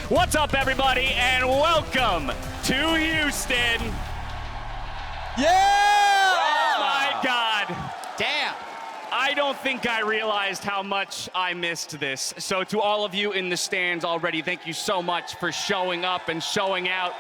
What's up, everybody, and welcome to Houston. Yeah! Oh, my God. Damn. I don't think I realized how much I missed this. So to all of you in the stands already, thank you so much for showing up and showing out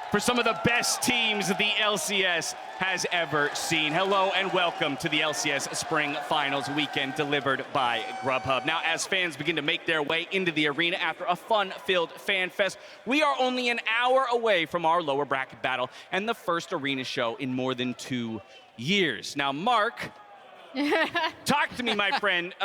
for some of the best teams the LCS has ever seen. Hello and welcome to the LCS Spring Finals weekend delivered by Grubhub. Now, as fans begin to make their way into the arena after a fun-filled fan fest, we are only an hour away from our lower bracket battle and the first arena show in more than 2 years. Now, Mark, talk to me, my friend,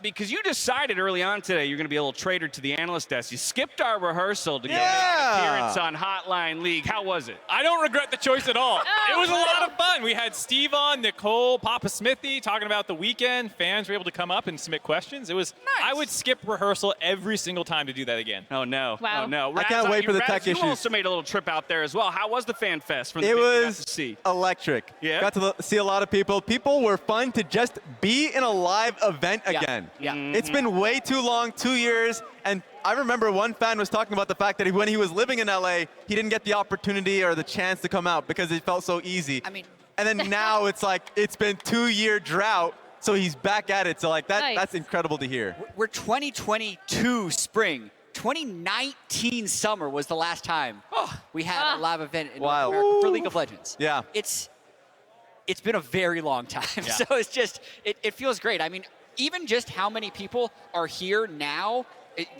because you decided early on today you're going to be a little traitor to the analyst desk. You skipped our rehearsal to get an appearance on Hotline League. How was it? I don't regret the choice at all. It was a lot of fun. We had Steve on, Nicole, Papa Smithy talking about the weekend. Fans were able to come up and submit questions. It was nice. I would skip rehearsal every single time to do that again. Oh, no. Wow. Oh, no. I can't wait for the tech you issues. You also made a little trip out there as well. How was the fan fest from the It things you got was to see? electric. Yeah? Got to see a lot of people. People were fun to just be in a live event again. Yeah. It's been way too long, 2 years, and I remember one fan was talking about the fact that when he was living in LA, he didn't get the opportunity or the chance to come out because it felt so easy. I mean, and then now it's like it's been 2-year drought, so he's back at it. So like Nice. that's incredible to hear. We're 2022 spring. 2019 summer was the last time we had a live event in North America for League of Legends. Yeah. It's been a very long time. Yeah. So it's just, it feels great. I mean, even just how many people are here now,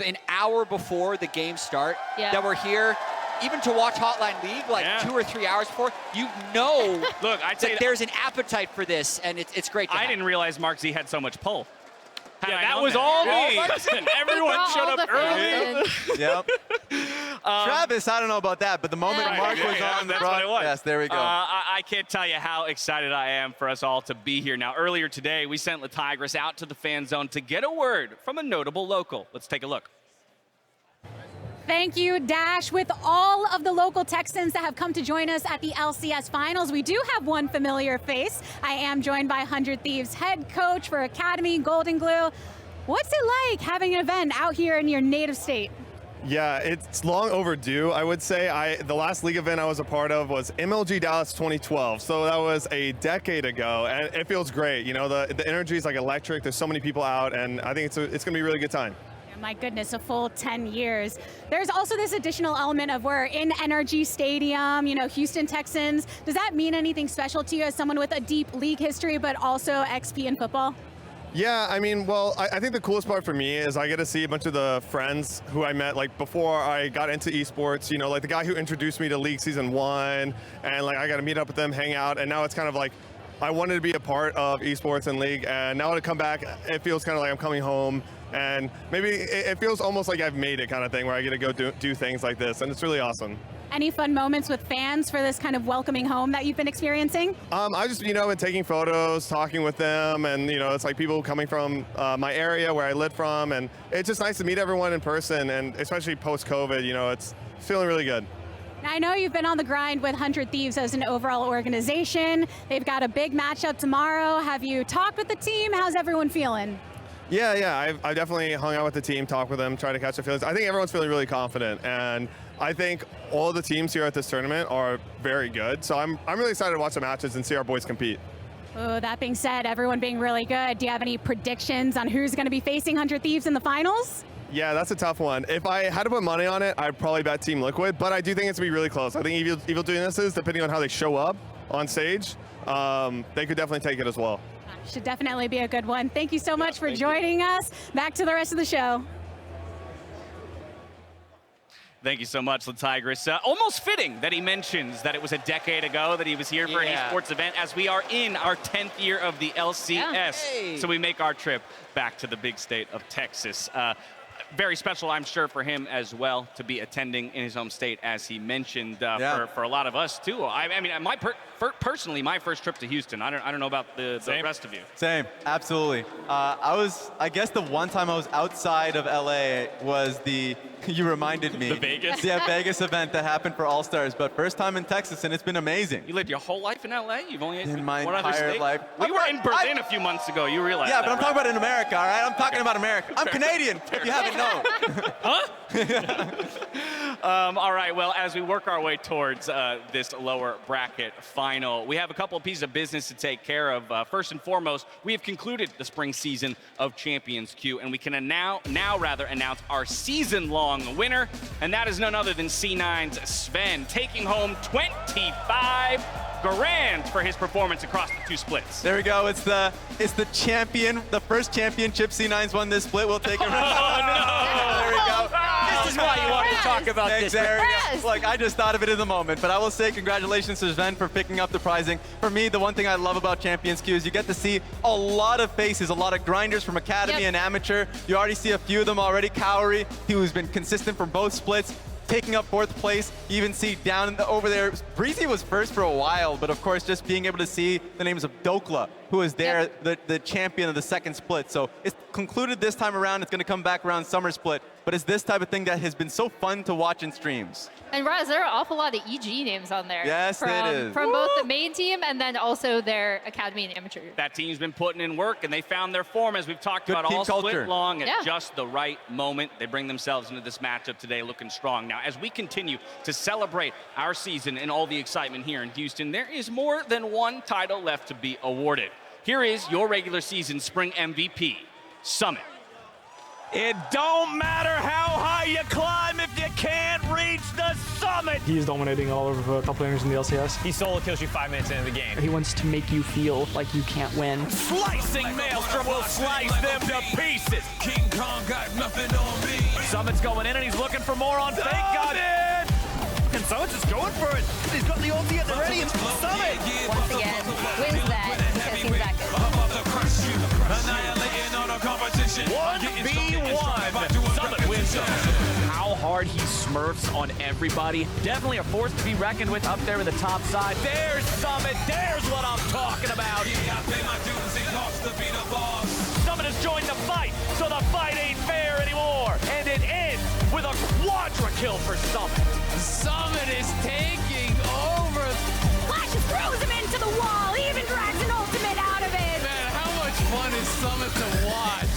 an hour before the games start, that we're here, even to watch Hotline League, like 2 or 3 hours before, you know Look, I'd say that there's an appetite for this, and it's great to I have. didn't realize Mark Z had so much pull. Had I that known was all me. Everyone Brought showed all up the early. fans in. Yep. Travis, I don't know about that, but the moment Yeah. Mark was Yeah, on the that's what it was. yes, there we go. I can't tell you how excited I am for us all to be here. Now, earlier today, we sent Tigris out to the fan zone to get a word from a notable local. Let's take a look. Thank you, Dash. With all of the local Texans that have come to join us at the LCS Finals, we do have one familiar face. I am joined by 100 Thieves head coach for Academy, Golden Glue. What's it like having an event out here in your native state? Yeah, it's long overdue, I would say. The last league event I was a part of was MLG Dallas 2012, so that was a decade ago, and it feels great. You know, the energy is like electric. There's so many people out, and I think it's going to be a really good time. My goodness, a full 10 years. There's also this additional element of we're in NRG Stadium, you know, Houston Texans. Does that mean anything special to you as someone with a deep league history, but also XP in football? Yeah, I mean, well, I think the coolest part for me is I get to see a bunch of the friends who I met like before I got into esports, you know, like the guy who introduced me to League Season 1, and like I got to meet up with them, hang out, and now it's kind of like I wanted to be a part of esports and League, and now to come back, it feels kind of like I'm coming home, and maybe it feels almost like I've made it kind of thing where I get to go do things like this, and it's really awesome. Any fun moments with fans for this kind of welcoming home that you've been experiencing? I just, you know, been taking photos, talking with them, and, you know, it's like people coming from my area where I live from, and it's just nice to meet everyone in person, and especially post-COVID, you know, it's feeling really good. Now, I know you've been on the grind with 100 Thieves as an overall organization. They've got a big matchup tomorrow. Have you talked with the team? How's everyone feeling? Yeah, I've definitely hung out with the team, talked with them, tried to catch their feelings. I think everyone's feeling really confident, and I think all the teams here at this tournament are very good. So I'm really excited to watch the matches and see our boys compete. Oh, that being said, everyone being really good, do you have any predictions on who's going to be facing 100 Thieves in the finals? Yeah, that's a tough one. If I had to put money on it, I'd probably bet Team Liquid, but I do think it's going to be really close. I think Evil Geniuses, depending on how they show up on stage, they could definitely take it as well. Should definitely be a good one. Thank you so much for joining us. Back to the rest of the show. Thank you so much, Tigris. Almost fitting that he mentions that it was a decade ago that he was here for an esports event, as we are in our 10th year of the LCS. So we make our trip back to the big state of Texas. Very special, I'm sure, for him as well to be attending in his home state, as he mentioned, for a lot of us too. I mean, personally, my first trip to Houston. I don't know about the rest of you. Same, absolutely. I guess the one time I was outside of LA was the You reminded me. The Vegas? Yeah, Vegas event that happened for All-Stars, but first time in Texas, and it's been amazing. You lived your whole life in LA? You've only In my one other entire state? life. We were in Berlin a few months ago. You realize Yeah, that, but I'm right? talking about in America, all right? I'm talking about America. I'm Canadian, if you haven't known. All right, well, as we work our way towards this lower bracket final, we have a couple of pieces of business to take care of. First and foremost, we have concluded the spring season of Champions Q, and we can now announce our season-long winner, and that is none other than C9's Shen, taking home 25 grand for his performance across the two splits. There we go. It's the champion, the first championship C9's won this split. We'll take it. There we go. This is why you wanted to talk about this. There we go. Like, I just thought of it in the moment, but I will say congratulations to Shen for picking up the prizing. For me, the one thing I love about Champions Q is you get to see a lot of faces, a lot of grinders from Academy and Amateur. You already see a few of them already. Cowrie, who's been consistent for both splits, taking up 4th place. You even see down over there, Breezy was first for a while, but of course just being able to see the names of Dokla, who was there, the champion of the 2nd split. So it's concluded this time around. It's going to come back around summer split, but it's this type of thing that has been so fun to watch in streams. And Raz, there are an awful lot of EG names on there. Yes, it is. From both the main team and then also their Academy and Amateur. That team's been putting in work, and they found their form, as we've talked Good about, team all culture. split long at just the right moment. They bring themselves into this matchup today looking strong. Now, as we continue to celebrate our season and all the excitement here in Houston, there is more than one title left to be awarded. Here is your regular season spring MVP, Summit. It don't matter how high you climb if you can't reach the summit. He's dominating all over a couple innings in the LCS. He solo kills you 5 minutes into the game. He wants to make you feel like you can't win. Slicing Maelstrom will slice them to pieces. King Kong got nothing on me. Summit's going in and he's looking for more on Fake God. And Summit's just going for it. He's got the ulti at the ready. It's Summit. Once again, wins that because he's that good. Annihilating on a competition. 1v1. Summit wins. How hard he smurfs on everybody. Definitely a force to be reckoned with up there in the top side. There's Summit. There's what I'm talking about. Summit has joined the fight, so the fight ain't fair anymore. And it ends with a quadra kill for Summit. Summit is taking over. Flash throws him into the wall. He even drags an ultimate out of it. Man, how much fun is Summit to watch?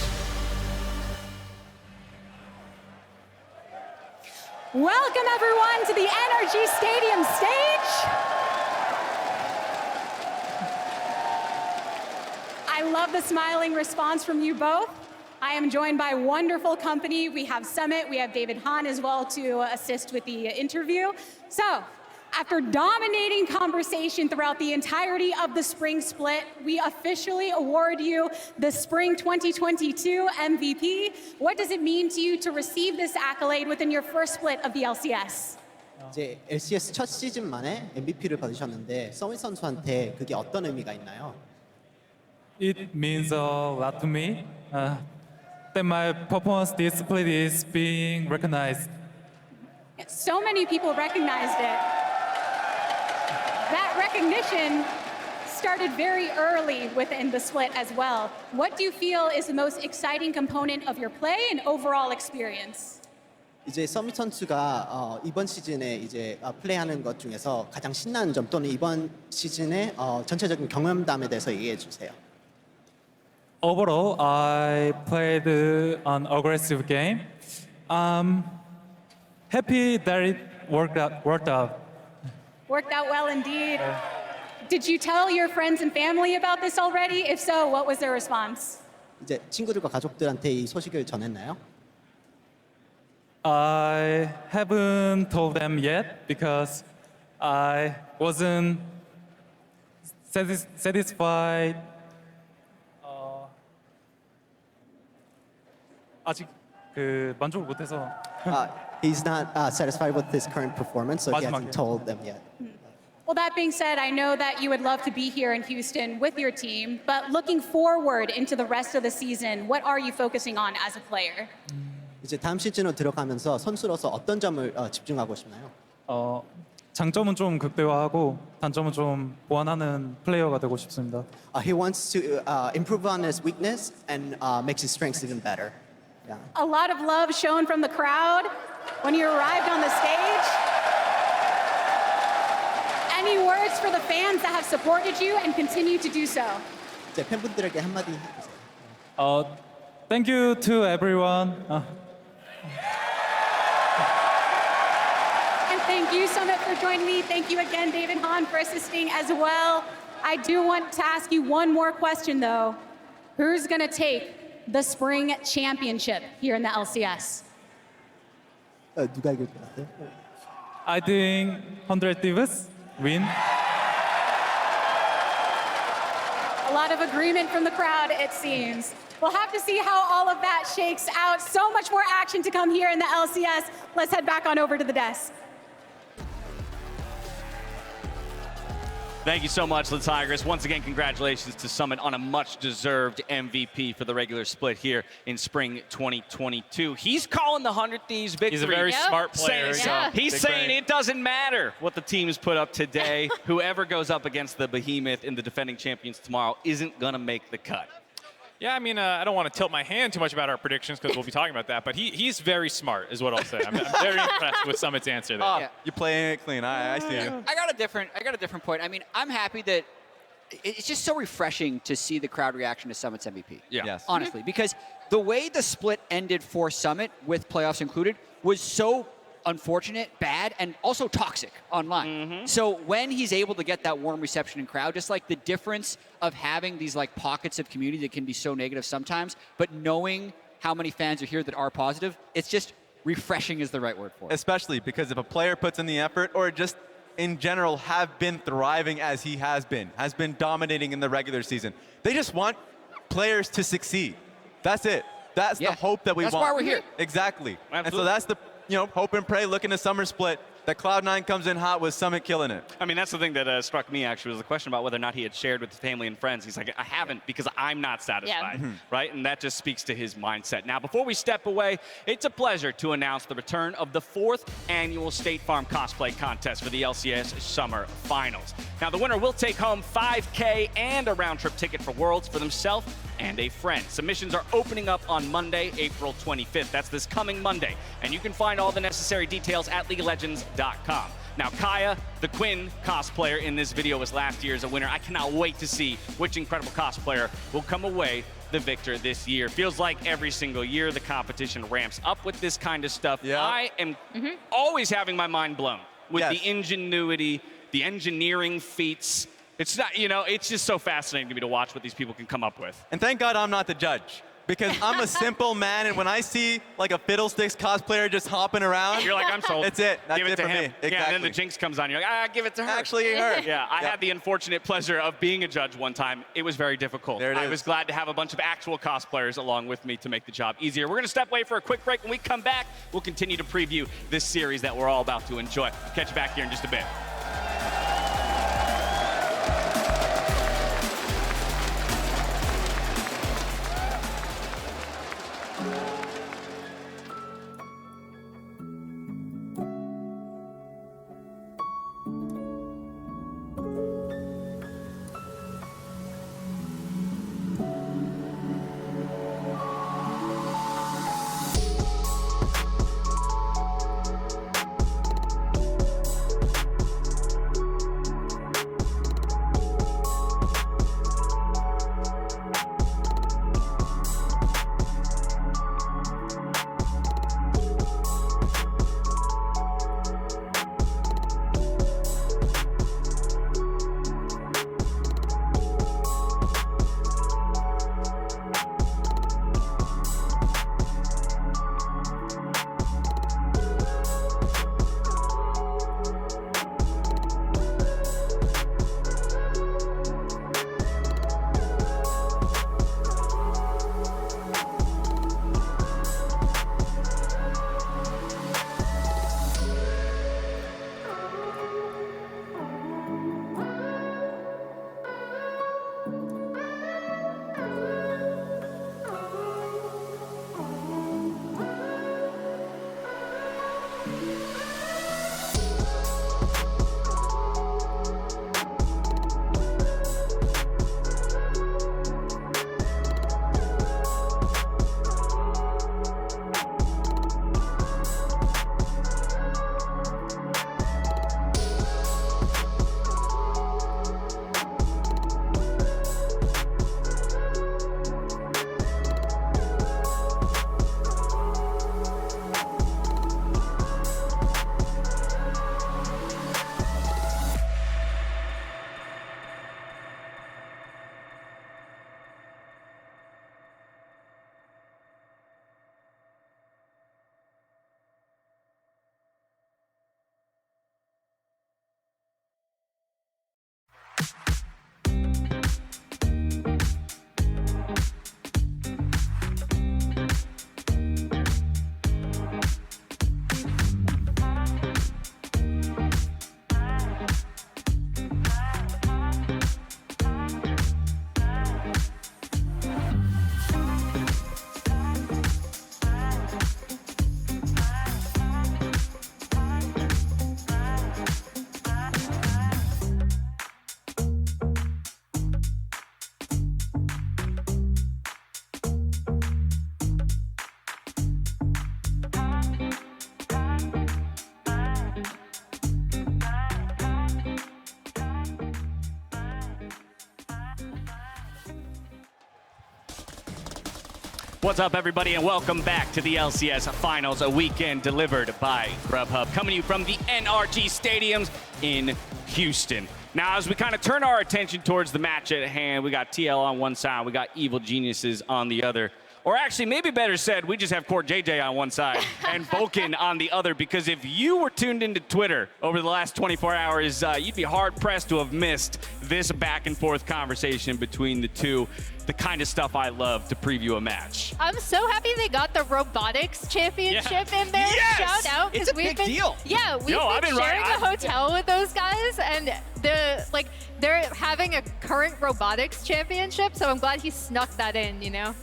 Welcome everyone to the NRG Stadium stage. I love the smiling response from you both. I am joined by wonderful company. We have Summit, we have David Hahn as well to assist with the interview. So, after dominating conversation throughout the entirety of the Spring Split, we officially award you the Spring 2022 MVP. What does it mean to you to receive this accolade within your first split of the LCS? 이제 LCS 첫 시즌 만에 MVP를 받으셨는데 서밋 선수한테 그게 어떤 의미가 있나요? It means a lot to me. That my performance this split is being recognized. So many people recognized it. That recognition started very early within the split as well. What do you feel is the most exciting component of your play and overall experience? 이제 서밋 선수가 이번 시즌에 이제 플레이하는 것 중에서 가장 신나는 점 또는 이번 시즌의 전체적인 경험담에 대해서 얘기해 주세요. Overall, I played an aggressive game. I'm happy that it worked out. Worked out well indeed. Did you tell your friends and family about this already? If so, what was their response? 이제 친구들과 가족들한테 이 소식을 전했나요? I haven't told them yet because I wasn't satisfied. 아직 만족을 못해서. He's not satisfied with his current performance, so he hasn't told them yet. Well, that being said, I know that you would love to be here in Houston with your team, but looking forward into the rest of the season, what are you focusing on as a player? 이제 다음 시즌으로 들어가면서 선수로서 어떤 점을 집중하고 싶나요? 장점은 좀 극대화하고 단점은 좀 보완하는 플레이어가 되고 싶습니다. He wants to improve on his weakness and makes his strengths even better. Yeah. A lot of love shown from the crowd. when you arrived on the stage. Any words for the fans that have supported you and continue to do so? 이제 팬분들에게 한마디 해주세요. Thank you to everyone. And thank you, Summit, for joining me. Thank you again, David Hahn, for assisting as well. I do want to ask you one more question, though. Who's going to take the Spring Championship here in the LCS? 누가 이길 것 같아요? I think 100 Thieves win. A lot of agreement from the crowd, it seems. We'll have to see how all of that shakes out. So much more action to come here in the LCS. Let's head back on over to the desk. Thank you so much, the Tigers. Once again, congratulations to Summit on a much-deserved MVP for the regular split here in spring 2022. He's calling the 100 Thieves victory. He's a very smart player. He's saying it doesn't matter what the teams put up today. Whoever goes up against the behemoth in the defending champions tomorrow isn't going to make the cut. Yeah, I mean, I don't want to tilt my hand too much about our predictions because we'll be talking about that, but he's very smart is what I'll say. I'm very impressed with Summit's answer there. Oh, you're playing it clean. I see you. I got a different point. I mean, I'm happy that it's just so refreshing to see the crowd reaction to Summit's MVP. Yeah. Yes. Honestly, because the way the split ended for Summit, with playoffs included, was so unfortunate, bad, and also toxic online. So when he's able to get that warm reception in crowd, just like the difference of having these like pockets of community that can be so negative sometimes, but knowing how many fans are here that are positive, it's just refreshing is the right word for it. Especially because if a player puts in the effort, or just in general have been thriving as he has been dominating in the regular season, they just want players to succeed. That's it. That's the hope that we want. That's why we're here. Exactly. Absolutely. And so that's the hope and pray, look in the summer split, that Cloud9 comes in hot with Summit killing it. I mean, that's the thing that struck me, actually, was the question about whether or not he had shared with his family and friends. He's like, I haven't because I'm not satisfied, right? And that just speaks to his mindset. Now, before we step away, it's a pleasure to announce the return of the 4th annual State Farm Cosplay Contest for the LCS Summer Finals. Now, the winner will take home $5K and a round-trip ticket for Worlds for themselves and a friend. Submissions are opening up on Monday, April 25th. That's this coming Monday. And you can find all the necessary details at LeagueOfLegends.com. Now, Kaya, the Quinn cosplayer in this video, was last year's winner. I cannot wait to see which incredible cosplayer will come away the victor this year. Feels like every single year the competition ramps up with this kind of stuff. Yeah. I am always having my mind blown with the ingenuity, the engineering feats. It's not, it's just so fascinating to me to watch what these people can come up with. And thank God I'm not the judge, because I'm a simple man, and when I see like a Fiddlesticks cosplayer just hopping around, You're like, I'm sold. That's it. That's give it it to for him. me. Exactly. Yeah, and then the Jinx comes on. You're like, give it to her. Actually, her. Yeah, I had the unfortunate pleasure of being a judge one time. It was very difficult. There it I is. was glad to have a bunch of actual cosplayers along with me to make the job easier. We're going to step away for a quick break. When we come back, we'll continue to preview this series that we're all about to enjoy. Catch you back here in just a bit. What's up, everybody, and welcome back to the LCS Finals, a weekend delivered by Grubhub, coming to you from the NRG Stadiums in Houston. Now, as we kind of turn our attention towards the match at hand, we got TL on one side, we got Evil Geniuses on the other. Or actually, maybe better said, we just have CoreJJ on one side and Vulcan on the other, because if you were tuned into Twitter over the last 24 hours, you'd be hard-pressed to have missed this back-and-forth conversation between the two. The kind of stuff I love to preview a match. I'm so happy they got the robotics championship in there. Yes! Shout out. It's a big deal. Yeah, we've been sharing a hotel with those guys, and they're having a current robotics championship, so I'm glad he snuck that in, you know?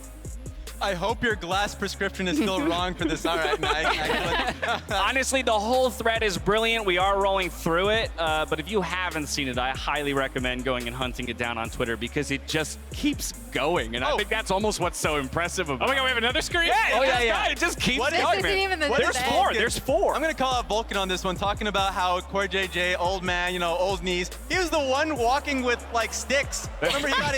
I hope your Glasc prescription is still wrong for this. All right, Honestly, the whole thread is brilliant. We are rolling through it, but if you haven't seen it, I highly recommend going and hunting it down on Twitter, because it just keeps going, and I think that's almost what's so impressive about it. Oh my God, we have another screen? Yeah, it just keeps going. There's four. I'm gonna call out Vulcan on this one, talking about how CoreJJ, old man, you know, old knees. He was the one walking with like sticks. Remember, he got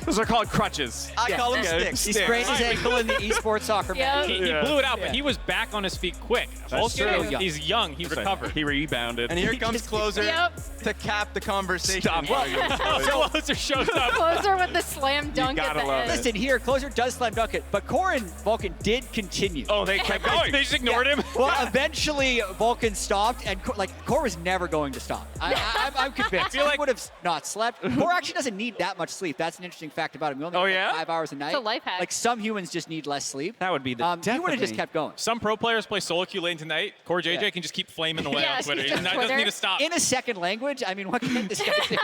Those are called crutches. I call them sticks. He sprained his ankle in the esports soccer match. He blew it out, but he was back on his feet quick. Vulcan, he's young. He recovered. He rebounded. And here comes Closer to cap the conversation. Closer shows up. Closer with the slam dunk at the end. Listen, here, Closer does slam dunk it, but Core and Vulcan did continue. Oh, they kept going. They just ignored him? Well, eventually Vulcan stopped, and Core was never going to stop. I'm convinced. He would have not slept. Core actually doesn't need that much sleep. That's an interesting fact about him. He only has 5 hours a night. It's a life hack. Like, some humans just need less sleep. That would be the he would have just kept going. Some pro players play solo queue late tonight. CoreJJ can just keep flaming away on Twitter. He doesn't need to stop. In a second language, I mean, what can this guy do?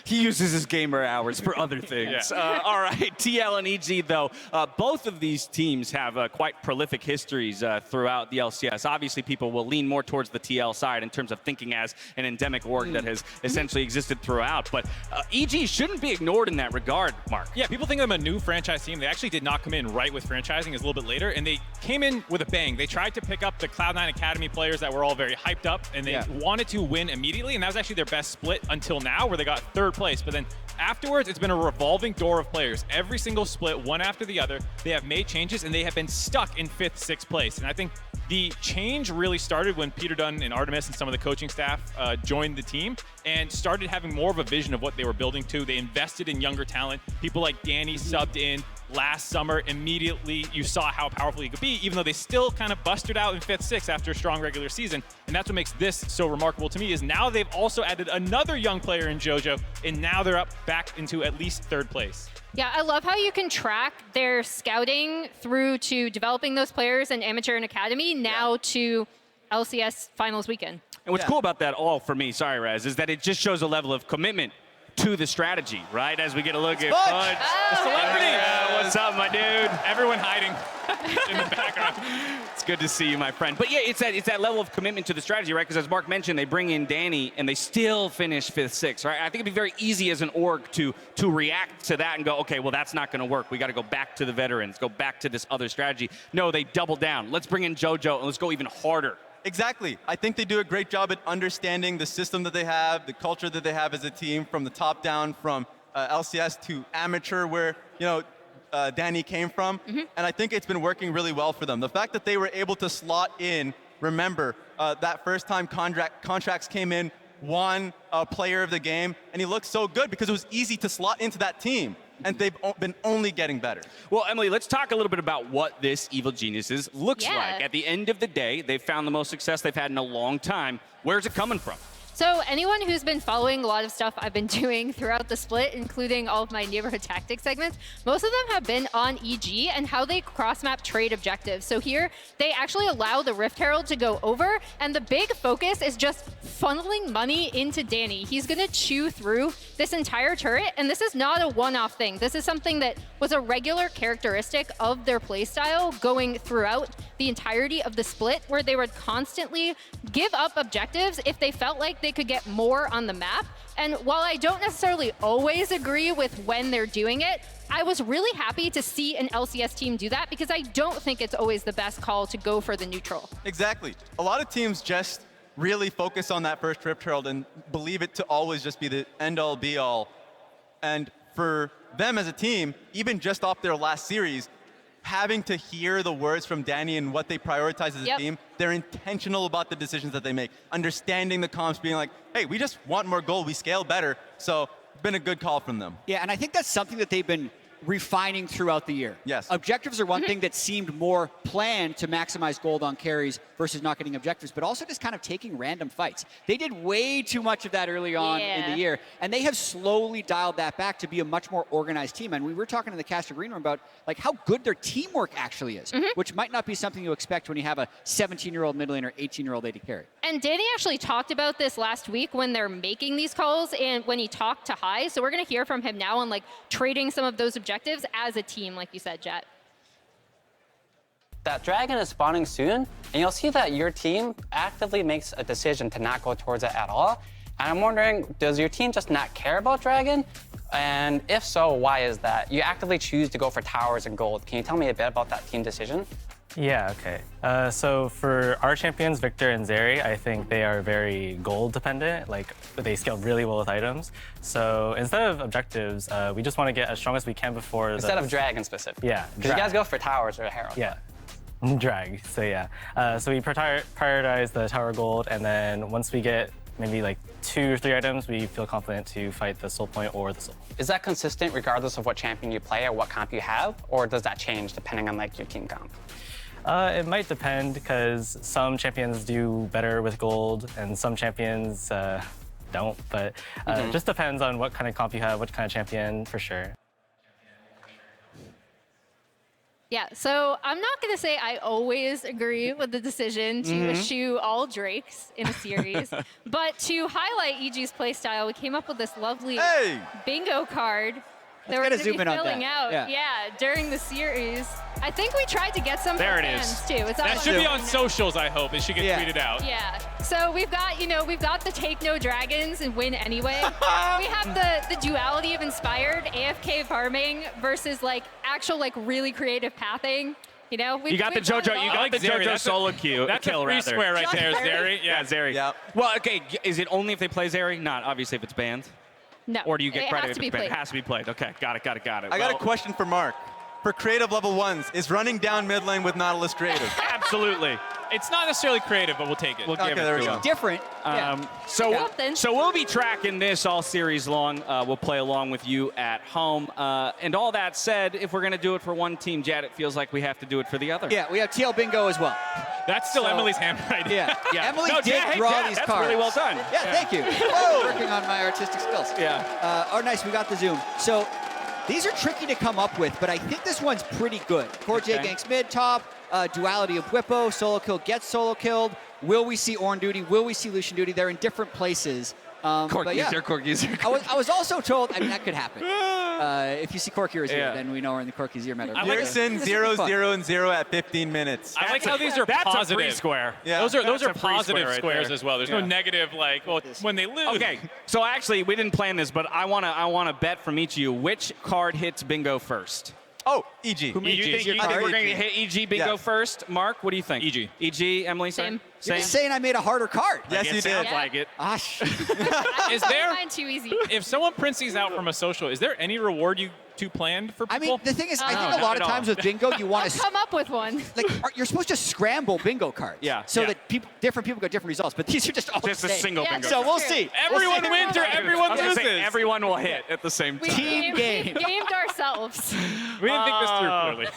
He uses his gamer hours for other things. All right, TL and EG, though, both of these teams have quite prolific histories throughout the LCS. Obviously, people will lean more towards the TL side in terms of thinking as an endemic org that has essentially existed throughout. But EG shouldn't be ignored in that regard, Mark. Yeah, people think of them a new franchise team. They actually did not come in right with franchising. It's a little bit later, and they came in with a bang. They tried to pick up the Cloud9 Academy players that were all very hyped up, and they wanted to win immediately, and that was actually their best split until now, where they got 3rd place. But then afterwards, it's been a revolving door of players. Every single split, one after the other, they have made changes, and they have been stuck in 5th, 6th place. And I think the change really started when Peter Dunn and Artemis and some of the coaching staff joined the team and started having more of a vision of what they were building to. They invested in younger talent. People like Danny subbed in last summer. Immediately, you saw how powerful he could be, even though they still kind of busted out in 5th, 6th after a strong regular season. And that's what makes this so remarkable to me, is now they've also added another young player in JoJo, and now they're up back into at least 3rd place. Yeah, I love how you can track their scouting through to developing those players in amateur and academy, now to LCS Finals weekend. And what's cool about that all for me, sorry, Raz, is that it just shows a level of commitment to the strategy, right? As we get a look at Fudge. The celebrity. What's up, my dude? Everyone hiding in the background. It's good to see you, my friend. But yeah, it's that level of commitment to the strategy, right? Because as Mark mentioned, they bring in Danny and they still finish 5th, 6th, right? I think it'd be very easy as an org to react to that and go, okay, well, that's not going to work. We got to go back to the veterans, go back to this other strategy. No, they double down. Let's bring in JoJo and let's go even harder. Exactly. I think they do a great job at understanding the system that they have, the culture that they have as a team, from the top down, from LCS to amateur, where Danny came from. And I think it's been working really well for them. The fact that they were able to slot in, remember, that first time contracts came in, won player of the game, and he looked so good because it was easy to slot into that team. And they've been only getting better. Well, Emily, let's talk a little bit about what this Evil Geniuses looks like. At the end of the day, they've found the most success they've had in a long time. Where's it coming from? So anyone who's been following a lot of stuff I've been doing throughout the split, including all of my neighborhood tactics segments, most of them have been on EG and how they cross-map trade objectives. So here, they actually allow the Rift Herald to go over, and the big focus is just funneling money into Danny. He's gonna chew through this entire turret, and this is not a one-off thing. This is something that was a regular characteristic of their playstyle going throughout the entirety of the split, where they would constantly give up objectives if they felt like they could get more on the map. And while I don't necessarily always agree with when they're doing it, I was really happy to see an LCS team do that, because I don't think it's always the best call to go for the neutral. Exactly. A lot of teams just really focus on that first Rift Herald and believe it to always just be the end-all, be-all. And for them as a team, even just off their last series, having to hear the words from Danny and what they prioritize as a team. They're intentional about the decisions that they make. Understanding the comps, being like, hey, we just want more gold, we scale better. So been a good call from them. Yeah, and I think that's something that they've been refining throughout the year. Yes. Objectives are one thing that seemed more planned to maximize gold on carries versus not getting objectives, but also just kind of taking random fights. They did way too much of that early on in the year, and they have slowly dialed that back to be a much more organized team. And we were talking in the Caster Green Room about like how good their teamwork actually is, which might not be something you expect when you have a 17-year-old mid laner, 18-year-old AD carry. And Danny actually talked about this last week when they're making these calls and when he talked to High. So we're going to hear from him now on like trading some of those objectives as a team, like you said, Jet. That dragon is spawning soon, and you'll see that your team actively makes a decision to not go towards it at all. And I'm wondering, does your team just not care about dragon? And if so, why is that? You actively choose to go for towers and gold. Can you tell me a bit about that team decision? Yeah, okay. So for our champions, Victor and Zeri, I think they are very gold dependent. Like, they scale really well with items. So instead of objectives, we just want to get as strong as we can before Instead of dragon specific. Yeah. Because you guys go for towers or herald. Yeah. Drag, so yeah. So we prioritize the tower gold, and then once we get maybe like 2 or 3 items, we feel confident to fight the soul point or the soul. Is that consistent regardless of what champion you play or what comp you have? Or does that change depending on like your team comp? It might depend, because some champions do better with gold and some champions don't, but it just depends on what kind of comp you have, what kind of champion, for sure. Yeah, so I'm not going to say I always agree with the decision to eschew all Drakes in a series, but to highlight EG's playstyle, we came up with this lovely bingo card that we're going to be filling out during the series. I think we tried to get some fans too. It's that should be on socials, I hope. It should get tweeted out. Yeah. So we've got, we've got the take no dragons and win anyway. We have the duality of inspired AFK farming versus like actual like really creative pathing. You got the JoJo. You got the JoJo solo kill. That's a free square right there, Zeri. Yeah, Zeri. Yeah. Well, okay. Is it only if they play Zeri? Not obviously if it's banned. No. Or do you get credit if if it's banned? It has to be played. Okay. Got it. I got a question for Mark. For creative level 1s, is running down mid lane with Nautilus creative? Absolutely. It's not necessarily creative, but we'll take it. We'll give it to It's different. So we'll be tracking this all series long. We'll play along with you at home. And all that said, if we're going to do it for one team, Jad, it feels like we have to do it for the other. Yeah, we have TL Bingo as well. That's still Emily's handwriting. Yeah. Emily did draw these that's cards. really well done. Yeah, thank you. Working on my artistic skills. Yeah. Oh, nice. We got the zoom. So these are tricky to come up with, but I think this one's pretty good. CoreJJ ganks mid top, duality of Bwipo, solo kill gets solo killed. Will we see Ornn duty? Will we see Lucian duty? They're in different places. Corki's I was also told, that could happen. If you see Corki or Zero, then we know we're in the Corki Zero meta. Bjergsen 0-0-0 at 15 minutes. I like how these are that's positive. A free square. Yeah. Those are a free positive square right squares there. as well. There's no negative, like, well, when they lose. Okay, so actually, we didn't plan this, but I wanna bet from each of you which card hits bingo first. Oh, EG. You think we're going to hit EG bingo first? Mark, what do you think? EG. EG, Emily? Same. You're just saying I made a harder card. Yes, you did. Sounds like it. Is there? Mine too easy. If someone prints these out from a social, is there any reward you two planned for people? I mean, the thing is, I think a lot of times with bingo, you want to come up with one. Like, you're supposed to scramble bingo cards. Yeah. So that different people get different results, but these are just all Just the a same. single bingo. So we'll see. Everyone wins or everyone loses. Everyone will hit at the same time. Team game. We gamed ourselves. We didn't think this through clearly.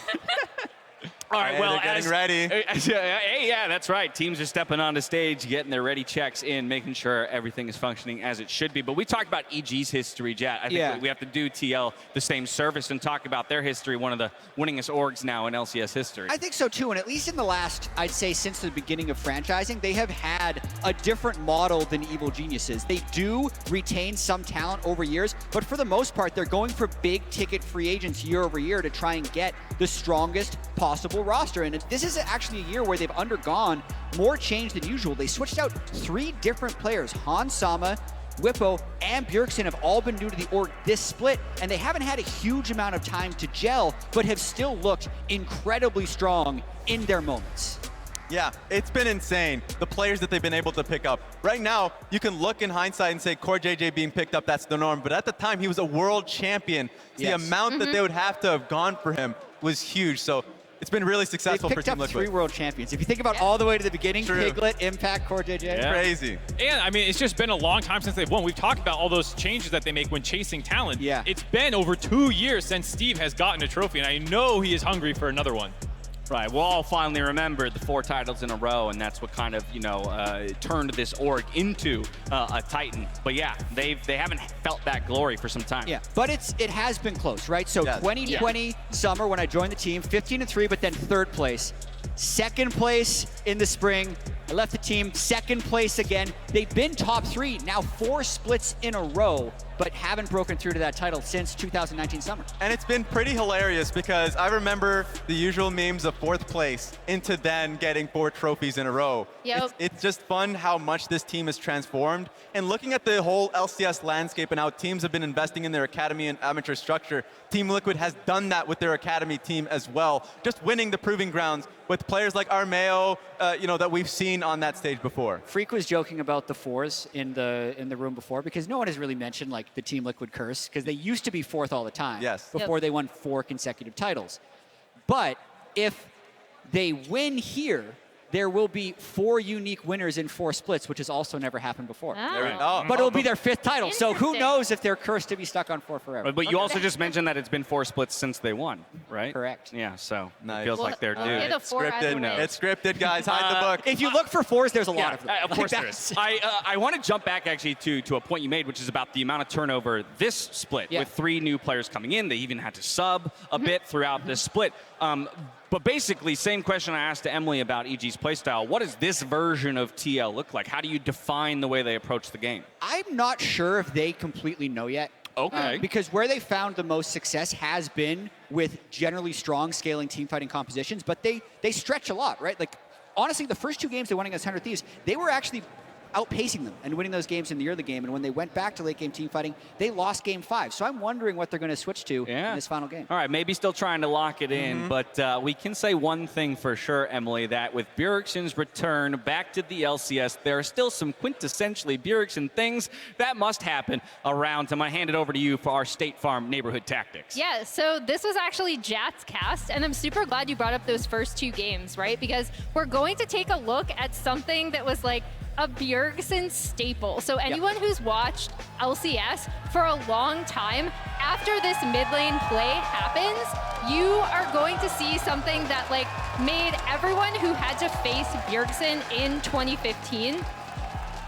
All right, well, they're getting ready. Hey, yeah, that's right. Teams are stepping onto stage, getting their ready checks in, making sure everything is functioning as it should be. But we talked about EG's history, Jet. I think we have to do TL the same service and talk about their history, one of the winningest orgs now in LCS history. I think so too, and at least in the last, I'd say since the beginning of franchising, they have had a different model than Evil Geniuses. They do retain some talent over years, but for the most part, they're going for big ticket free agents year over year to try and get the strongest possible roster. And this is actually a year where they've undergone more change than usual. They switched out 3 different players. Han Sama, Bwipo, and Bjergsen have all been new to the org this split, and they haven't had a huge amount of time to gel, but have still looked incredibly strong in their moments. Yeah, it's been insane, the players that they've been able to pick up. Right now, you can look in hindsight and say CoreJJ being picked up, that's the norm, but at the time, he was a world champion. The amount that they would have to have gone for him was huge. So it's been really successful They for picked Team up Liquid. 3 world champions. If you think about all the way to the beginning, True. Piglet, Impact, CoreJJ. Yeah. Crazy. And I mean, it's just been a long time since they've won. We've talked about all those changes that they make when chasing talent. Yeah. It's been over 2 years since Steve has gotten a trophy, and I know he is hungry for another one. Right, we'll all finally remember the 4 titles in a row, and that's what kind of, turned this org into a Titan. But yeah, they haven't felt that glory for some time. Yeah, but it has been close, right? So 2020 summer when I joined the team, 15-3, but then 3rd place. 2nd place in the spring. I left the team, 2nd place again. They've been top 3, now 4 splits in a row, but haven't broken through to that title since 2019 summer. And it's been pretty hilarious because I remember the usual memes of 4th place into then getting 4 trophies in a row. Yep. It's just fun how much this team has transformed. And looking at the whole LCS landscape and how teams have been investing in their academy and amateur structure, Team Liquid has done that with their academy team as well, just winning the proving grounds with players like Armeo, that we've seen on that stage before. Phreak was joking about the 4s in the room before because no one has really mentioned like the Team Liquid curse because they used to be 4th all the time before they won 4 consecutive titles. But if they win here, there will be 4 unique winners in 4 splits, which has also never happened before. But it'll be their 5th title, so who knows if they're cursed to be stuck on 4 forever. But you also just mentioned that it's been 4 splits since they won, right? Correct. Yeah, so Nice. it feels like they're due. It's scripted. It's scripted, guys. Hide the book. If you look for 4s, there's a lot of them. Of course there is. I want to jump back actually to a point you made, which is about the amount of turnover this split with 3 new players coming in. They even had to sub a bit throughout this split. But basically, same question I asked to Emily about EG's playstyle. What does this version of TL look like? How do you define the way they approach the game? I'm not sure if they completely know yet. Okay. Because where they found the most success has been with generally strong scaling team fighting compositions, but they stretch a lot, right? Like, honestly, the first 2 games they won against 100 Thieves, they were actually outpacing them and winning those games in the early game. And when they went back to late game team fighting, they lost game 5. So I'm wondering what they're going to switch to in this final game. All right, maybe still trying to lock it in, but we can say one thing for sure, Emily, that with Bjergsen's return back to the LCS, there are still some quintessentially Bjergsen things that must happen around him. I hand it over to you for our State Farm neighborhood tactics. Yeah, so this was actually Jat's cast, and I'm super glad you brought up those first 2 games, right? Because we're going to take a look at something that was like a Bjergsen staple. So anyone who's watched LCS for a long time, after this mid lane play happens, you are going to see something that like made everyone who had to face Bjergsen in 2015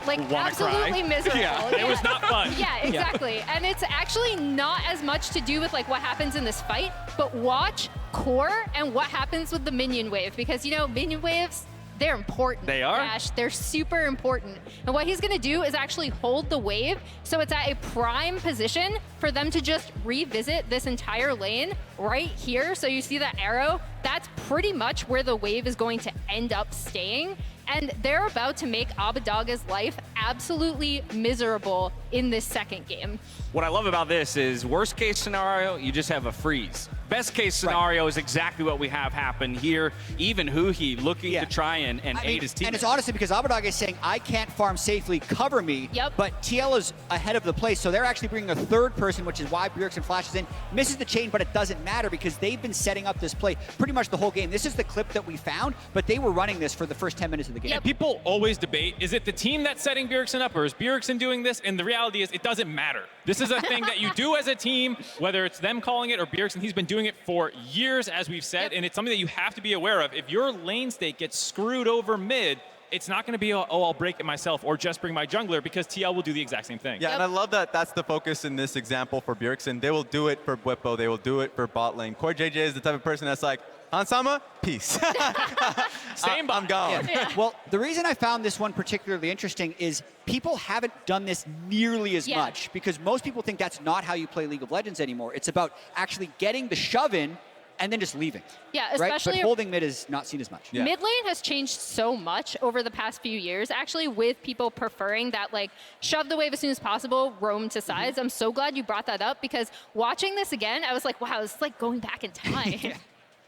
like absolutely miserable. It was not fun. Yeah, exactly. And it's actually not as much to do with like what happens in this fight, but watch core and what happens with the minion wave, because minion waves, they're important. They are? Dash. They're super important. And what he's going to do is actually hold the wave so it's at a prime position for them to just revisit this entire lane right here. So you see that arrow? That's pretty much where the wave is going to end up staying. And they're about to make Abadaga's life absolutely miserable in this 2nd game. What I love about this is worst case scenario, you just have a freeze. Best case scenario is exactly what we have happen here. Even Huhi looking to try and aid his team. And it's honestly because Abadaga is saying, I can't farm safely, cover me. But TL is ahead of the play, so they're actually bringing a 3rd person, which is why Bjergsen flashes in, misses the chain, but it doesn't matter because they've been setting up this play pretty much the whole game. This is the clip that we found, but they were running this for the first 10 minutes of the game. And people always debate, is it the team that's setting Bjergsen up or is Bjergsen doing this? And the reality is it doesn't matter. This is a thing that you do as a team, whether it's them calling it or Bjergsen. He's been doing it for years, as we've said, and it's something that you have to be aware of. If your lane state gets screwed over mid, it's not going to be, I'll break it myself or just bring my jungler, because TL will do the exact same thing. Yeah, and I love that that's the focus in this example for Bjergsen. They will do it for Bwipo. They will do it for bot lane. CoreJJ is the type of person that's like, Hansama, peace. I'm gone. Well, the reason I found this one particularly interesting is people haven't done this nearly as much, because most people think that's not how you play League of Legends anymore. It's about actually getting the shove in and then just leaving. Yeah, right? especially But holding mid is not seen as much. Mid lane has changed so much over the past few years, actually, with people preferring that, like, shove the wave as soon as possible, roam to sides. I'm so glad you brought that up, because watching this again, I was like, wow, this is like going back in time.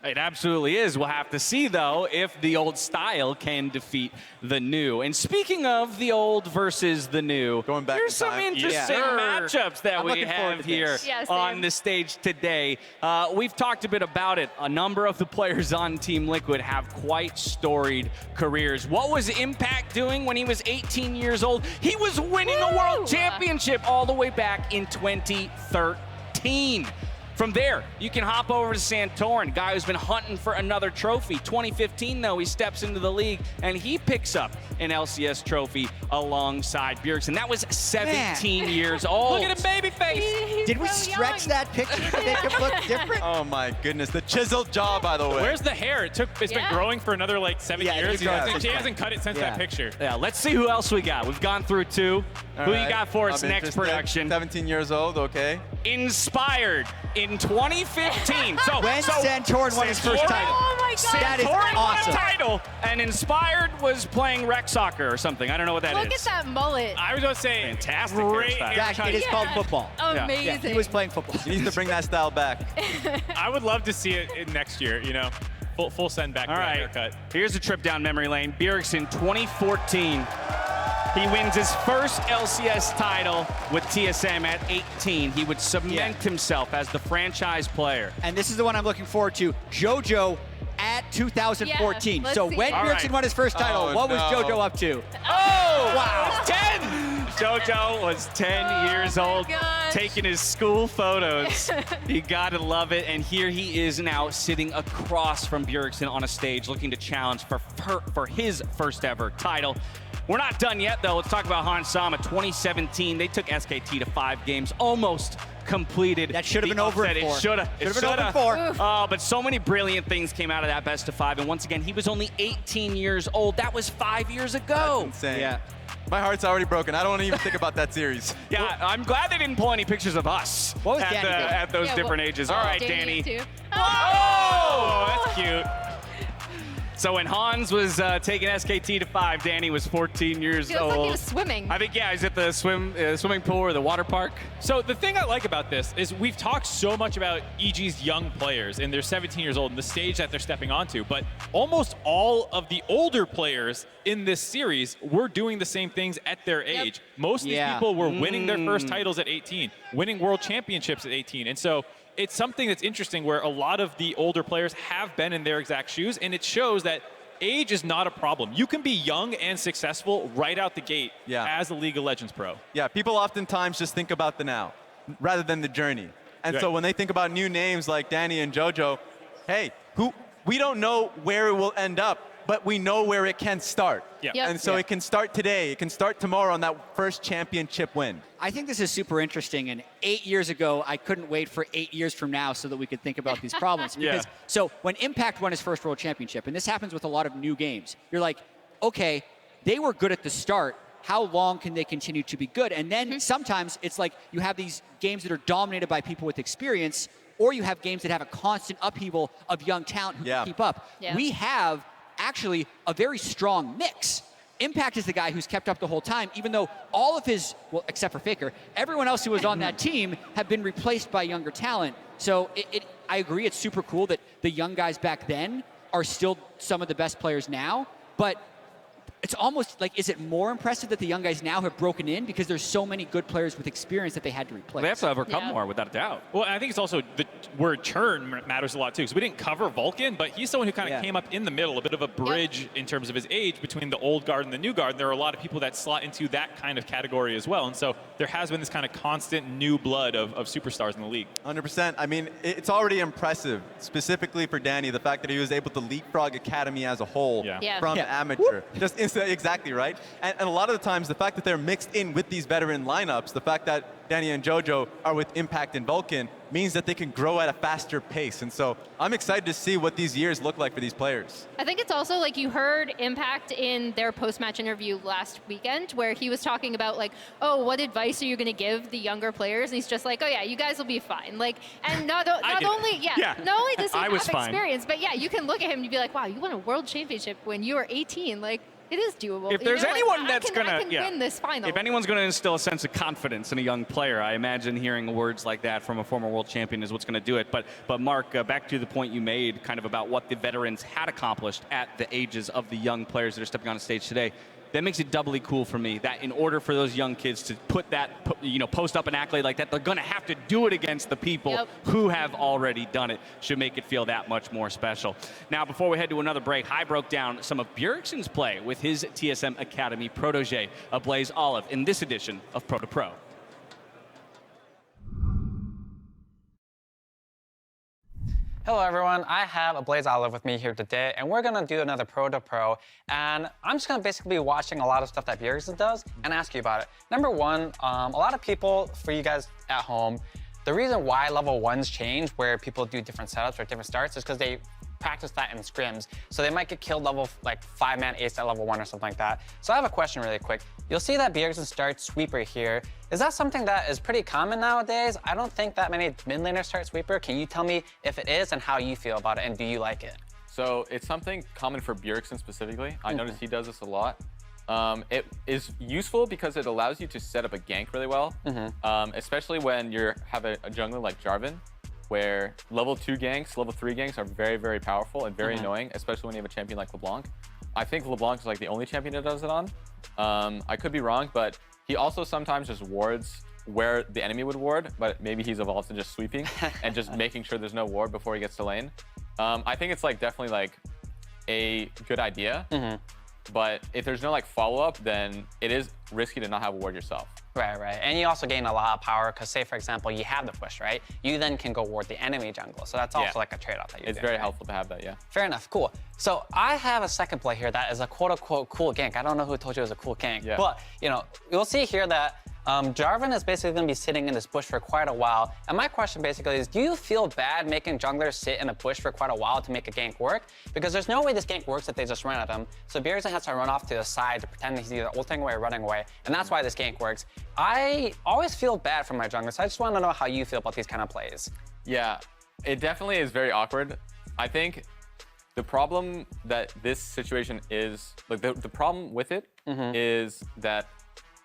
It absolutely is. We'll have to see, though, if the old style can defeat the new. And speaking of the old versus the new, here's some interesting matchups that we have here on the stage today. We've talked a bit about it. A number of the players on Team Liquid have quite storied careers. What was Impact doing when he was 18 years old? He was winning a world championship all the way back in 2013. From there, you can hop over to Santorin, guy who's been hunting for another trophy. 2015, though, he steps into the league, and he picks up an LCS trophy alongside Bjergsen. That was 17 years old. Look at him, baby face. Did we stretch that picture to make him look different? Oh, my goodness. The chiseled jaw, by the way. Where's the hair? It's been growing for another, like, 7 years. He hasn't cut it since that picture. Yeah, let's see who else we got. We've gone through 2. Who you got for us next production? 17 years old, okay. Inspired in 2015. So Santorin won his first title. Oh my God. That is Santorin won a awesome. title, and Inspired was playing rec soccer or something. I don't know what that is. Look at that mullet. I was going to say, fantastic. great Jack, it is called football. Amazing. Yeah, he was playing football. He needs to bring that style back. I would love to see it next year, you know. Full send back to that haircut. Here's a trip down memory lane. Bjergsen, 2014. He wins his first LCS title with TSM at 18. He would cement himself as the franchise player. And this is the one I'm looking forward to. JoJo at 2014. Yeah, so let's when see. Bjergsen won his first title, what was JoJo up to? Oh, wow. 10. JoJo was 10 years old, taking his school photos. You gotta love it. And here he is now sitting across from Bjergsen on a stage looking to challenge for his first ever title. We're not done yet, though. Let's talk about Han Sama. 2017, they took SKT to 5 games, almost completed. That should have been over in 4. It should have. Should have been over in 4. Oh, but so many brilliant things came out of that best of 5. And once again, he was only 18 years old. That was 5 years ago. That's insane. Yeah. My heart's already broken. I don't want to even think about that series. Yeah, I'm glad they didn't pull any pictures of us at those different ages. All right, Danny. Oh, that's cute. So when Hans was taking SKT to 5, Danny was 14 years old. Like he was swimming. I think, he's at the swimming pool or the water park. So the thing I like about this is we've talked so much about EG's young players, and they're 17 years old, and the stage that they're stepping onto, but almost all of the older players in this series were doing the same things at their age. Most of these people were winning their first titles at 18, winning world championships at 18, and so it's something that's interesting where a lot of the older players have been in their exact shoes, and it shows that age is not a problem. You can be young and successful right out the gate as a League of Legends pro. Yeah, people oftentimes just think about the now rather than the journey. And so when they think about new names like Danny and JoJo, hey, we don't know where it will end up, but we know where it can start. And so it can start today, it can start tomorrow on that first championship win. I think this is super interesting, and 8 years ago, I couldn't wait for 8 years from now so that we could think about these problems. Because, so when Impact won his first world championship, and this happens with a lot of new games, you're like, okay, they were good at the start, how long can they continue to be good? And then sometimes it's like you have these games that are dominated by people with experience, or you have games that have a constant upheaval of young talent who can keep up. We have actually a very strong mix. Impact is the guy who's kept up the whole time, even though all of his, well, except for FLICKR, everyone else who was on that team have been replaced by younger talent. So I agree, it's super cool that the young guys back then are still some of the best players now, but it's almost like, is it more impressive that the young guys now have broken in because there's so many good players with experience that they had to replace? They have to overcome more, without a doubt. Well, I think it's also the word churn matters a lot too, because we didn't cover Vulcan, but he's someone who kind of came up in the middle, a bit of a bridge in terms of his age between the old guard and the new guard. And there are a lot of people that slot into that kind of category as well. And so there has been this kind of constant new blood of superstars in the league. 100%. I mean, it's already impressive, specifically for Danny, the fact that he was able to leapfrog Academy as a whole from amateur. Just instantly, exactly right. And a lot of the times, the fact that they're mixed in with these veteran lineups, the fact that Danny and JoJo are with Impact and Vulcan, means that they can grow at a faster pace. And so I'm excited to see what these years look like for these players. I think it's also like you heard Impact in their post-match interview last weekend where he was talking about like, oh, what advice are you going to give the younger players? And he's just like, oh yeah, you guys will be fine. Like, and not only does he have experience, but yeah, you can look at him and be like, wow, you won a world championship when you were 18. Like, It is doable. If there's anyone that's I gonna can win this final. If anyone's gonna instill a sense of confidence in a young player, I imagine hearing words like that from a former world champion is what's gonna do it. But Mark, back to the point you made, kind of about what the veterans had accomplished at the ages of the young players that are stepping on stage today. That makes it doubly cool for me that in order for those young kids to put that, post up an accolade like that, they're going to have to do it against the people who have already done it. Should make it feel that much more special. Now, before we head to another break, I broke down some of Bjergsen's play with his TSM Academy protege, Blaze Olive, in this edition of Pro to Pro. Hello everyone, I have Blaze Olive with me here today, and we're gonna do another Pro to Pro, and I'm just gonna basically be watching a lot of stuff that Bjergsen does and ask you about it. Number one, a lot of people, for you guys at home, the reason why level 1s change, where people do different setups or different starts, is because they practice that in scrims. So they might get killed level, like 5-man ace at level 1 or something like that. So I have a question really quick. You'll see that Bjergsen starts Sweeper here. Is that something that is pretty common nowadays? I don't think that many mid laners start Sweeper. Can you tell me if it is and how you feel about it, and do you like it? So it's something common for Bjergsen specifically. I notice he does this a lot. It is useful because it allows you to set up a gank really well, especially when you have a jungler like Jarvan, where level 2 ganks, level 3 ganks are very, very powerful and very annoying, especially when you have a champion like LeBlanc. I think LeBlanc is like the only champion that does it on. I could be wrong, but he also sometimes just wards where the enemy would ward, but maybe he's evolved to just sweeping and just making sure there's no ward before he gets to lane. I think it's like definitely like a good idea, but if there's no like follow-up, then it is risky to not have a ward yourself. Right, right. And you also gain a lot of power because, say, for example, you have the push, right? You then can go ward the enemy jungle. So that's also like a trade-off that you do. It's very helpful to have that, yeah. Fair enough, cool. So I have a second play here that is a quote-unquote cool gank. I don't know who told you it was a cool gank, but, you'll see here that Jarvan is basically going to be sitting in this bush for quite a while. And my question basically is, do you feel bad making junglers sit in a bush for quite a while to make a gank work? Because there's no way this gank works if they just run at him. So Bjergsen has to run off to the side to pretend he's either ulting away or running away. And that's why this gank works. I always feel bad for my junglers. So I just want to know how you feel about these kind of plays. Yeah, it definitely is very awkward. I think the problem that this situation is, like the problem with it is that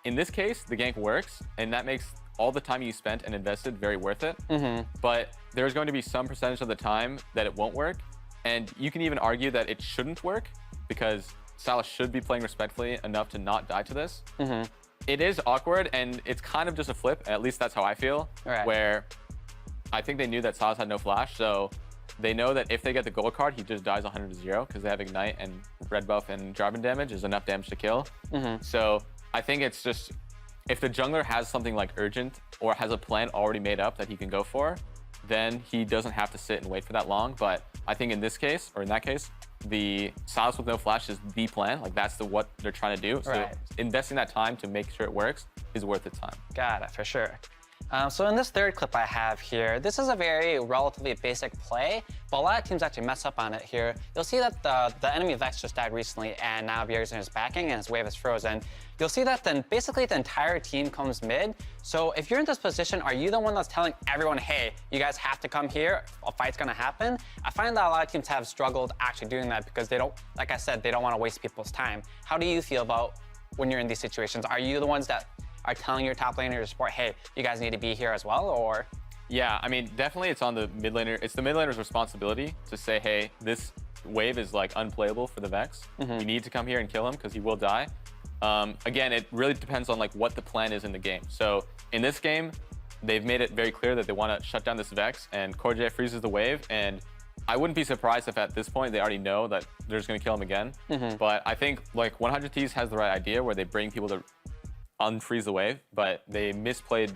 in this case, the gank works, and that makes all the time you spent and invested very worth it. But there's going to be some percentage of the time that it won't work, and you can even argue that it shouldn't work because Sylas should be playing respectfully enough to not die to this. It is awkward, and it's kind of just a flip, at least that's how I feel, where I think they knew that Sylas had no flash, so they know that if they get the gold card, he just dies 100-0 because they have Ignite and red buff and Jarvan damage is enough damage to kill. So I think it's just, if the jungler has something like urgent or has a plan already made up that he can go for, then he doesn't have to sit and wait for that long. But I think in this case, or in that case, the Sylas with no flash is the plan. Like that's what they're trying to do. So investing that time to make sure it works is worth its time. Got it, for sure. So in this third clip I have here, this is a very relatively basic play, but a lot of teams actually mess up on it here. You'll see that the enemy Vex just died recently, and now Bjergsen is backing and his wave is frozen. You'll see that then basically the entire team comes mid. So if you're in this position, are you the one that's telling everyone, hey, you guys have to come here, a fight's gonna happen? I find that a lot of teams have struggled actually doing that because they don't, like I said, they don't want to waste people's time. How do you feel about when you're in these situations? Are you the ones that are telling your top laner, your support, hey, you guys need to be here as well, or? Yeah, I mean, definitely it's on the mid laner. It's the mid laner's responsibility to say, hey, this wave is like unplayable for the Vex. We need to come here and kill him because he will die. Again, it really depends on like what the plan is in the game. So in this game, they've made it very clear that they want to shut down this Vex, and CoreJJ freezes the wave, and I wouldn't be surprised if at this point they already know that they're just going to kill him again. But I think like 100 Thieves has the right idea where they bring people to unfreeze the wave, but they misplayed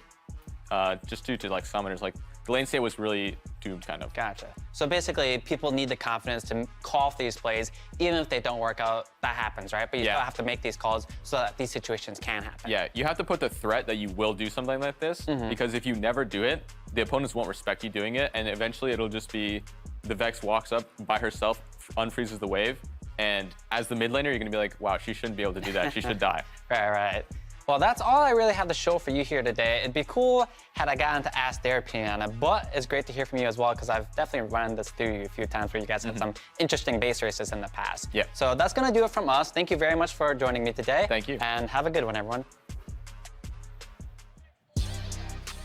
just due to like summoners. Like the lane state was really doomed, kind of. Gotcha. So basically, people need the confidence to call for these plays, even if they don't work out. That happens, right? But you still have to make these calls so that these situations can happen. Yeah, you have to put the threat that you will do something like this, because if you never do it, the opponents won't respect you doing it, and eventually it'll just be the Vex walks up by herself, unfreezes the wave, and as the mid laner, you're gonna be like, wow, she shouldn't be able to do that. She should die. Right. Well, that's all I really have to show for you here today. It'd be cool had I gotten to ask their opinion on it, but it's great to hear from you as well, because I've definitely run this through you a few times where you guys had some interesting base races in the past. Yeah. So that's gonna do it from us. Thank you very much for joining me today. Thank you. And have a good one, everyone.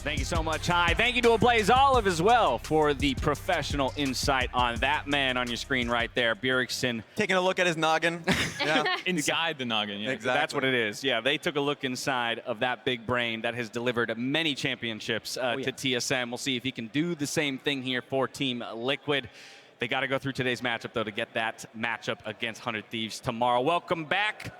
Thank you so much, Hi. Thank you to Ablaze Olive as well for the professional insight on that man on your screen right there, Bjergsen. Taking a look at his noggin. Yeah. Inside the noggin, yeah. Exactly. That's what it is. Yeah, they took a look inside of that big brain that has delivered many championships to TSM. We'll see if he can do the same thing here for Team Liquid. They got to go through today's matchup, though, to get that matchup against 100 Thieves tomorrow. Welcome back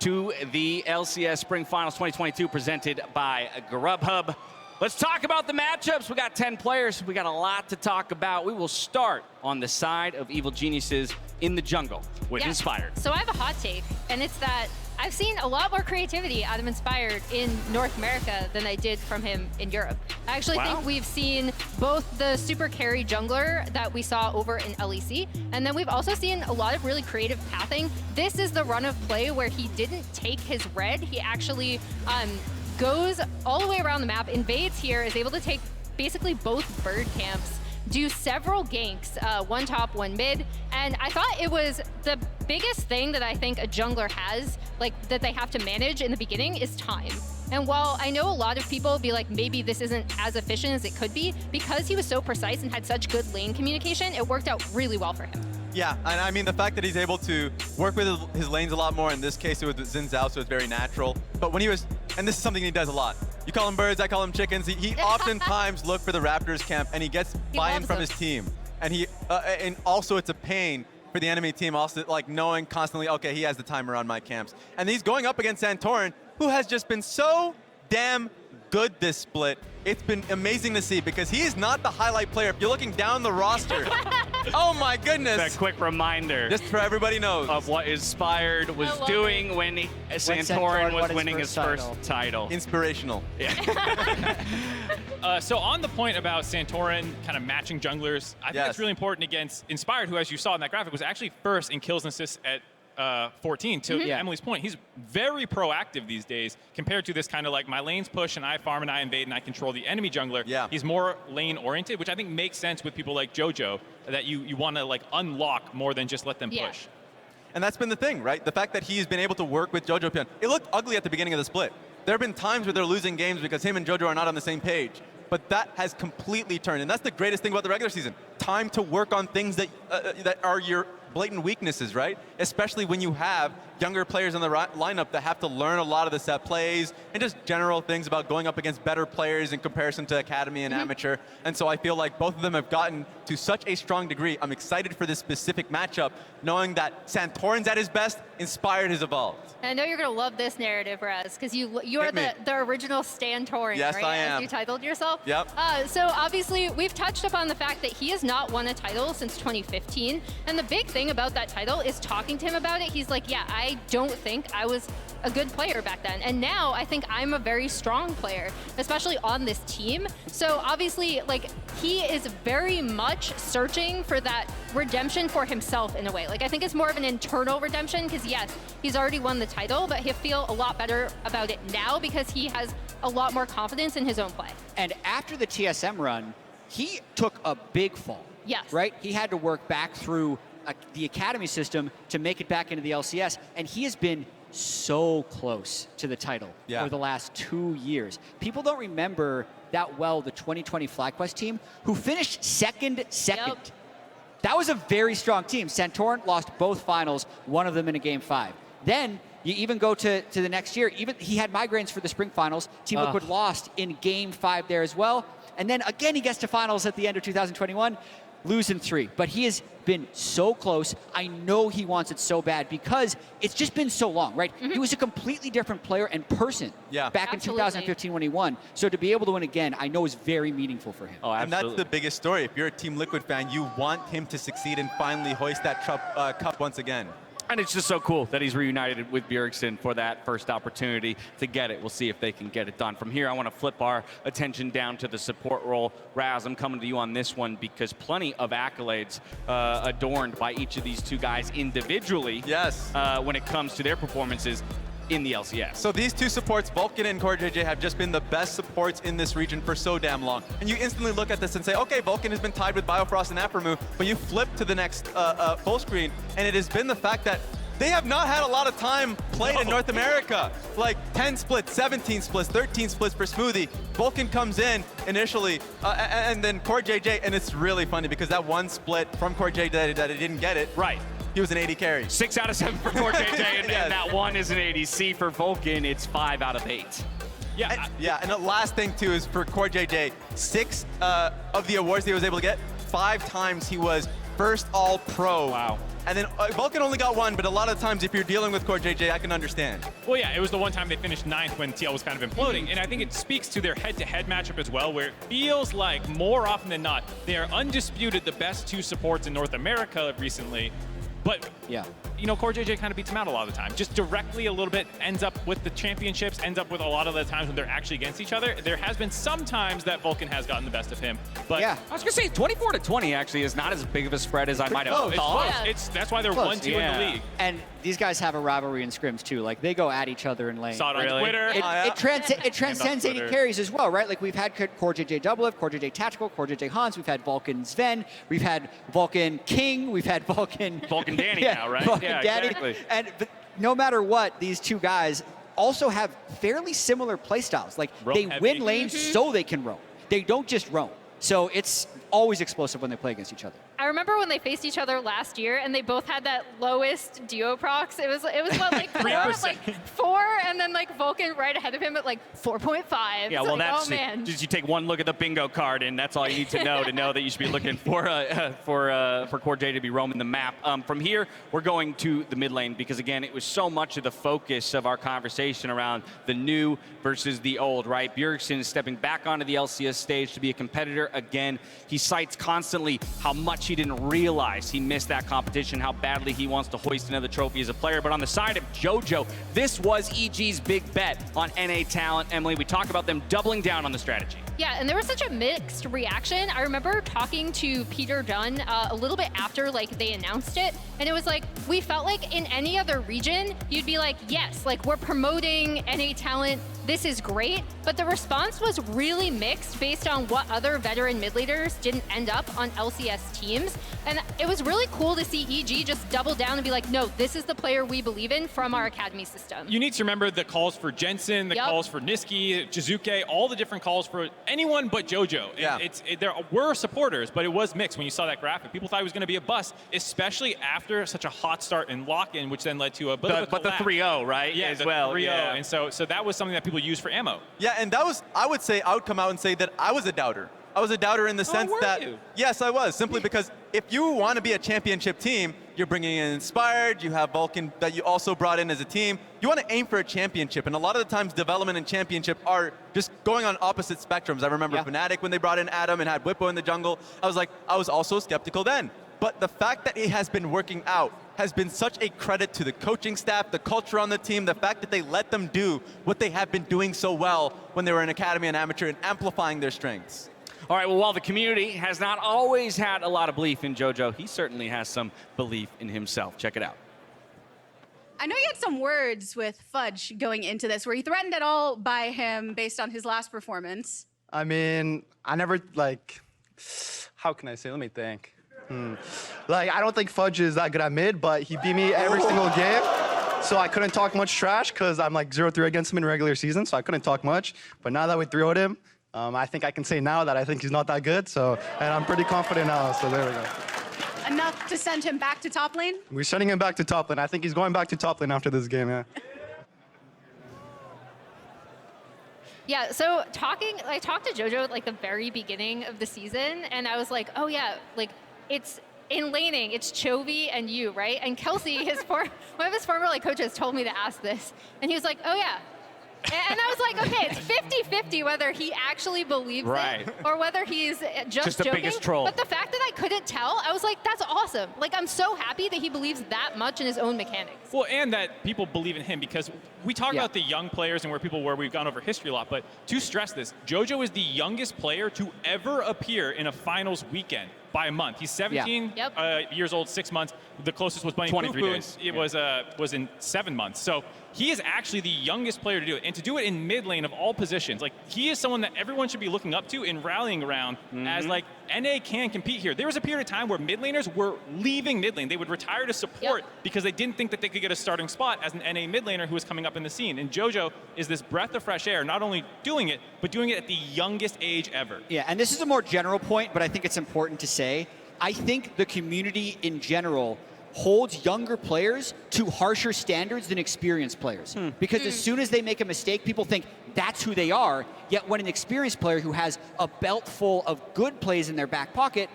to the LCS Spring Finals 2022 presented by Grubhub. Let's talk about the matchups. We got 10 players. We got a lot to talk about. We will start on the side of Evil Geniuses in the jungle with Inspired. So I have a hot take, and it's that I've seen a lot more creativity out of Inspired in North America than I did from him in Europe. I actually think we've seen both the super carry jungler that we saw over in LEC, and then we've also seen a lot of really creative pathing. This is the run of play where he didn't take his red. He actually goes all the way around the map, invades here, is able to take basically both bird camps, do several ganks, one top, one mid, and I thought it was the biggest thing that I think a jungler has, like that they have to manage in the beginning, is time. And while I know a lot of people be like, maybe this isn't as efficient as it could be, because he was so precise and had such good lane communication, it worked out really well for him. Yeah, and I mean the fact that he's able to work with his lanes a lot more, in this case it was Xin Zhao, so it's very natural. But when he was, and this is something he does a lot, you call him birds, I call him chickens, he oftentimes look for the Raptors camp and he gets buy-in from his team. And and also it's a pain for the enemy team also, like knowing constantly, okay, he has the timer on my camps. And he's going up against Santorin, who has just been so damn good this split. It's been amazing to see because he is not the highlight player. If you're looking down the roster, oh my goodness. A quick reminder. Just so everybody knows. Of what Inspired was doing when Santorin was winning his first title. Inspirational. Yeah. So on the point about Santorin kind of matching junglers, I think it's really important against Inspired, who, as you saw in that graphic, was actually first in kills and assists at 14. To Emily's point, he's very proactive these days compared to this kind of like my lane's push and I farm and I invade and I control the enemy jungler. Yeah. He's more lane oriented, which I think makes sense with people like JoJo, that you want to like unlock more than just let them push. And that's been the thing, right? The fact that he's been able to work with jojopyun. It looked ugly at the beginning of the split. There have been times where they're losing games because him and JoJo are not on the same page. But that has completely turned, and that's the greatest thing about the regular season. Time to work on things that that are your blatant weaknesses, right? Especially when you have younger players in the lineup that have to learn a lot of the set plays and just general things about going up against better players in comparison to Academy and Amateur. And so I feel like both of them have gotten to such a strong degree. I'm excited for this specific matchup, knowing that Santorin's at his best, Inspired has evolved. And I know you're going to love this narrative, Raz, because you are the original Santorin, yes, right? I am. As you titled yourself. Yep. So obviously, we've touched upon the fact that he has not won a title since 2015. And the big thing about that title is talking to him about it. He's like, yeah, I don't think I was a good player back then. And now I think I'm a very strong player, especially on this team. So obviously, like, he is very much searching for that redemption for himself in a way. Like, I think it's more of an internal redemption because, yes, he's already won the title, but he'll feel a lot better about it now because he has a lot more confidence in his own play. And after the TSM run, he took a big fall. Yes. Right? He had to work back through the Academy system to make it back into the LCS, and he has been so close to the title over the last 2 years. People don't remember that well the 2020 FlyQuest team, who finished second. Yep. That was a very strong team. Santorin lost both finals, one of them in a Game 5. Then you even go to the next year. Even he had migraines for the Spring Finals. Team Liquid lost in Game 5 there as well. And then again, he gets to finals at the end of 2021. Lose in 3, but he has been so close. I know he wants it so bad because it's just been so long, right? He was a completely different player and person back in 2015 when he won. So to be able to win again, I know is very meaningful for him. Oh, and that's the biggest story. If you're a Team Liquid fan, you want him to succeed and finally hoist that cup once again. And it's just so cool that he's reunited with Bjergsen for that first opportunity to get it. We'll see if they can get it done. From here, I want to flip our attention down to the support role. Raz, I'm coming to you on this one because plenty of accolades adorned by each of these two guys individually. Yes. When it comes to their performances. in the LCS. So these two supports, Vulcan and CoreJJ, have just been the best supports in this region for so damn long. And you instantly look at this and say, okay, Vulcan has been tied with Biofrost and Aphromoo, but you flip to the next full screen, and it has been the fact that they have not had a lot of time played in North America. Like 10 splits, 17 splits, 13 splits for Smoothie. Vulcan comes in initially, and then CoreJJ, and it's really funny because that one split from CoreJJ that he didn't get it. Right. He was an AD carry. 6 out of 7 for CoreJJ, and that one is an ADC. For Vulcan, it's 5 out of 8. Yeah, and the last thing too is for CoreJJ, 6 of the awards that he was able to get, 5 times he was first all-pro. Wow. And then Vulcan only got 1, but a lot of times if you're dealing with CoreJJ, I can understand. Well, yeah, it was the one time they finished 9th when TL was kind of imploding, and I think it speaks to their head-to-head matchup as well, where it feels like more often than not, they are undisputed the best 2 supports in North America recently, but you know, CoreJJ kind of beats them out a lot of the time. Just directly a little bit, ends up with the championships, ends up with a lot of the times when they're actually against each other. There has been some times that Vulcan has gotten the best of him. But I was going to say, 24-20 actually is not as big of a spread as I might have thought. That's why they're 1-2 in the league. And these guys have a rivalry in scrims too. Like they go at each other in lane. Saw it on Twitter. It transcends AD carries as well, right? Like we've had CoreJJ Doublelift, CoreJJ Tactical, CoreJJ Hans. We've had Vulcan Sven. We've had Vulcan King. We've had Vulcan Danny now, right? Vulcan Danny. Exactly. And but no matter what, these two guys also have fairly similar playstyles. Like they win lanes so they can roam. They don't just roam. So it's always explosive when they play against each other. I remember when they faced each other last year, and they both had that lowest duo procs. It was what, like 4, and then like Vulcan right ahead of him at like 4.5. Yeah, it's well, like, that's oh, man. just you take one look at the bingo card, and that's all you need to know that you should be looking for CoreJJ to be roaming the map. From here, we're going to the mid lane because again, it was so much of the focus of our conversation around the new versus the old, right? Bjergsen is stepping back onto the LCS stage to be a competitor again. He cites constantly how much he didn't realize he missed that competition, how badly he wants to hoist another trophy as a player. But on the side of JoJo, this was EG's big bet on NA talent. Emily, we talk about them doubling down on the strategy. Yeah, and there was such a mixed reaction. I remember talking to Peter Dunn a little bit after like they announced it, and it was like, we felt like in any other region, you'd be like, yes, like we're promoting NA talent, this is great, but the response was really mixed based on what other veteran mid leaders didn't end up on LCS teams. And it was really cool to see EG just double down and be like, no, this is the player we believe in from our academy system. You need to remember the calls for Jensen, the calls for Niski, Jizuke, all the different calls for anyone but JoJo. Yeah. There were supporters, but it was mixed when you saw that graphic. People thought it was going to be a bust, especially after such a hot start in lock-in, which then led to a bit of a But the 3-0, right? Yeah, as well. 3-0. Yeah. And so that was something that people used for ammo. Yeah, and that was, I would say, I would come out and say that I was a doubter. I was a doubter in the sense that, yes, I was, simply because if you want to be a championship team, you're bringing in Inspired, you have Vulcan that you also brought in as a team. You want to aim for a championship, and a lot of the times development and championship are just going on opposite spectrums. I remember Fnatic when they brought in Adam and had Bwipo in the jungle. I was also skeptical then. But the fact that it has been working out has been such a credit to the coaching staff, the culture on the team, the fact that they let them do what they have been doing so well when they were in academy and amateur and amplifying their strengths. All right, well, while the community has not always had a lot of belief in JoJo, he certainly has some belief in himself. Check it out. I know you had some words with Fudge going into this. Were you threatened at all by him based on his last performance? I mean, I never, like, how can I say? Let me think. Like, I don't think Fudge is that good at mid, but he beat me every single game. So I couldn't talk much trash because I'm like 0-3 against him in regular season, so I couldn't talk much. But now that we 3-0'd him, I think I can say now that I think he's not that good. So, and I'm pretty confident now, so there we go. Enough to send him back to top lane? We're sending him back to top lane. I think he's going back to top lane after this game, yeah. Yeah, so I talked to JoJo at like the very beginning of the season, and I was like, oh yeah, like it's in laning, it's Chovy and you, right? And Kelsey, one of his former like coaches told me to ask this, and he was like, oh yeah. And I was like, okay, it's 50-50 whether he actually believes it or whether he's just the joking. biggest troll. But the fact that I couldn't tell, I was like, that's awesome. Like, I'm so happy that he believes that much in his own mechanics. Well, and that people believe in him, because we talk about the young players and where we've gone over history a lot, but to stress this, JoJo is the youngest player to ever appear in a finals weekend. by a month. He's 17 years old, 6 months. The closest was Bunny 23 Poo Poo, days. It was in 7 months. So he is actually the youngest player to do it, and to do it in mid lane of all positions. Like, he is someone that everyone should be looking up to and rallying around as, like, NA can compete here. There was a period of time where mid laners were leaving mid lane. They would retire to support because they didn't think that they could get a starting spot as an NA mid laner who was coming up in the scene. And JoJo is this breath of fresh air, not only doing it, but doing it at the youngest age ever. Yeah, and this is a more general point, but I think it's important to say. I think the community in general holds younger players to harsher standards than experienced players. Because as soon as they make a mistake, people think that's who they are. Yet when an experienced player who has a belt full of good plays in their back pocket,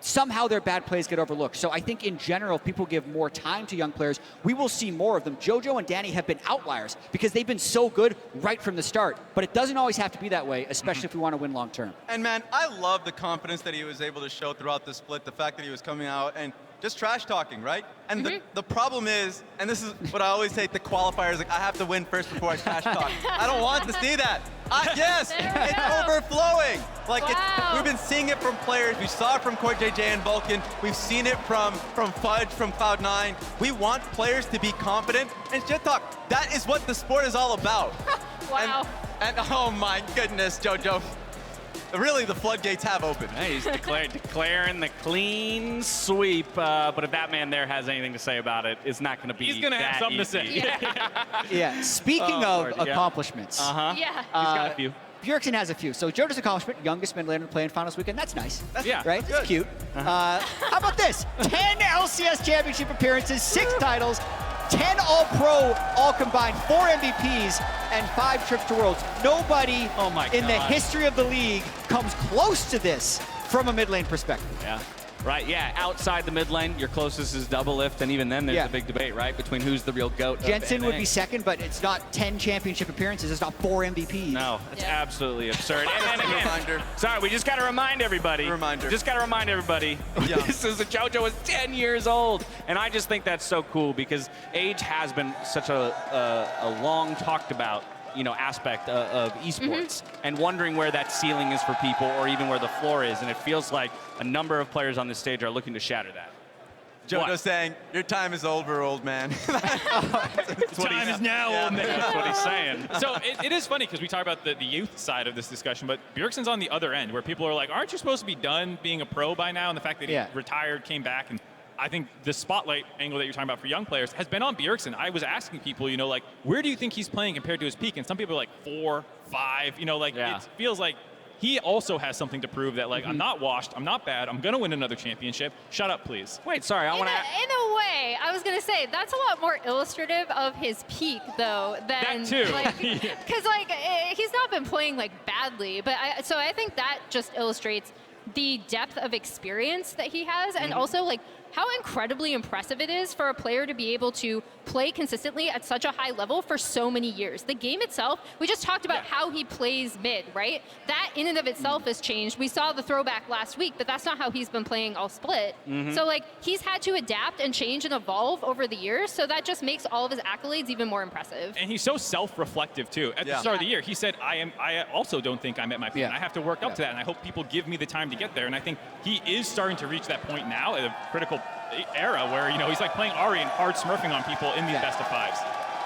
somehow their bad plays get overlooked. So I think in general, if people give more time to young players, we will see more of them. JoJo and Danny have been outliers because they've been so good right from the start. But it doesn't always have to be that way, especially if we want to win long term. And man, I love the confidence that he was able to show throughout the split, the fact that he was coming out and just trash talking, right? And the problem is, and this is what I always say, the qualifiers, like, I have to win first before I trash talk. I don't want to see that. Yes, it's overflowing. Like, we've been seeing it from players. We saw it from CoreJJ and Vulcan. We've seen it from Fudge, from Cloud9. We want players to be confident and shit talk. That is what the sport is all about. Wow. And oh my goodness, JoJo. Really, the floodgates have opened. Hey, he's declaring the clean sweep. But if that man there has anything to say about it, it's not going to be. He's going to have something easy. to say. Yeah. Speaking of accomplishments, He's got a few. Bjergsen has a few. So JoJo's accomplishment, youngest mid laner to play in finals weekend. That's nice. Right? That's cute. How about this? 10 LCS championship appearances, 6 titles, 10 All-Pro, all combined, 4 MVPs, and 5 trips to Worlds. Nobody in the history of the league comes close to this from a mid lane perspective. Yeah. Right, yeah, outside the mid lane, your closest is Double Lift, and even then there's a big debate, right, between who's the real GOAT. Jensen would be second, but it's not 10 championship appearances, it's not 4 MVPs. No, that's absolutely absurd. And then again, sorry, we just got to remind everybody. Just got to remind everybody, this is JoJo is 10 years old. And I just think that's so cool because age has been such a long talked about aspect of esports and wondering where that ceiling is for people or even where the floor is. And it feels like a number of players on this stage are looking to shatter that. JoJo saying, your time is over, old man. Time is now, old man. That's what he's saying. So it is funny because we talk about the youth side of this discussion, but Bjergsen's on the other end where people are like, aren't you supposed to be done being a pro by now? And the fact that he retired, came back, and I think the spotlight angle that you're talking about for young players has been on Bjergsen. I was asking people, like, where do you think he's playing compared to his peak? And some people are like 4, 5, it feels like he also has something to prove that, like, I'm not washed, I'm not bad, I'm going to win another championship. Shut up, please. Wait, sorry, I want to... In a way, I was going to say, that's a lot more illustrative of his peak, though, than... That too. Because, he's not been playing, badly. But so I think that just illustrates the depth of experience that he has, and also, how incredibly impressive it is for a player to be able to play consistently at such a high level for so many years. The game itself, we just talked about how he plays mid, right? That in and of itself has changed. We saw the throwback last week, but that's not how he's been playing all split. So he's had to adapt and change and evolve over the years, so that just makes all of his accolades even more impressive. And he's so self-reflective too. At the start of the year, he said, I also don't think I'm at my peak. I have to work up to that, and I hope people give me the time to get there. And I think he is starting to reach that point now at a critical era where he's playing Ari and hard smurfing on people in these best of 5s.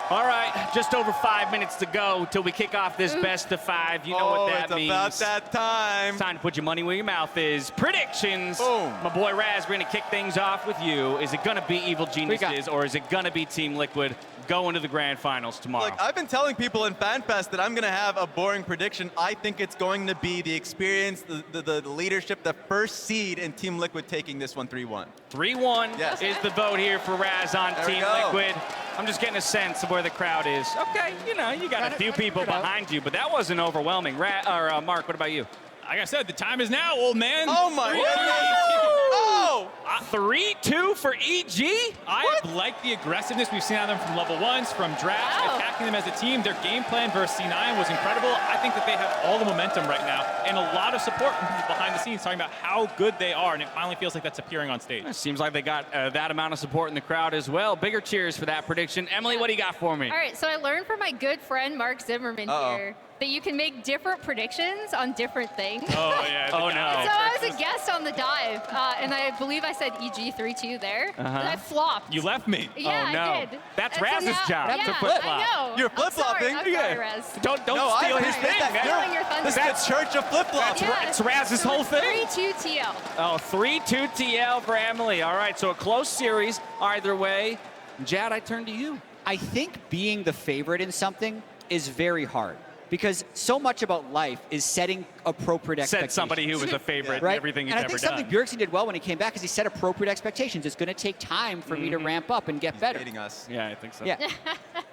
All right, just over 5 minutes to go till we kick off this best of 5. You know what that means. It's about that time. It's time to put your money where your mouth is. Predictions. Boom. My boy Raz, we're going to kick things off with you. Is it going to be Evil Geniuses or is it going to be Team Liquid going to the grand finals tomorrow? Look, I've been telling people in FanFest that I'm going to have a boring prediction. I think it's going to be the experience, the leadership, the first seed in Team Liquid taking this one 3-1. 3-1 is the vote here for Raz on Team Liquid. I'm just getting a sense of where the crowd is. Okay, you got a few people behind you, but that wasn't overwhelming. Mark, what about you? Like I said, the time is now, old man. Oh, my goodness. 3-2 for EG? I like the aggressiveness we've seen out of them from level 1s, from drafts, attacking them as a team. Their game plan versus C9 was incredible. I think that they have all the momentum right now and a lot of support from people behind the scenes talking about how good they are, and it finally feels like that's appearing on stage. It seems like they got that amount of support in the crowd as well. Bigger cheers for that prediction. Emily, what do you got for me? All right, so I learned from my good friend Mark Zimmerman here that you can make different predictions on different things. Oh, yeah. Oh, no. So I was a guest on the dive, and I believe I said EG 3-2 there, but I flopped. You left me. Yeah, Oh, no. I did. That's And so Raz's now- job yeah, to flip-flop. I know. You're flip-flopping? I'm sorry, Raz. Don't No, steal I- his thing. Stealing your thunder. This is the church of flip-flops. Yeah, It's Raz's whole thing. 3-2 TL. Oh, 3-2 TL for Emily. All right, so a close series either way. Jad, I turn to you. I think being the favorite in something is very hard because so much about life is setting appropriate expectations. Said somebody who was a favorite right? in everything he's and I ever think done. something Bjergsen did well when he came back is he set appropriate expectations. It's going to take time for me to ramp up and get better. Hating us. Yeah, I think so. Yeah.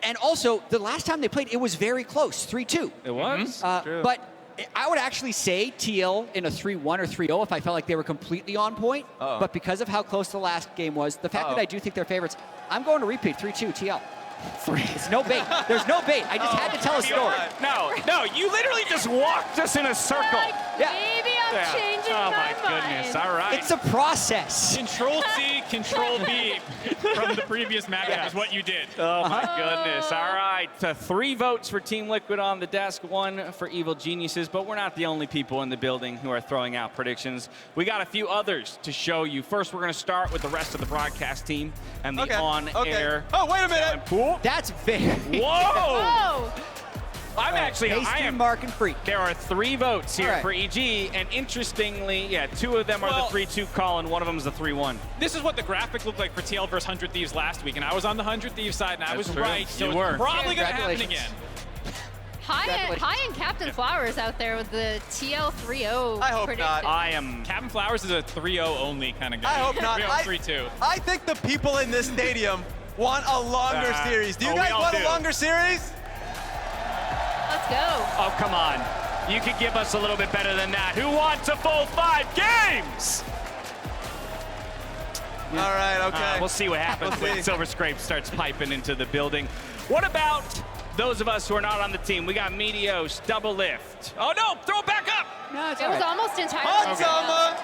And also, the last time they played, it was very close, 3-2. It was? True. But I would actually say TL in a 3-1 or 3-0 if I felt like they were completely on point. Uh-oh. But because of how close the last game was, the fact that I do think they're favorites, I'm going to repeat 3-2 TL. It's no bait. There's no bait. I just had to tell a story. No, you literally just walked us in a circle. Yeah. Maybe I'm changing Oh my my goodness! mind. All right. It's a process. Control C, Control B from the previous matchup is what you did. Oh my goodness! All right, 3 votes for Team Liquid on the desk, 1 for Evil Geniuses. But we're not the only people in the building who are throwing out predictions. We got a few others to show you. First, we're going to start with the rest of the broadcast team and the on-air. Oh, wait a minute. Pool. That's very. Whoa! Whoa! I'm actually. I Pasty, am. Mark, and Phreak. There are 3 votes here All right. for EG, and interestingly, yeah, 2 of them are Well- the 3-2 call, and 1 of them is the 3-1. This is what the graphic looked like for TL versus 100 Thieves last week, and I was on the 100 Thieves side, and I was true. right, so You it's were. probably going to happen Congratulations. again. High and Captain Flowers out there with the TL 3-0 I hope prediction. not. I am. Captain Flowers is a 3-0 only kind of guy. I hope not. 3-0, 3-2. I think the people in this stadium want a longer series. Do you guys want a longer series? Let's go. Oh, come on. You could give us a little bit better than that. Who wants a full 5 games? All right, okay. We'll see what happens We'll see. when Silver Scrape starts piping into the building. What about those of us who are not on the team? We got Meteos, Double Lift. Oh, no, throw it back up. No, it's It all was right. almost entirely. Hatsama!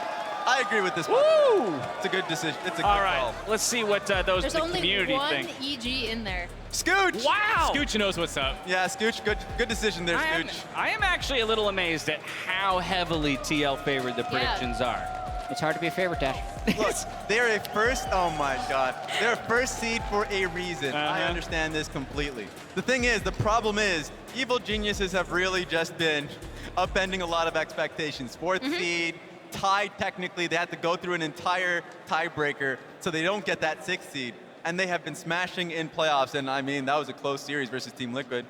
I agree with this one. Woo! It's a good decision. It's a good All right, call. let's see what those There's in the only community one think. EG in there. Scooch! Wow! Scooch knows what's up. Yeah, Scooch, good decision there, Scooch. I am actually a little amazed at how heavily TL favored the predictions are. It's hard to be a favorite, Dash. Look, they're a first, oh my God. They're a first seed for a reason. I understand this completely. The thing is, the problem is, Evil Geniuses have really just been upending a lot of expectations. 4th seed, tied technically. They had to go through an entire tiebreaker so they don't get that 6th seed. And they have been smashing in playoffs, and I mean, that was a close series versus Team Liquid.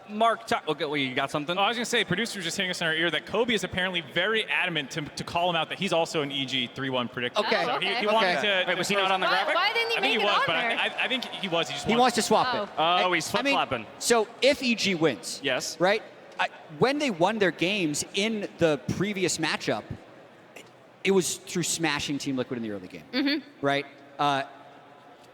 Mark, okay, you got something? Oh, I was going to say, producers just hitting us in our ear that Kobe is apparently very adamant to call him out that he's also an EG 3-1 predictor. Okay. So okay. he wanted to. Wait, was he not on the graphic? Why didn't he I think make he it was, on but there? I think he was. He just He wants to swap Oh. it. Oh, he's I mean, flip-flopping. so if EG wins, Yes. right? When they won their games in the previous matchup, it was through smashing Team Liquid in the early game, right?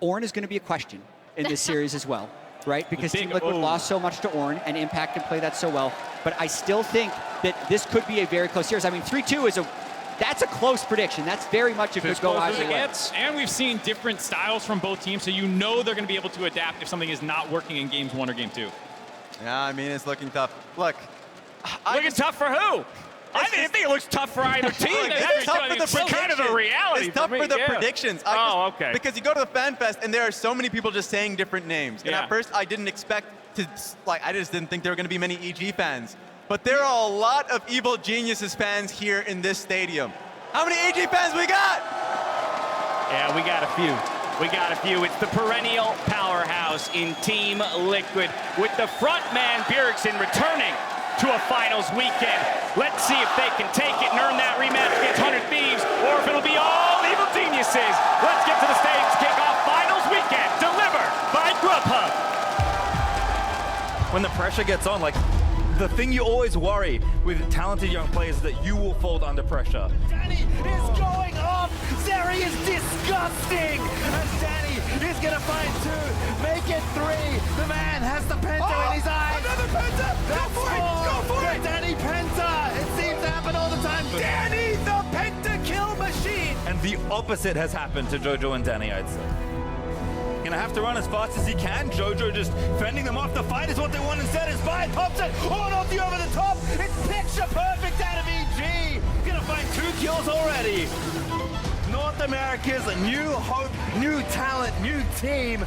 Ornn is going to be a question in this series as well, right? Because Team Liquid lost so much to Ornn, and Impact can play that so well. But I still think that this could be a very close series. I mean, 3-2 is that's a close prediction. That's very much a good go either way. And we've seen different styles from both teams, so you know they're going to be able to adapt if something is not working in games 1 or game 2. Yeah, I mean, it's looking tough. Look. Looking tough for who? I think it looks tough for either team. It's tough for the It's kind of a reality. It's tough for the predictions. Okay. Because you go to the Fan Fest and there are so many people just saying different names. And Yeah. at first I didn't expect to, I just didn't think there were going to be many EG fans. But there are a lot of Evil Geniuses fans here in this stadium. How many EG fans we got? Yeah, we got a few. It's the perennial powerhouse in Team Liquid with the front man Bjergsen returning to a finals weekend. Let's see if they can take it and earn that rematch against 100 Thieves, or if it'll be all Evil Geniuses. Let's get to the stage to kick off finals weekend, delivered by Grubhub. When the pressure gets on, like, the thing you always worry with talented young players is that you will fold under pressure. Danny is going off. Zeri is disgusting. And Danny is going to find 2, make it 3. The man has the penta in his eyes. Another penta. Go for it. Danny penta. It seems to happen all the time. Danny, the penta kill machine. And the opposite has happened to Jojo and Danny, I'd say. gonna have to run as fast as he can. Jojo just fending them off. The fight is what they want instead. Inspired pops it. Oh, not the over the top. It's picture perfect out of EG. Gonna find 2 kills already. North America's a new hope, new talent, new team.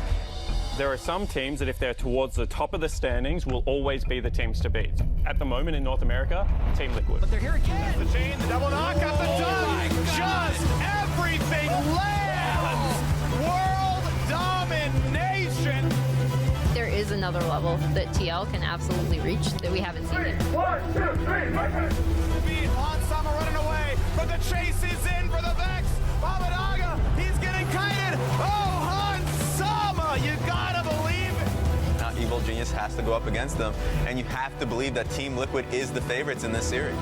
There are some teams that if they're towards the top of the standings will always be the teams to beat. At the moment in North America, Team Liquid. But they're here again. The chain, the double knock up the done. Just everything lands. World domination. There is another level that TL can absolutely reach that we haven't seen yet. 1, 2, 3, beat Han Sama running away, but the chase is in for the Vex. Babadaga, he's getting kited. Oh, Han Sama, you gotta believe it. Now Evil Genius has to go up against them, and you have to believe that Team Liquid is the favorites in this series.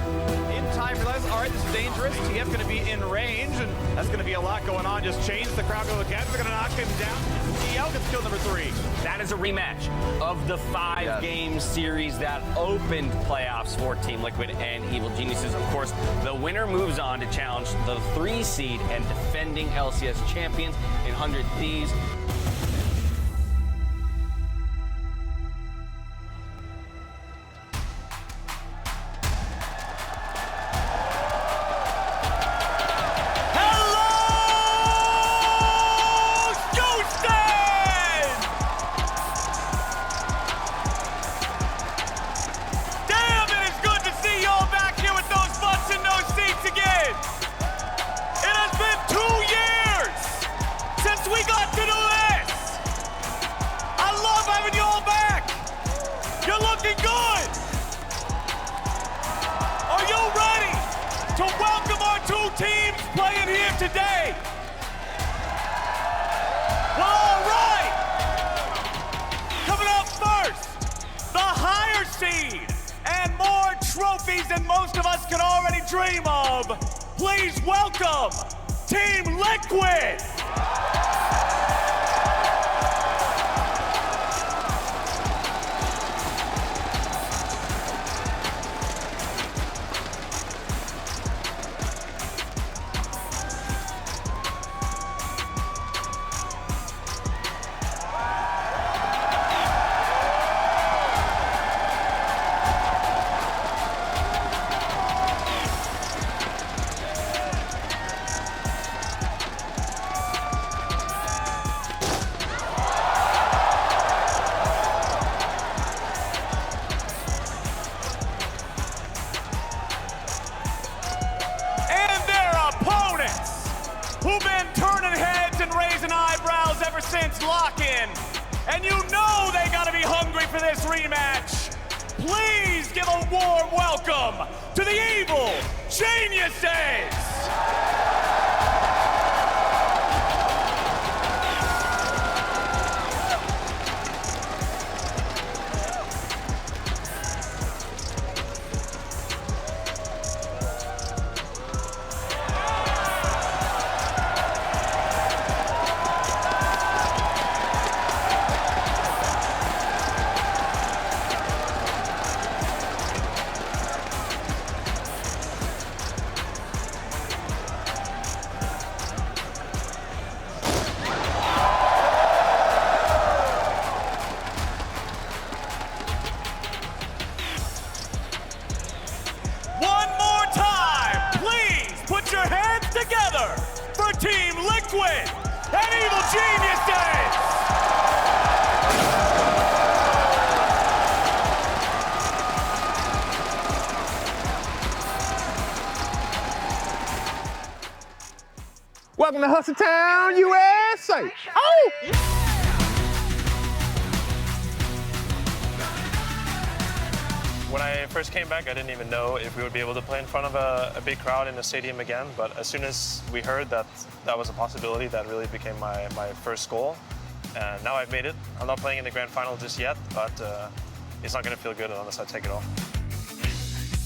In time, realize, all right, this is dangerous. TF going to be in range, and that's going to be a lot going on. Just change the crowd go again. They're going to knock him down. TL gets kill number 3. That is a rematch of the 5-game series that opened playoffs for Team Liquid and Evil Geniuses. Of course, the winner moves on to challenge the 3 seed and defending LCS champions in 100 Thieves. Today. Well, all right. Coming up first, the higher seed and more trophies than most of us can already dream of. Please welcome Team Liquid. Who've been turning heads and raising eyebrows ever since lock-in. And you know they gotta be hungry for this rematch. Please give a warm welcome to the Evil Geniuses. Together for Team Liquid and Evil Geniuses! Welcome to Hustletown, USA! Oh! When I first came back, I didn't even know if we would be able to play in front of a big crowd in the stadium again, but as soon as we heard that that was a possibility, that really became my first goal. And now I've made it. I'm not playing in the grand final just yet, but it's not going to feel good unless I take it all.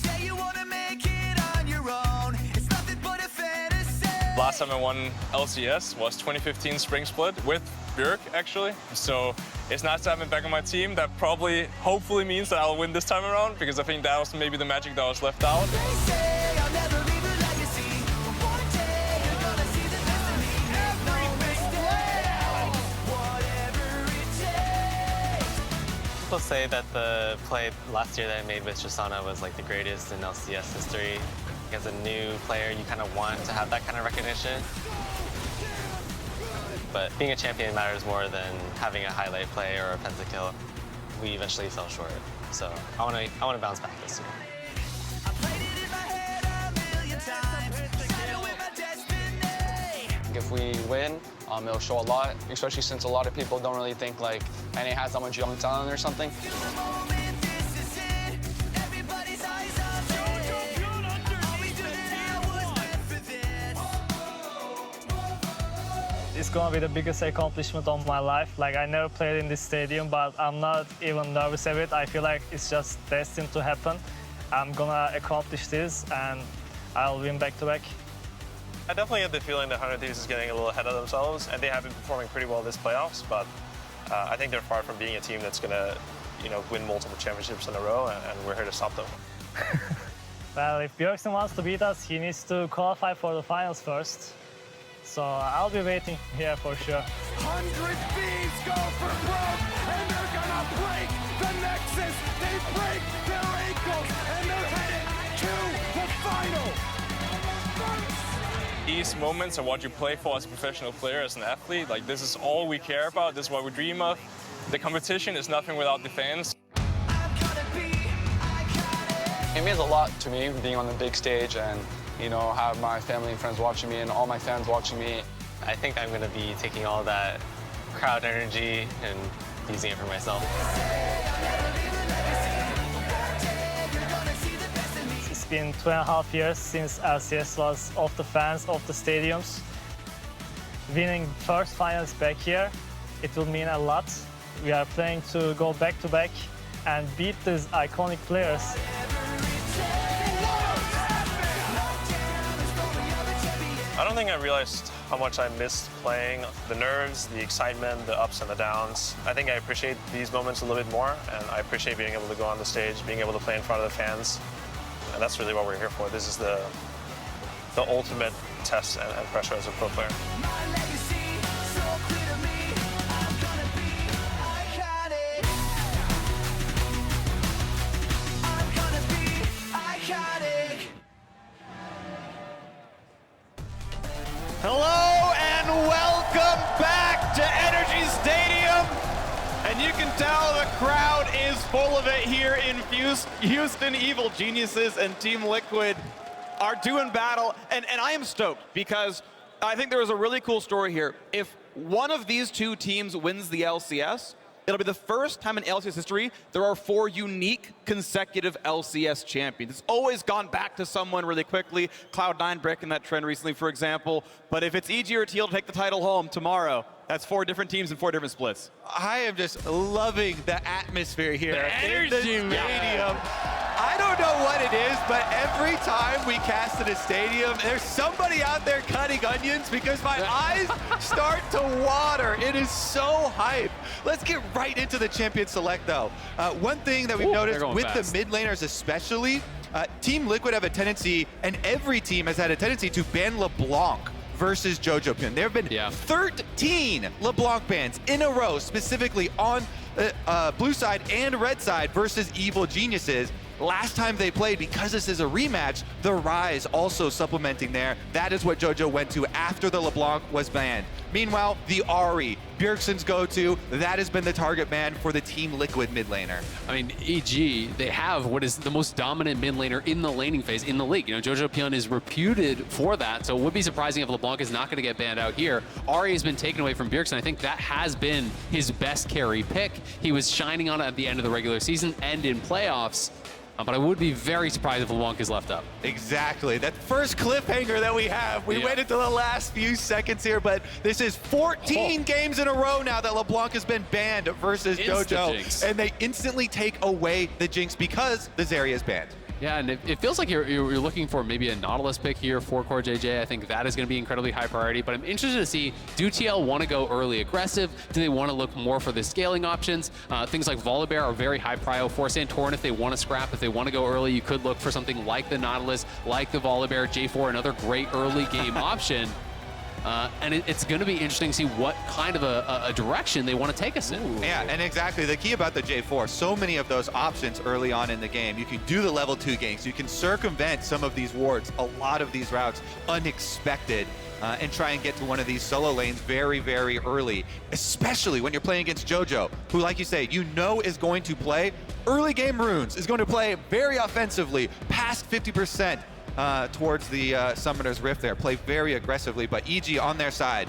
Say you wanna make it on your own. It's nothing but a fantasy. Last time I won LCS was 2015 Spring Split with Bjerg, actually. So it's nice to have him back on my team. That probably, hopefully means that I'll win this time around, because I think that was maybe the magic that was left out. people say that the play last year that I made with Shisana was like the greatest in LCS history. As a new player, you kind of want to have that kind of recognition. But being a champion matters more than having a highlight play or a pentakill. We eventually fell short, so I want to bounce back this year. If we win, it'll show a lot, especially since a lot of people don't really think like NA has that much young talent or something. It's gonna be the biggest accomplishment of my life. Like, I never played in this stadium, but I'm not even nervous of it. I feel like it's just destined to happen. I'm gonna accomplish this and I'll win back-to-back. I definitely get the feeling that 100 Thieves is getting a little ahead of themselves, and they have been performing pretty well this playoffs, but I think they're far from being a team that's gonna, win multiple championships in a row, and we're here to stop them. Well, if Bjergsen wants to beat us, he needs to qualify for the finals first. So I'll be waiting here for sure. 100 Thieves go for broke, and they're gonna break the Nexus. They break their ankles, and they're headed to the final. These moments are what you play for as a professional player, as an athlete. Like, this is all we care about. This is what we dream of. The competition is nothing without the fans. It means a lot to me being on the big stage and, have my family and friends watching me and all my fans watching me. I think I'm going to be taking all that crowd energy and using it for myself. It's been 2.5 years since LCS was off the fans, off the stadiums. Winning first finals back here, it will mean a lot. We are planning to go back-to-back and beat these iconic players. I don't think I realized how much I missed playing. The nerves, the excitement, the ups and the downs. I think I appreciate these moments a little bit more, and I appreciate being able to go on the stage, being able to play in front of the fans. And that's really what we're here for. This is the ultimate test and pressure as a pro player. Hello and welcome back to Energy Stadium. And you can tell the crowd is full of it here in Houston. Evil Geniuses and Team Liquid are doing battle. And I am stoked because I think there was a really cool story here. If one of these two teams wins the LCS, it'll be the first time in LCS history there are 4 unique consecutive LCS champions. It's always gone back to someone really quickly. Cloud9 breaking that trend recently, for example. But if it's EG or Teal to take the title home tomorrow, that's 4 different teams and 4 different splits. I am just loving the atmosphere here. The energy, in the stadium. I don't know what it is, but every time we cast in a stadium, there's somebody out there cutting onions because my eyes start to water. It is so hype. Let's get right into the champion select, though. One thing that we've noticed with the mid laners especially, Team Liquid have a tendency, and every team has had a tendency to ban LeBlanc versus jojopyun. There have been 13 LeBlanc bans in a row, specifically on blue side and red side versus Evil Geniuses. Last time they played, because this is a rematch, the Rise also supplementing there. That is what JoJo went to after the LeBlanc was banned. Meanwhile, the Ahri, Bjergsen's go-to, that has been the target ban for the Team Liquid mid laner. I mean, EG, they have what is the most dominant mid laner in the laning phase in the league. jojopyun is reputed for that, so it would be surprising if LeBlanc is not going to get banned out here. Ahri has been taken away from Bjergsen. I think that has been his best carry pick. He was shining on it at the end of the regular season and in playoffs. But I would be very surprised if LeBlanc is left up. Exactly. That first cliffhanger that we have. We went into the last few seconds here, but this is 14 games in a row now that LeBlanc has been banned versus JoJo. And they instantly take away the Jinx because the Xayah is banned. Yeah, and it feels like you're looking for maybe a Nautilus pick here for CoreJJ. I think that is going to be incredibly high priority, but I'm interested to see, do TL want to go early aggressive? Do they want to look more for the scaling options? Things like Volibear are very high prio for Santorin if they want to scrap. If they want to go early, you could look for something like the Nautilus, like the Volibear. J4, another great early game option. And it's going to be interesting to see what kind of a direction they want to take us in. Yeah, and exactly. The key about the J4, so many of those options early on in the game. You can do the level 2 ganks. You can circumvent some of these wards, a lot of these routes, unexpected. And try and get to one of these solo lanes very, very early, especially when you're playing against JoJo, who, like you say, you know is going to play early game runes, is going to play very offensively, past 50% towards the Summoner's Rift there, play very aggressively, but EG on their side.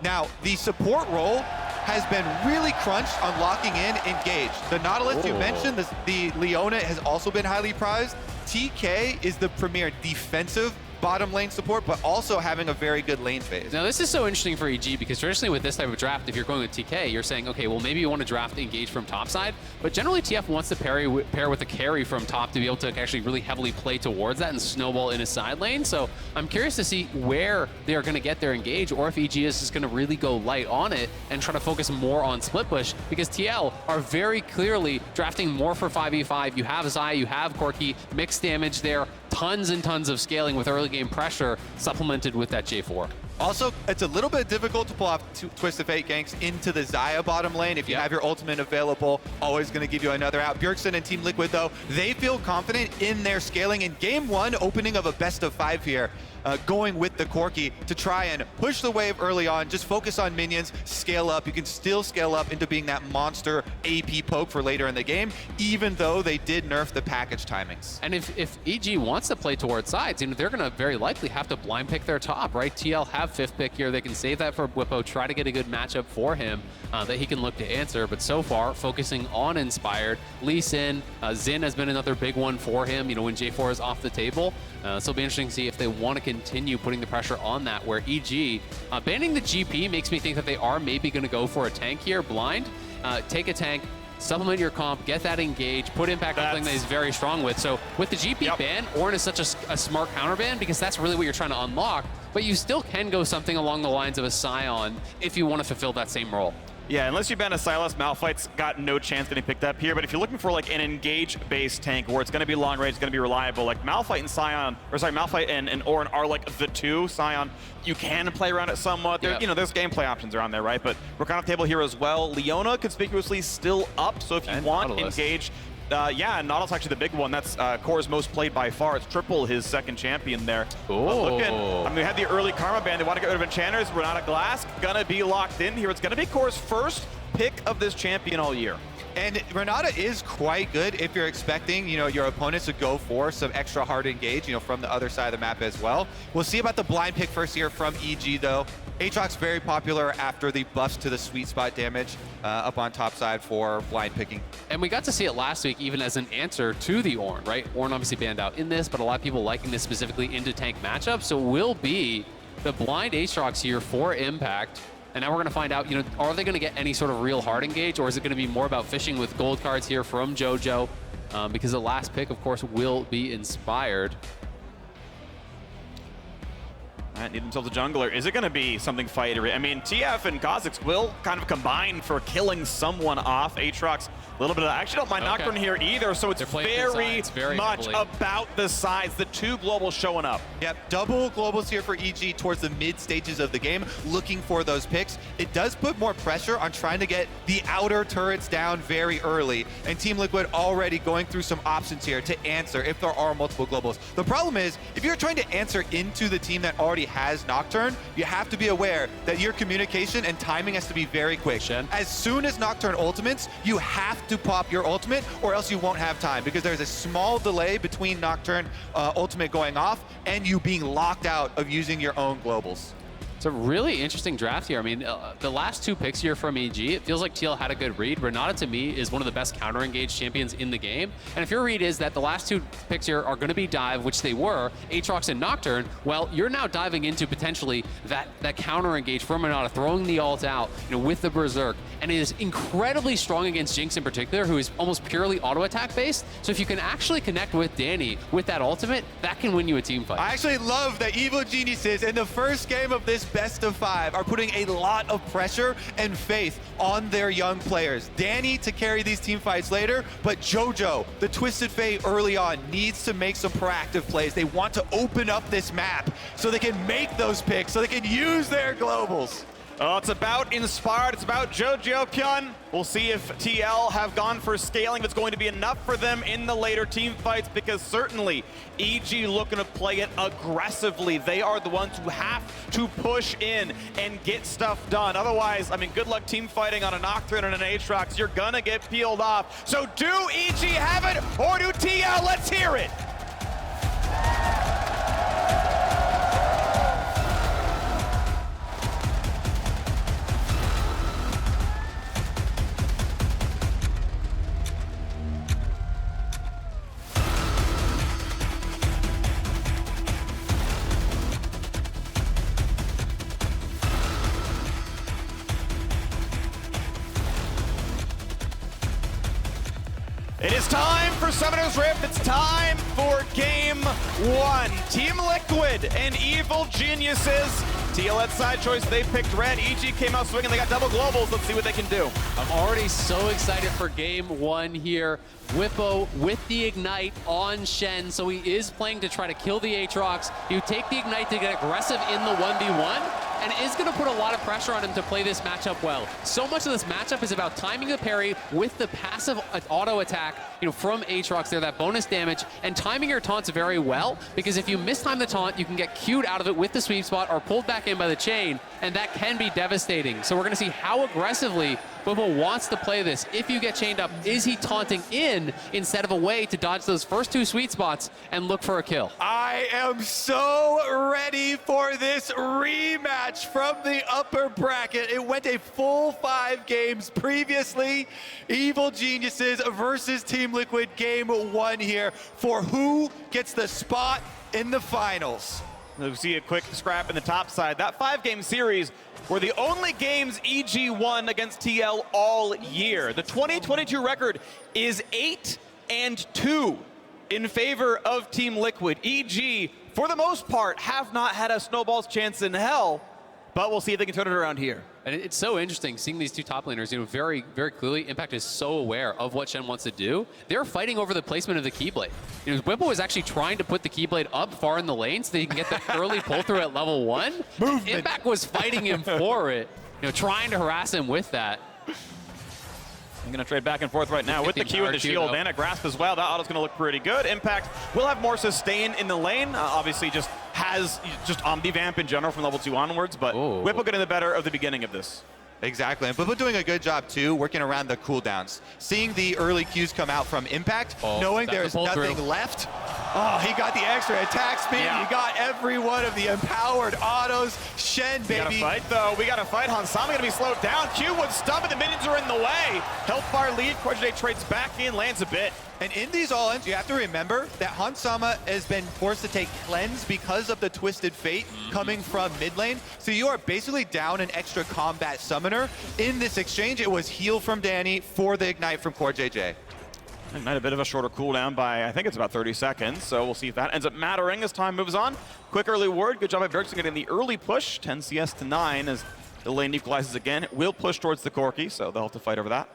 Now, the support role has been really crunched on locking in Engage. The Nautilus you mentioned, the Leona has also been highly prized. TK is the premier defensive bottom lane support, but also having a very good lane phase. Now, this is so interesting for EG because traditionally with this type of draft, if you're going with TK, you're saying, okay, well, maybe you want to draft Engage from top side, but generally TF wants to pair with a carry from top to be able to actually really heavily play towards that and snowball in a side lane. So I'm curious to see where they're going to get their Engage, or if EG is just going to really go light on it and try to focus more on split push, because TL are very clearly drafting more for 5v5. You have Xayah, you have Corki, mixed damage there, tons and tons of scaling with early game pressure supplemented with that J4. Also, it's a little bit difficult to pull off Twisted Fate ganks into the Xayah bottom lane. If you have your ultimate available, always going to give you another out. Bjergsen and Team Liquid, though, they feel confident in their scaling. In game 1, opening of a best of 5 here, going with the Corki to try and push the wave early on, just focus on minions, scale up. You can still scale up into being that monster AP poke for later in the game, even though they did nerf the package timings. And if EG wants to play towards sides, they're going to very likely have to blind pick their top, right? TL have 5th pick here. They can save that for Bwipo, try to get a good matchup for him that he can look to answer. But so far, focusing on Inspired. Lee Sin, Xin has been another big one for him, when J4 is off the table. So it'll be interesting to see if they want to continue putting the pressure on that, where EG, banning the GP makes me think that they are maybe going to go for a tank here, blind, take a tank, supplement your comp, get that Engage, put Impact on something that he's very strong with. So with the GP ban, Ornn is such a smart counter ban because that's really what you're trying to unlock, but you still can go something along the lines of a Sion if you want to fulfill that same role. Yeah, unless you ban a Sylas, Malphite's got no chance getting picked up here. But if you're looking for like an Engage-based tank where it's going to be long range, it's going to be reliable, like Malphite and Sion, or sorry, Malphite and Ornn are like the two. Sion, you can play around it somewhat. There, there's gameplay options around there, right? But we're kind of table here as well. Leona conspicuously still up, so if you want Nautilus. Engage. Yeah, Nautilus actually the big one. That's Core's most played by far. It's triple his second champion there. We had the early Karma ban. They want to get rid of Enchanters. Renata Glasc gonna be locked in here. It's gonna be Core's first pick of this champion all year. And Renata is quite good if you're expecting, your opponents to go for some extra hard engage, from the other side of the map as well. We'll see about the blind pick first here from EG, though. Aatrox very popular after the buffs to the sweet spot damage up on top side for blind picking. And we got to see it last week even as an answer to the Ornn, right? Ornn obviously banned out in this, but a lot of people liking this specifically into tank matchups. So will be the blind Aatrox here for Impact. And now we're going to find out, are they going to get any sort of real hard engage, or is it going to be more about fishing with gold cards here from JoJo? Because the last pick, of course, will be Inspired. Need themselves a jungler. Is it going to be something fightery? I mean, TF and Kha'Zix will kind of combine for killing someone off. Aatrox, a little bit of that. I actually don't mind Nocturne here either, so it's very much about the sides. The two globals showing up. Yep, double globals here for EG towards the mid stages of the game, looking for those picks. It does put more pressure on trying to get the outer turrets down very early, and Team Liquid already going through some options here to answer if there are multiple globals. The problem is, if you're trying to answer into the team that already has Nocturne, you have to be aware that your communication and timing has to be very quick. Shen. As soon as Nocturne ultimates, you have to pop your ultimate or else you won't have time, because there's a small delay between Nocturne ultimate going off and you being locked out of using your own globals. It's a really interesting draft here. I mean, the last two picks here from EG, it feels like TL had a good read. Renata, to me, is one of the best counter-engaged champions in the game. And if your read is that the last two picks here are going to be dive, which they were, Aatrox and Nocturne, well, you're now diving into potentially that counter-engage from Renata, throwing the ult out, with the Berserk. And it is incredibly strong against Jinx in particular, who is almost purely auto-attack based. So if you can actually connect with Danny with that ultimate, that can win you a team fight. I actually love that Evil Geniuses in the first game of this best of 5 are putting a lot of pressure and faith on their young players. Danny to carry these team fights later, but JoJo, the Twisted Fate early on, needs to make some proactive plays. They want to open up this map so they can make those picks, so they can use their globals. Oh, it's about Inspired, it's about jojopyun. We'll see if TL have gone for scaling. If it's going to be enough for them in the later team fights, because certainly EG looking to play it aggressively. They are the ones who have to push in and get stuff done. Otherwise, I mean, good luck team fighting on a Nocturne and an Aatrox. You're gonna get peeled off. So do EG have it, or do TL? Let's hear it. It is time for Summoner's Rift. It's time for Game 1. Team Liquid and Evil Geniuses. TL had side choice. They picked red. EG came out swinging. They got double globals. Let's see what they can do. I'm already so excited for Game 1 here. Bwipo with the Ignite on Shen, so he is playing to try to kill the Aatrox. You take the Ignite to get aggressive in the 1v1, and is going to put a lot of pressure on him to play this matchup well. So much of this matchup is about timing the parry with the passive auto attack, from Aatrox there, that bonus damage, and timing your taunts very well, because if you mistime the taunt, you can get queued out of it with the sweep spot or pulled back in by the chain, and that can be devastating. So we're going to see how aggressively Bwipo wants to play this. If you get chained up, is he taunting in instead of away to dodge those first 2 sweet spots and look for a kill? I am so ready for this rematch from the upper bracket. It went a full 5 games previously. Evil Geniuses versus Team Liquid Game 1 here for who gets the spot in the finals. We see a quick scrap in the top side. That 5-game series were the only games EG won against TL all year. The 2022 record is 8-2 in favor of Team Liquid. EG, for the most part, have not had a snowball's chance in hell, but we'll see if they can turn it around here. And it's so interesting seeing these 2 top laners, very, very clearly, Impact is so aware of what Shen wants to do. They're fighting over the placement of the Keyblade. Bwipo was actually trying to put the Keyblade up far in the lane so they can get the early pull through at level 1. Movement. Impact was fighting him for it, trying to harass him with that. I'm going to trade back and forth right now with the Q and the shield and a grasp as well. That auto's going to look pretty good. Impact will have more sustain in the lane. Obviously just has Omni-Vamp in general from level 2 onwards, but Bwipo getting the better of the beginning of this. Exactly, and Bwipo doing a good job too, working around the cooldowns. Seeing the early Qs come out from Impact, knowing there's nothing left. Oh, he got the extra attack speed. Yeah. He got every one of the empowered autos. Shen, baby. We gotta fight, though. We gotta fight. Hansama gonna be slowed down. Q would stun, but the minions are in the way. Hellfire lead. CoreJJ trades back in, lands a bit. And in these all-ins, you have to remember that Hansama has been forced to take cleanse because of the Twisted Fate coming from mid lane. So you are basically down an extra combat summoner. In this exchange, it was heal from Danny for the Ignite from CoreJJ. Ignite a bit of a shorter cooldown by, I think it's about 30 seconds. So we'll see if that ends up mattering as time moves on. Quick early ward. Good job by Bjergsen getting the early push. 10 CS to 9 as the lane equalizes again. It will push towards the Corki, so they'll have to fight over that.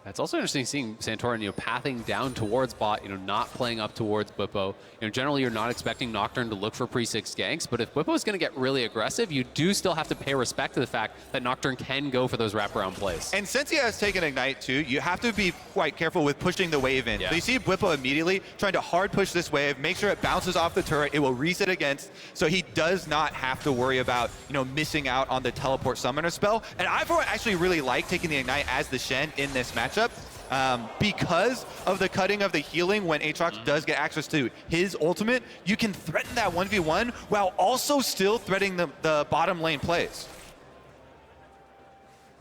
It's also interesting seeing Santorin, pathing down towards bot, not playing up towards Bwipo. Generally you're not expecting Nocturne to look for pre-6 ganks, but if Bwipo is going to get really aggressive, you do still have to pay respect to the fact that Nocturne can go for those wraparound plays. And since he has taken Ignite too, you have to be quite careful with pushing the wave in. Yeah. So you see Bwipo immediately trying to hard push this wave, make sure it bounces off the turret, it will reset against, so he does not have to worry about, missing out on the teleport summoner spell. And I actually really like taking the Ignite as the Shen in this matchup. Because of the cutting of the healing when Aatrox does get access to his ultimate, you can threaten that 1v1 while also still threatening the bottom lane plays.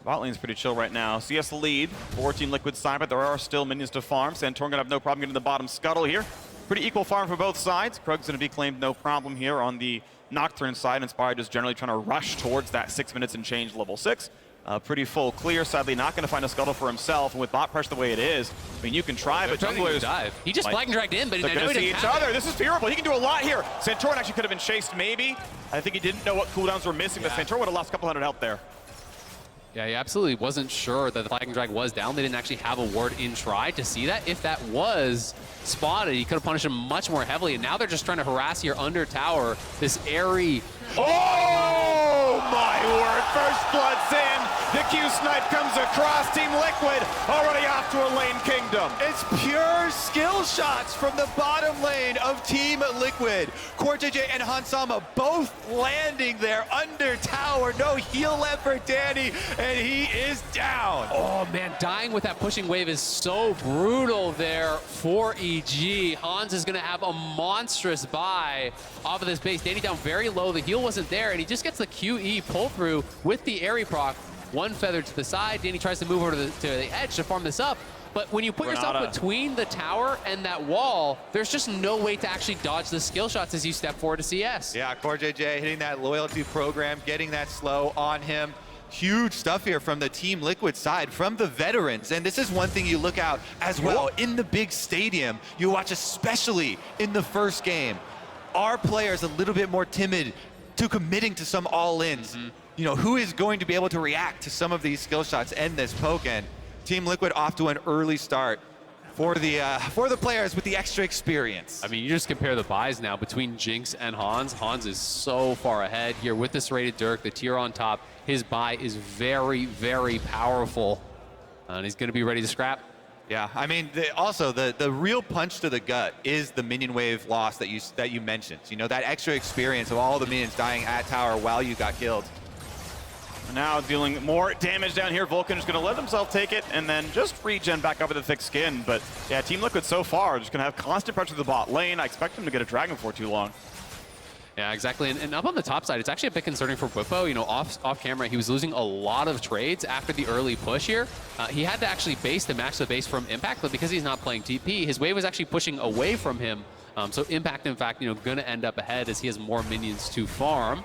Bot lane's pretty chill right now. CS lead, 14 Liquid side, but there are still minions to farm. Santorin gonna have no problem getting the bottom scuttle here. Pretty equal farm for both sides. Krug's gonna be claimed no problem here on the Nocturne side. Inspired just generally trying to rush towards that 6 minutes and change level 6. Pretty full clear. Sadly, not going to find a scuttle for himself. And with bot pressure the way it is, I mean, you can try, but junglers dive. He just flag and dragged in, but they're going to see each other. This is fearful. He can do a lot here. Santorin actually could have been chased, maybe. I think he didn't know what cooldowns were missing, but Santorin would have lost a couple hundred health there. Yeah, he absolutely wasn't sure that the flag and drag was down. They didn't actually have a ward in try to see that. If that was spotted, he could have punished him much more heavily. And now they're just trying to harass here under tower. This airy... Oh my word, first blood's in. The Q snipe comes across. Team Liquid already off to a lane kingdom. It's pure skill shots from the bottom lane of Team Liquid. CoreJJ and Hansama both landing there under tower. No heal left for Danny, and he is down. Oh man, dying with that pushing wave is so brutal there for EG. Hans is gonna have a monstrous buy off of this base. Danny down very low, the heal wasn't there, and he just gets the QE pull through with the airy proc. One feather to the side. Danny tries to move over to the edge to farm this up. But when you put yourself between the tower and that wall, there's just no way to actually dodge the skill shots as you step forward to CS. Yeah, CoreJJ hitting that loyalty program, getting that slow on him. Huge stuff here from the Team Liquid side, from the veterans. And this is one thing you look out as well in the big stadium. You watch, especially in the first game, are players a little bit more timid to committing to some all-ins? You know, who is going to be able to react to some of these skill shots and this poke? And Team Liquid off to an early start for the players with the extra experience. I mean, you just compare the buys now between Jinx and Hans. Hans is so far ahead here with this rated Dirk, the tier on top. His buy is very, very powerful, and he's going to be ready to scrap. Yeah, I mean, also the real punch to the gut is the minion wave loss that you mentioned. You know, that extra experience of all the minions dying at tower while you got killed. Now dealing more damage down here. Vulcan is going to let himself take it and then just regen back up with the thick skin. But yeah, Team Liquid so far just going to have constant pressure to the bot lane. I expect him to get a dragon for too long. Yeah, exactly. And up on the top side, it's actually a bit concerning for Bwipo. You know, off camera, he was losing a lot of trades after the early push here. He had to actually base to match the base from Impact, but because he's not playing TP, his wave was actually pushing away from him. So Impact, in fact, you know, going to end up ahead as he has more minions to farm.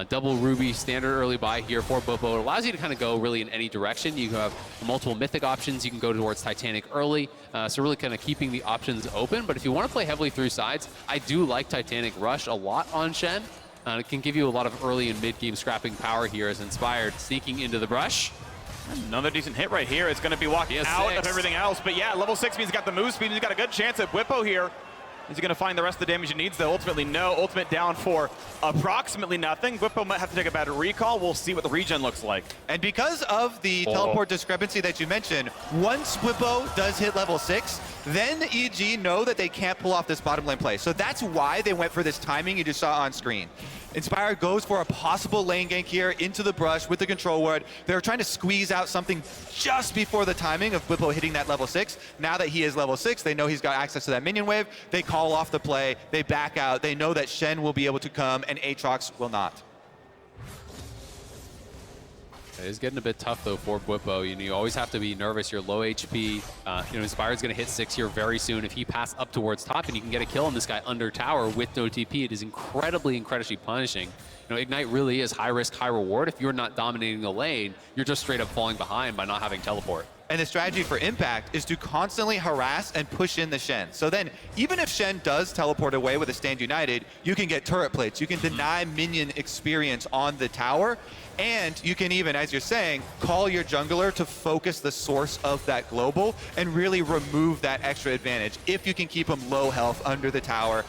Double Ruby standard early buy here for Bwipo. It allows you to kind of go really in any direction. You have multiple mythic options. You can go towards Titanic early. So really kind of keeping the options open. But if you want to play heavily through sides, I do like Titanic Rush a lot on Shen. It can give you a lot of early and mid-game scrapping power here as Inspired sneaking into the brush. Another decent hit right here. It's going to be walking out of everything else. But yeah, level 6 means he's got the move speed. He's got a good chance at Bwipo here. Is he going to find the rest of the damage he needs, though? Ultimately, no. Ultimate down for approximately nothing. Bwipo might have to take a bad recall. We'll see what the regen looks like. And because of the teleport discrepancy that you mentioned, once Bwipo does hit level 6, then EG know that they can't pull off this bottom lane play. So that's why they went for this timing you just saw on screen. Inspire goes for a possible lane gank here into the brush with the control ward. They're trying to squeeze out something just before the timing of Bwipo hitting that level 6. Now that he is level 6, they know he's got access to that minion wave. They call off the play, they back out. They know that Shen will be able to come and Aatrox will not. It is getting a bit tough, though, for Bwipo. You know, you always have to be nervous. You're low HP. You know, Inspired's going to hit 6 here very soon. If he passes up towards top and you can get a kill on this guy under tower with no TP, it is incredibly punishing. You know, Ignite really is high risk, high reward. If you're not dominating the lane, you're just straight up falling behind by not having teleport. And the strategy for Impact is to constantly harass and push in the Shen. So then, even if Shen does teleport away with a Stand United, you can get turret plates. You can deny minion experience on the tower. And you can even, as you're saying, call your jungler to focus the source of that global and really remove that extra advantage if you can keep him low health under the tower.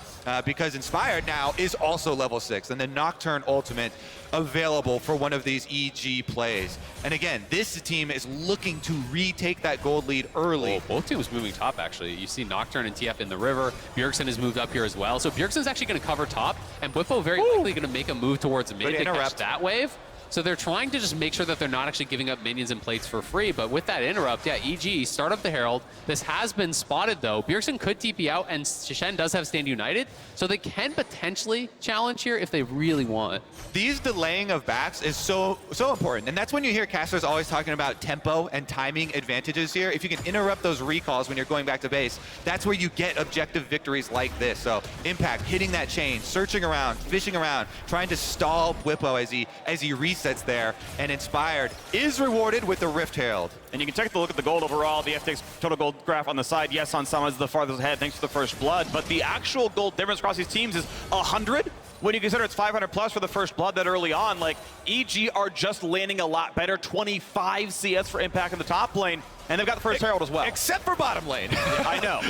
Because Inspired now is also level 6, and the Nocturne ultimate available for one of these EG plays. And again, this team is looking to retake that gold lead early. Oh, both teams moving top, actually. You see Nocturne and TF in the river. Bjergsen has moved up here as well. So Bjergsen's actually going to cover top, and Bwipo very likely going to make a move towards mid to catch that wave. So they're trying to just make sure that they're not actually giving up minions and plates for free. But with that interrupt, yeah, EG, start up the Herald. This has been spotted, though. Bjergsen could TP out, and Shen does have Stand United. So they can potentially challenge here if they really want. These delaying of backs is so important. And that's when you hear casters always talking about tempo and timing advantages here. If you can interrupt those recalls when you're going back to base, that's where you get objective victories like this. So Impact hitting that chain, searching around, fishing around, trying to stall Bwipo as he resets resets there, and Inspired is rewarded with the Rift Herald. And you can take a look at the gold overall. The FTX total gold graph on the side. Yes, on Sama is the farthest ahead thanks to the first blood, but the actual gold difference across these teams is 100. When you consider it's 500 plus for the first blood that early on, like EG are just landing a lot better. 25 CS for impact in the top lane, and they've got the first herald as well. Except for bottom lane. Yeah, I know.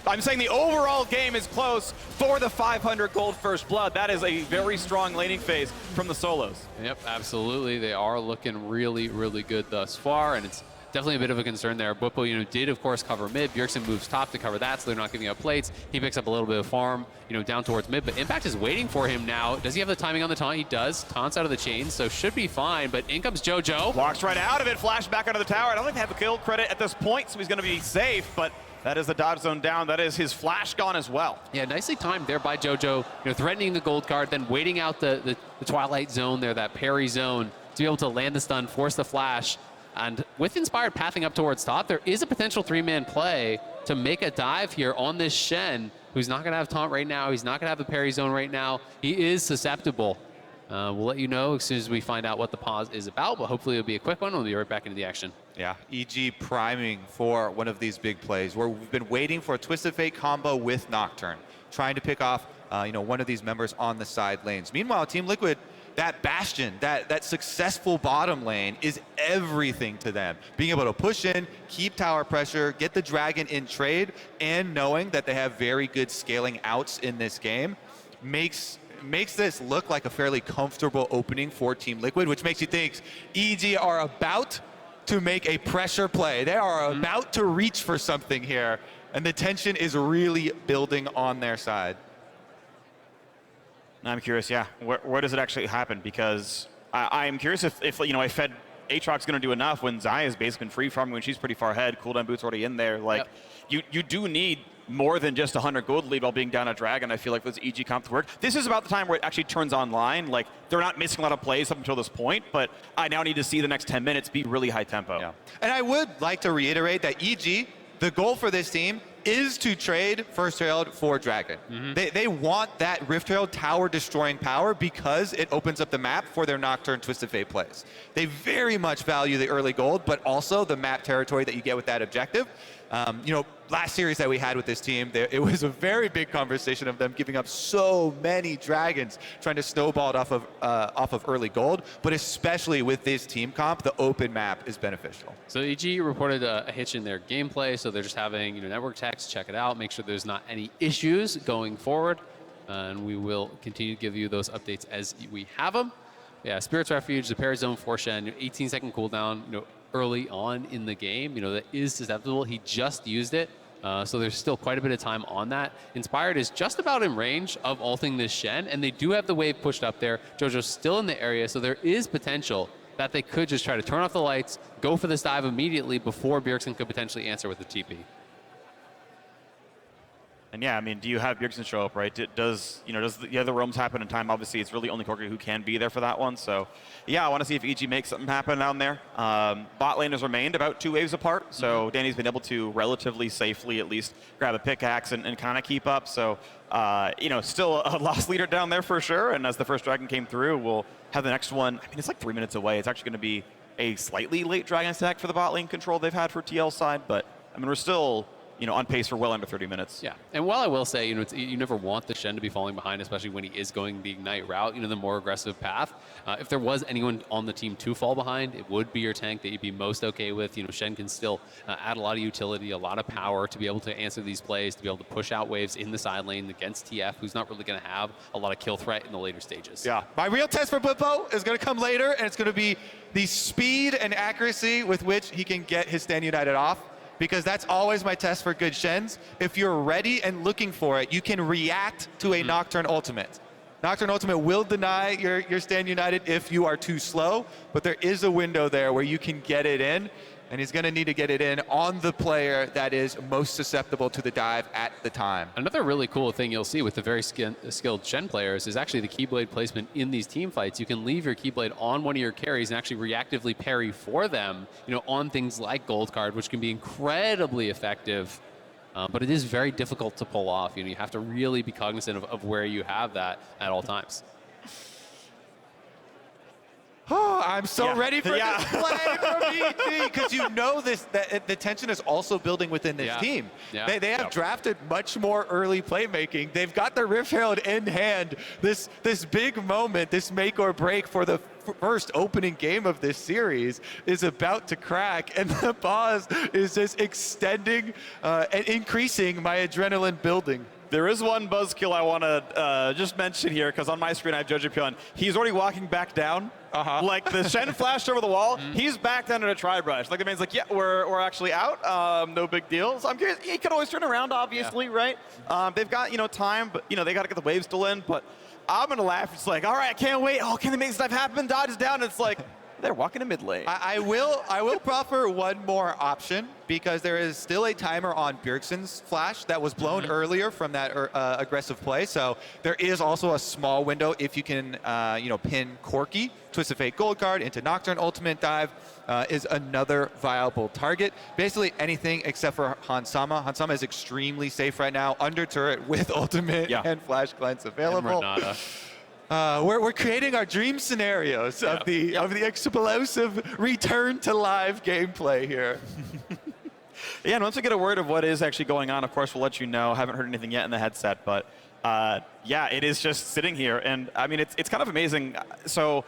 I'm saying the overall game is close for the 500 gold first blood. That is a very strong laning phase from the solos. Yep, absolutely. They are looking really, really good thus far, and it's definitely a bit of a concern there. Bwipo, did of course cover mid. Bjergsen moves top to cover that, so they're not giving up plates. He picks up a little bit of farm, down towards mid, but Impact is waiting for him now. Does he have the timing on the taunt? He does. Taunt's out of the chain, so should be fine, but in comes JoJo. Walks right out of it, flash back under the tower. I don't think they have a kill credit at this point, so he's gonna be safe, but that is the dodge zone down. That is his flash gone as well. Yeah, nicely timed there by JoJo, threatening the gold card, then waiting out the Twilight zone there, that parry zone, to be able to land the stun, force the flash. And with Inspired pathing up towards top, there is a potential 3-man play to make a dive here on this Shen, who's not going to have taunt right now. He's not going to have the parry zone right now. He is susceptible. We'll let you know as soon as we find out what the pause is about, but hopefully it'll be a quick one. We'll be right back into the action. Yeah, EG priming for one of these big plays where we've been waiting for a Twisted Fate combo with Nocturne, trying to pick off one of these members on the side lanes. Meanwhile, Team Liquid, that bastion, that successful bottom lane is everything to them. Being able to push in, keep tower pressure, get the dragon in trade, and knowing that they have very good scaling outs in this game makes this look like a fairly comfortable opening for Team Liquid, which makes you think EG are about to make a pressure play. They are about to reach for something here, and the tension is really building on their side. I'm curious, yeah, where does it actually happen? Because I'm curious if Fed Aatrox going to do enough when Xayah has basically been free farming when she's pretty far ahead. Cooldown boot's already in there. Like, you do need more than just 100 gold lead while being down a dragon. I feel like this EG comp to work. This is about the time where it actually turns online. Like, they're not missing a lot of plays up until this point, but I now need to see the next 10 minutes be really high tempo. Yeah. And I would like to reiterate that EG, the goal for this team is to trade First Herald for Dragon. They want that Rift Herald tower destroying power because it opens up the map for their Nocturne Twisted Fate plays. They very much value the early gold, but also the map territory that you get with that objective. Last series that we had with this team, it was a very big conversation of them giving up so many dragons, trying to snowball it off of early gold. But especially with this team comp, the open map is beneficial. So EG reported a hitch in their gameplay, so they're just having network techs check it out, make sure there's not any issues going forward, and we will continue to give you those updates as we have them. Yeah, Spirit's Refuge, the parry zone for Shen, 18-second cooldown, early on in the game, that is susceptible. He just used it, so there's still quite a bit of time on that. Inspired is just about in range of ulting this Shen, and they do have the wave pushed up there. JoJo's still in the area, so there is potential that they could just try to turn off the lights, go for this dive immediately before Bjergsen could potentially answer with a TP. And yeah, I mean, do you have Bjergsen show up, right? Does the other roams happen in time? Obviously, it's really only Corki who can be there for that one. So, yeah, I want to see if EG makes something happen down there. Bot lane has remained about 2 waves apart, so Danny's been able to relatively safely at least grab a pickaxe and kind of keep up. So, still a lost leader down there for sure. And as the first dragon came through, we'll have the next one. I mean, it's like 3 minutes away. It's actually going to be a slightly late dragon attack for the bot lane control they've had for TL side, but I mean, we're still on pace for well under 30 minutes. Yeah, and while I will say, you never want the Shen to be falling behind, especially when he is going the Ignite route, the more aggressive path. If there was anyone on the team to fall behind, it would be your tank that you'd be most okay with. Shen can still add a lot of utility, a lot of power to be able to answer these plays, to be able to push out waves in the side lane against TF, who's not really going to have a lot of kill threat in the later stages. Yeah, my real test for Bwipo is going to come later, and it's going to be the speed and accuracy with which he can get his Stand United off. Because that's always my test for good Shens. If you're ready and looking for it, you can react to a Nocturne ultimate. Nocturne ultimate will deny your Stand United if you are too slow, but there is a window there where you can get it in, and he's going to need to get it in on the player that is most susceptible to the dive at the time. Another really cool thing you'll see with the very skilled Shen players is actually the Keyblade placement in these team fights. You can leave your Keyblade on one of your carries and actually reactively parry for them, on things like Gold Card, which can be incredibly effective. But it is very difficult to pull off. You have to really be cognizant of where you have that at all times. Oh, I'm so ready for this play from EG, because you know that the tension is also building within this team. They have drafted much more early playmaking. They've got the Rift Herald in hand. This big moment, this make or break for the first opening game of this series is about to crack, and the pause is just extending and increasing my adrenaline building. There is one buzzkill I want to just mention here, because on my screen I have jojopyun. He's already walking back down. Like the Shen flashed over the wall. He's back down in a tri-brush. Like the man's like, yeah, we're actually out. No big deal. So I'm curious. He could always turn around, obviously, right? They've got time, but they got to get the wave still in. But I'm gonna laugh. It's like, all right, I can't wait. Oh, can they make stuff happen? Dodges down. It's like, they're walking in mid lane. I will proffer one more option, because there is still a timer on Bjergsen's flash that was blown earlier from that aggressive play. So there is also a small window if you can pin Corki, Twist of Fate gold card into Nocturne ultimate dive is another viable target. Basically anything except for Hansama. Hansama is extremely safe right now under turret with ultimate and flash glance available. And Renata. We're creating our dream scenarios of the explosive return to live gameplay here. Yeah, and once we get a word of what is actually going on, of course, we'll let you know. Haven't heard anything yet in the headset, but yeah, it is just sitting here. And I mean, it's kind of amazing. So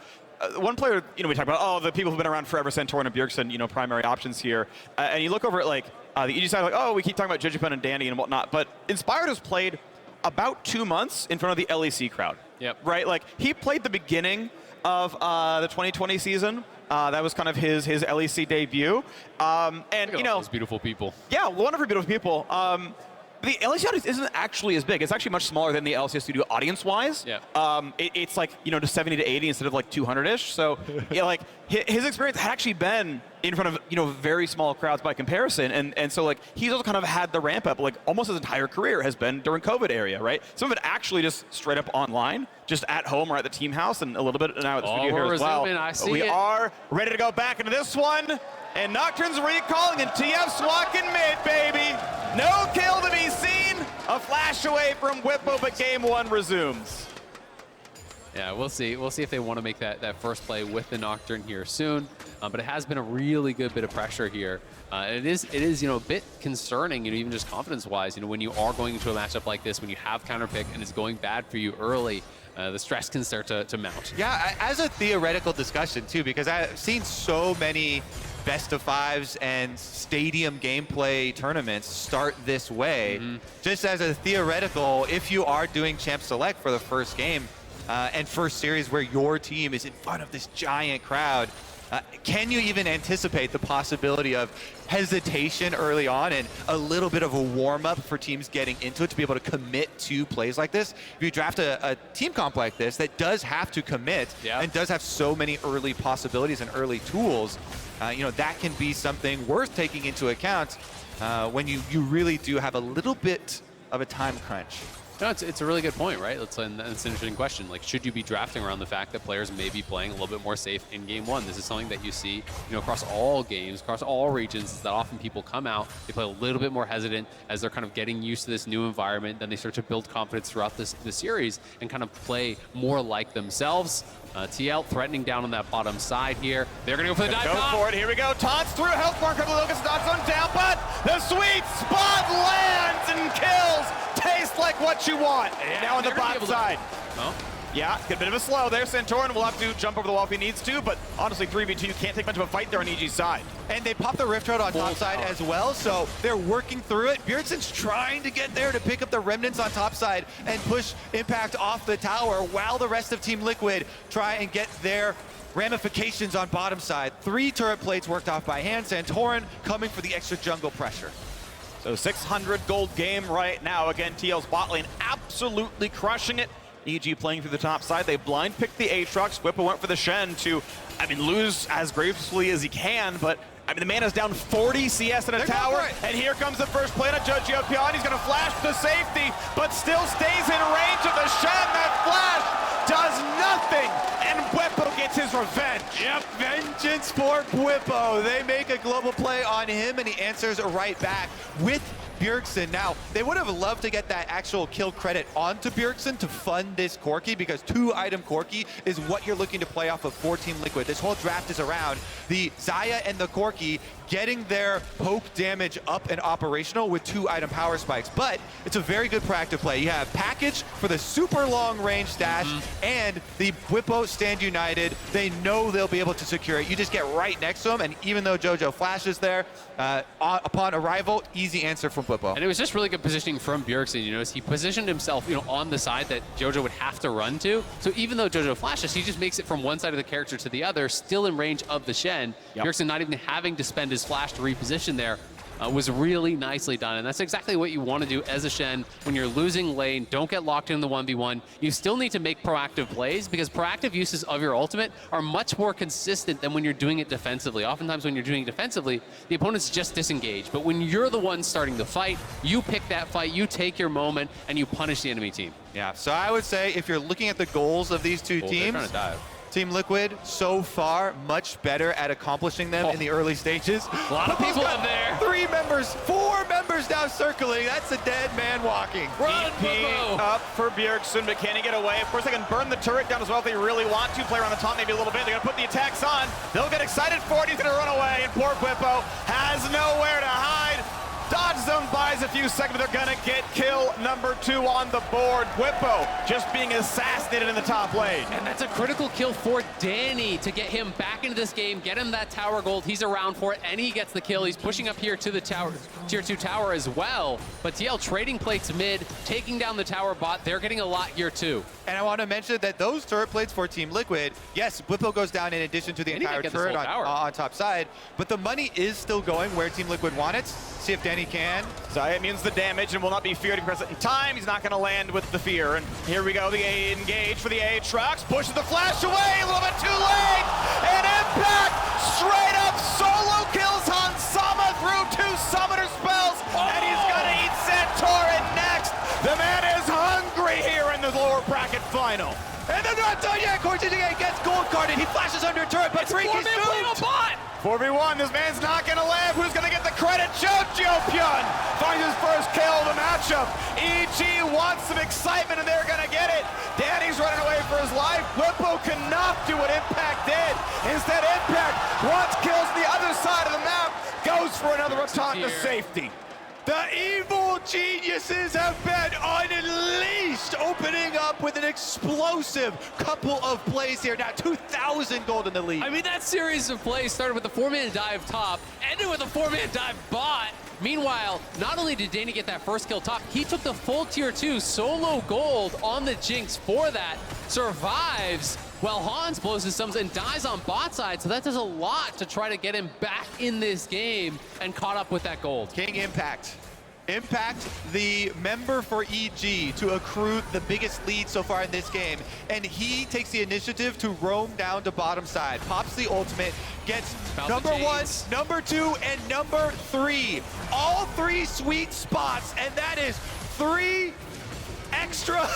one player, we talk about, the people who've been around forever, Santorin and Bjergsen, primary options here. And you look over at like the EG side, like, we keep talking about jojopyun and Danny and whatnot, but Inspired has played about 2 months in front of the LEC crowd. Right? Like, he played the beginning of the 2020 season. That was kind of his LEC debut. And, those beautiful people. Yeah, wonderful, beautiful people. The LCS audience isn't actually as big. It's actually much smaller than the LCS studio audience-wise. It's like, just 70 to 80 instead of like 200-ish. So, like, his experience had actually been in front of, very small crowds by comparison. And so, like, he's also kind of had the ramp up, like, almost his entire career has been during COVID area, right? Some of it actually just straight up online, just at home or at the team house, and a little bit now at the studio here as well. We are ready to go back into this one. And Nocturne's recalling, and TF's walking mid, baby. No kill to be seen. A flash away from Bwipo, but game one resumes. Yeah, we'll see. We'll see if they want to make that first play with the Nocturne here soon. But it has been a really good bit of pressure here. And it is a bit concerning, even just confidence-wise, when you are going into a matchup like this, when you have counterpick and it's going bad for you early, the stress can start to mount. Yeah, as a theoretical discussion too, because I've seen so many best of fives and stadium gameplay tournaments start this way. Just as a theoretical, if you are doing champ select for the first game and first series where your team is in front of this giant crowd, can you even anticipate the possibility of hesitation early on and a little bit of a warm-up for teams getting into it to be able to commit to plays like this? If you draft a team comp like this that does have to commit and does have so many early possibilities and early tools, that can be something worth taking into account when you really do have a little bit of a time crunch. No, it's a really good point, right? That's an interesting question. Like, should you be drafting around the fact that players may be playing a little bit more safe in game one? This is something that you see, across all games, across all regions, is that often people come out, they play a little bit more hesitant as they're kind of getting used to this new environment. Then they start to build confidence throughout the series and kind of play more like themselves. TL threatening down on that bottom side here. They're going to go for the dive. Go for it. Here we go. Taunts through. Health marker. Lucas dots on down, but the sweet spot lands and kills. Tastes like what you want. And now on the bot side. Yeah, get a bit of a slow there. Santorin will have to jump over the wall if he needs to, but honestly, 3v2, you can't take much of a fight there on EG's side. And they pop the Rift Herald on top side as well, so they're working through it. Bjergsen's trying to get there to pick up the remnants on top side and push Impact off the tower while the rest of Team Liquid try and get their ramifications on bottom side. 3 turret plates worked off by hand. Santorin coming for the extra jungle pressure. So 600 gold game right now. Again, TL's bot lane absolutely crushing it. EG playing through the top side. They blind picked the Aatrox. Bwipo went for the Shen to, lose as gracefully as he can, but the man is down 40 CS in a tower, and here comes the first play on jojopyun. He's going to flash to safety, but still stays in range of the Shen. That flash does nothing, and Bwipo gets his revenge. Yep, vengeance for Bwipo. They make a global play on him, and he answers right back with Bjergsen. Now, they would have loved to get that actual kill credit onto Bjergsen to fund this Corki, because 2-item Corki is what you're looking to play off of for Team Liquid. This whole draft is around the Xayah and the Corki getting their poke damage up and operational with 2-item power spikes. But it's a very good proactive play. You have package for the super long range dash, and the Bwipo stand united. They know they'll be able to secure it. You just get right next to them, and even though Jojo flashes there, upon arrival, easy answer from Bwipo. And it was just really good positioning from Bjergsen. You notice he positioned himself, on the side that Jojo would have to run to. So even though Jojo flashes, he just makes it from one side of the character to the other, still in range of the Shen. Bjergsen not even having to spend his flash to reposition there. Was really nicely done, and that's exactly what you want to do as a Shen when you're losing lane. Don't get locked in the 1v1. You still need to make proactive plays, because proactive uses of your ultimate are much more consistent than when you're doing it defensively. Oftentimes when you're doing it defensively, the opponents just disengage, but when you're the one starting the fight, you pick that fight, you take your moment, and you punish the enemy team. Yeah, so I would say if you're looking at the goals of these two teams, trying to dive. Team Liquid, so far, much better at accomplishing them in the early stages. A lot of people in there. 4 members now circling. That's a dead man walking. Run, EP up for Bjergsen, but can he get away? Of course, they can burn the turret down as well if they really want to. Play around the top maybe a little bit. They're going to put the attacks on. They'll get excited for it. He's going to run away, and poor Bwipo has nowhere to hide. Dodge zone buys a few seconds, but they're gonna get kill number 2 on the board. Bwipo just being assassinated in the top lane. And that's a critical kill for Danny to get him back into this game, get him that tower gold. He's around for it, and he gets the kill. He's pushing up here to the tower, tier 2 tower as well. But TL trading plates mid, taking down the tower bot. They're getting a lot here too. And I want to mention that those turret plates for Team Liquid, yes, Bwipo goes down in addition to the entire turret on top side, but the money is still going where Team Liquid want it. See if Danny can. Xayah immines the damage and will not be feared to press it in time. He's not going to land with the fear. And here we go, the engage for the Aatrox. Pushes the flash away, a little bit too late. And Impact straight up solo kills Hansama through 2 summoner spells. And he's going to eat Santorin next. The man is hungry here in the lower bracket final. And they're not done yet. CoreJJ gets gold carded. He flashes under a turret, but Phreak is doomed. 4v1, this man's not gonna live. Who's gonna get the credit? jojopyun finds his first kill of the matchup. EG wants some excitement, and they're gonna get it. Danny's running away for his life. Bwipo cannot do what Impact did. Instead, Impact wants kills on the other side of the map, goes for another attack to safety. The evil geniuses have been unleashed, opening up with an explosive couple of plays here. Now 2,000 gold in the lead. I mean, that series of plays started with a 4-man dive top, ended with a 4-man dive bot. Meanwhile, not only did Danny get that first kill top, he took the full tier 2 solo gold on the Jinx for that, survives while Hans blows his thumbs and dies on bot side, so that does a lot to try to get him back in this game and caught up with that gold. King Impact. Impact, the member for EG, to accrue the biggest lead so far in this game. And he takes the initiative to roam down to bottom side, pops the ultimate, gets number 1, number 2, and number 3. All 3 sweet spots, and that is 3 extra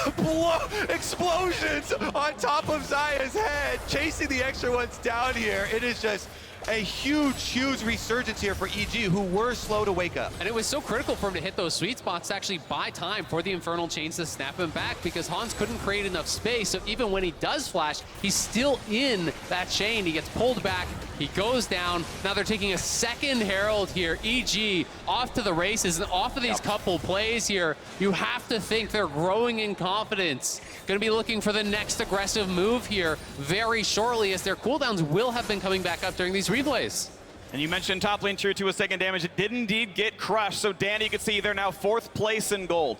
explosions on top of Xayah's head, chasing the extra ones down here. It is just a huge resurgence here for EG, who were slow to wake up. And it was so critical for him to hit those sweet spots to actually buy time for the Infernal Chains to snap him back, because Hans couldn't create enough space. So even when he does flash, he's still in that chain. He gets pulled back, he goes down. Now they're taking a second Herald here. EG off to the races, and off of these couple plays here, you have to think they're growing in confidence. Gonna be looking for the next aggressive move here very shortly, as their cooldowns will have been coming back up during these replays. And you mentioned top lane tier 2 with second damage. It did indeed get crushed. So Danny, you can see they're now 4th place in gold.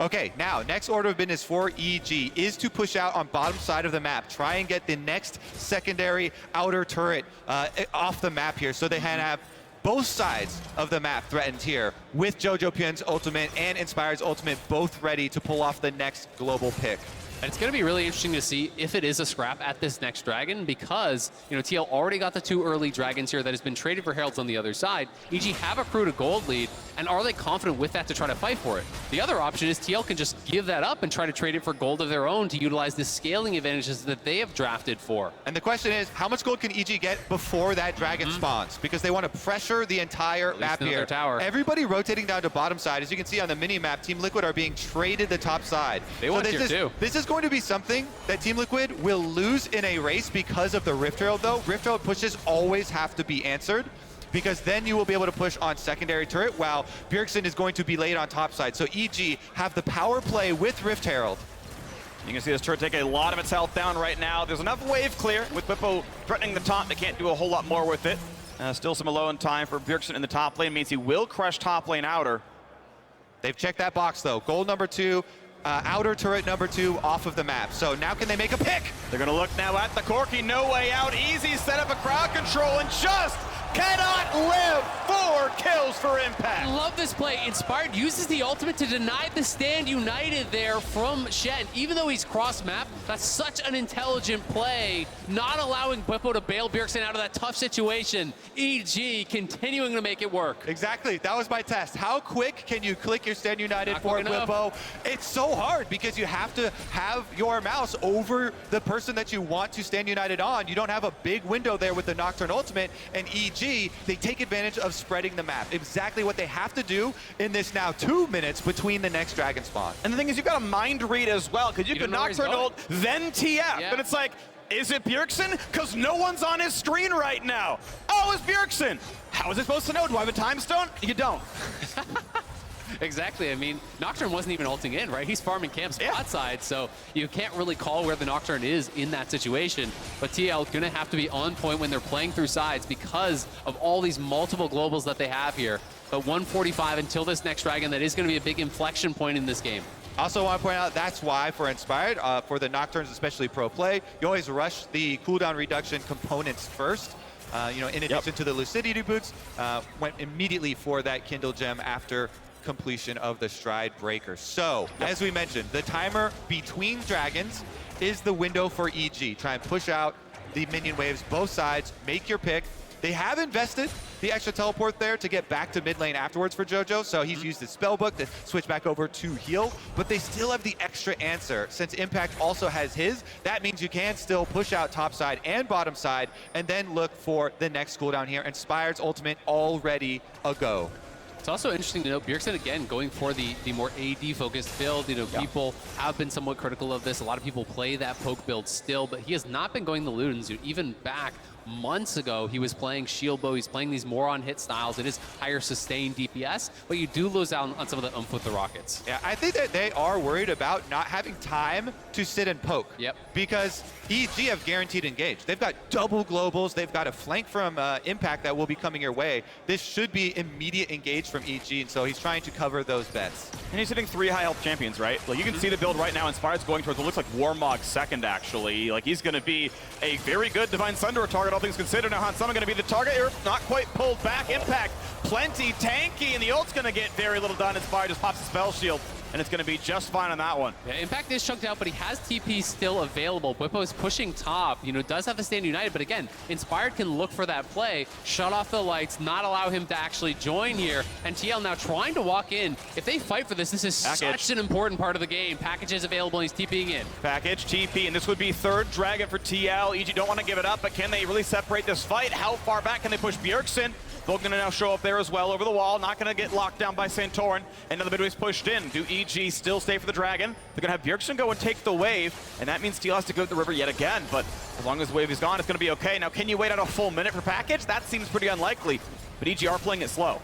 Okay, now, next order of business for EG is to push out on bottom side of the map, try and get the next secondary outer turret off the map here, so they can have both sides of the map threatened here, with jojopyun's ultimate and Inspired's ultimate both ready to pull off the next global pick. And it's going to be really interesting to see if it is a scrap at this next dragon because, you know, TL already got the 2 early dragons here that has been traded for heralds on the other side. EG have accrued a gold lead, and are they confident with that to try to fight for it? The other option is TL can just give that up and try to trade it for gold of their own to utilize the scaling advantages that they have drafted for. And the question is, how much gold can EG get before that dragon spawns? Because they want to pressure the entire map here. Tower. Everybody rotating down to bottom side. As you can see on the mini-map, Team Liquid are being traded the top side. They want tier 2. This is going to be something that Team Liquid will lose in a race because of the Rift Herald, though. Rift Herald pushes always have to be answered, because then you will be able to push on secondary turret, while Bjergsen is going to be laid on top side. So EG have the power play with Rift Herald. You can see this turret take a lot of its health down right now. There's enough wave clear with Bwipo threatening the top. They can't do a whole lot more with it. Still some alone time for Bjergsen in the top lane. Means he will crush top lane outer. They've checked that box, though. Gold number 2. Outer turret number 2 off of the map. So now can they make a pick? They're going to look now at the Corki. No way out. Easy set up a crowd control and just cannot live. 4 kills for Impact. Love this play. Inspired uses the ultimate to deny the stand united there from Shen. Even though he's cross-map, that's such an intelligent play, not allowing Bwipo to bail Bjergsen out of that tough situation. EG continuing to make it work. Exactly. That was my test. How quick can you click your stand united for Bwipo? It's so hard because you have to have your mouse over the person that you want to stand united on. You don't have a big window there with the Nocturne ultimate, and EG, they take advantage of spreading the map. Exactly what they have to do in this now 2 minutes between the next dragon spawn. And the thing is, you've got a mind read as well, because you can Nocturne ult, then TF. Yeah. And it's like, is it Bjergsen? Because no one's on his screen right now. Oh, it's Bjergsen. How is it supposed to know? Do I have a time stone? You don't. Exactly. I mean, Nocturne wasn't even ulting in, right? He's farming camp spot side, so you can't really call where the Nocturne is in that situation. But TL gonna have to be on point when they're playing through sides because of all these multiple globals that they have here. But 145 until this next dragon, that is gonna be a big inflection point in this game. Also want to point out, that's why for Inspired, for the Nocturnes, especially pro play, you always rush the cooldown reduction components first. You know, in addition to the Lucidity boots, went immediately for that Kindle gem after completion of the Stride Breaker. So, as we mentioned, the timer between dragons is the window for EG. Try and push out the minion waves, both sides, make your pick. They have invested the extra teleport there to get back to mid lane afterwards for JoJo, so he's used his spellbook to switch back over to heal, but they still have the extra answer. Since Impact also has his, that means you can still push out top side and bottom side, and then look for the next cooldown here. Inspired's ultimate already a go. It's also interesting to note, Bjergsen, again, going for the more AD-focused build. You know, people have been somewhat critical of this. A lot of people play that poke build still, but he has not been going the Ludens. Even back months ago, he was playing shield bow. He's playing these more on hit styles. It is higher sustained DPS, but you do lose out on some of the oomph with the rockets. Yeah, I think that they are worried about not having time to sit and poke. Yep. Because EG have guaranteed engage. They've got double globals. They've got a flank from Impact that will be coming your way. This should be immediate engage from EG, and so he's trying to cover those bets. And he's hitting 3 high health champions, right? Like, you can see the build right now. Inspired's going towards what looks like Warmog second, actually. Like, he's going to be a very good Divine Sunderer target, all things considered. Now, Hansama going to be the target here. Not quite pulled back. Impact, plenty tanky, and the ult's going to get very little done. Inspired just pops a spell shield, and it's going to be just fine on that one. Yeah, Impact is chunked out, but he has TP still available. Bwipo is pushing top, you know, does have to stand united, but again, Inspired can look for that play, shut off the lights, not allow him to actually join here, and TL now trying to walk in. If they fight for this, this is such an important part of the game. Package is available, and he's TPing in. Package, TP, and this would be 3rd dragon for TL. EG don't want to give it up, but can they really separate this fight? How far back can they push Bjergsen? Vulcan gonna now show up there as well over the wall. Not gonna get locked down by Santorin. Another midway's pushed in. Do EG still stay for the dragon? They're gonna have Bjergsen go and take the wave, and that means TL has to go to the river yet again. But as long as the wave is gone, it's gonna be okay. Now, can you wait out a full minute for Package? That seems pretty unlikely, but EG are playing it slow.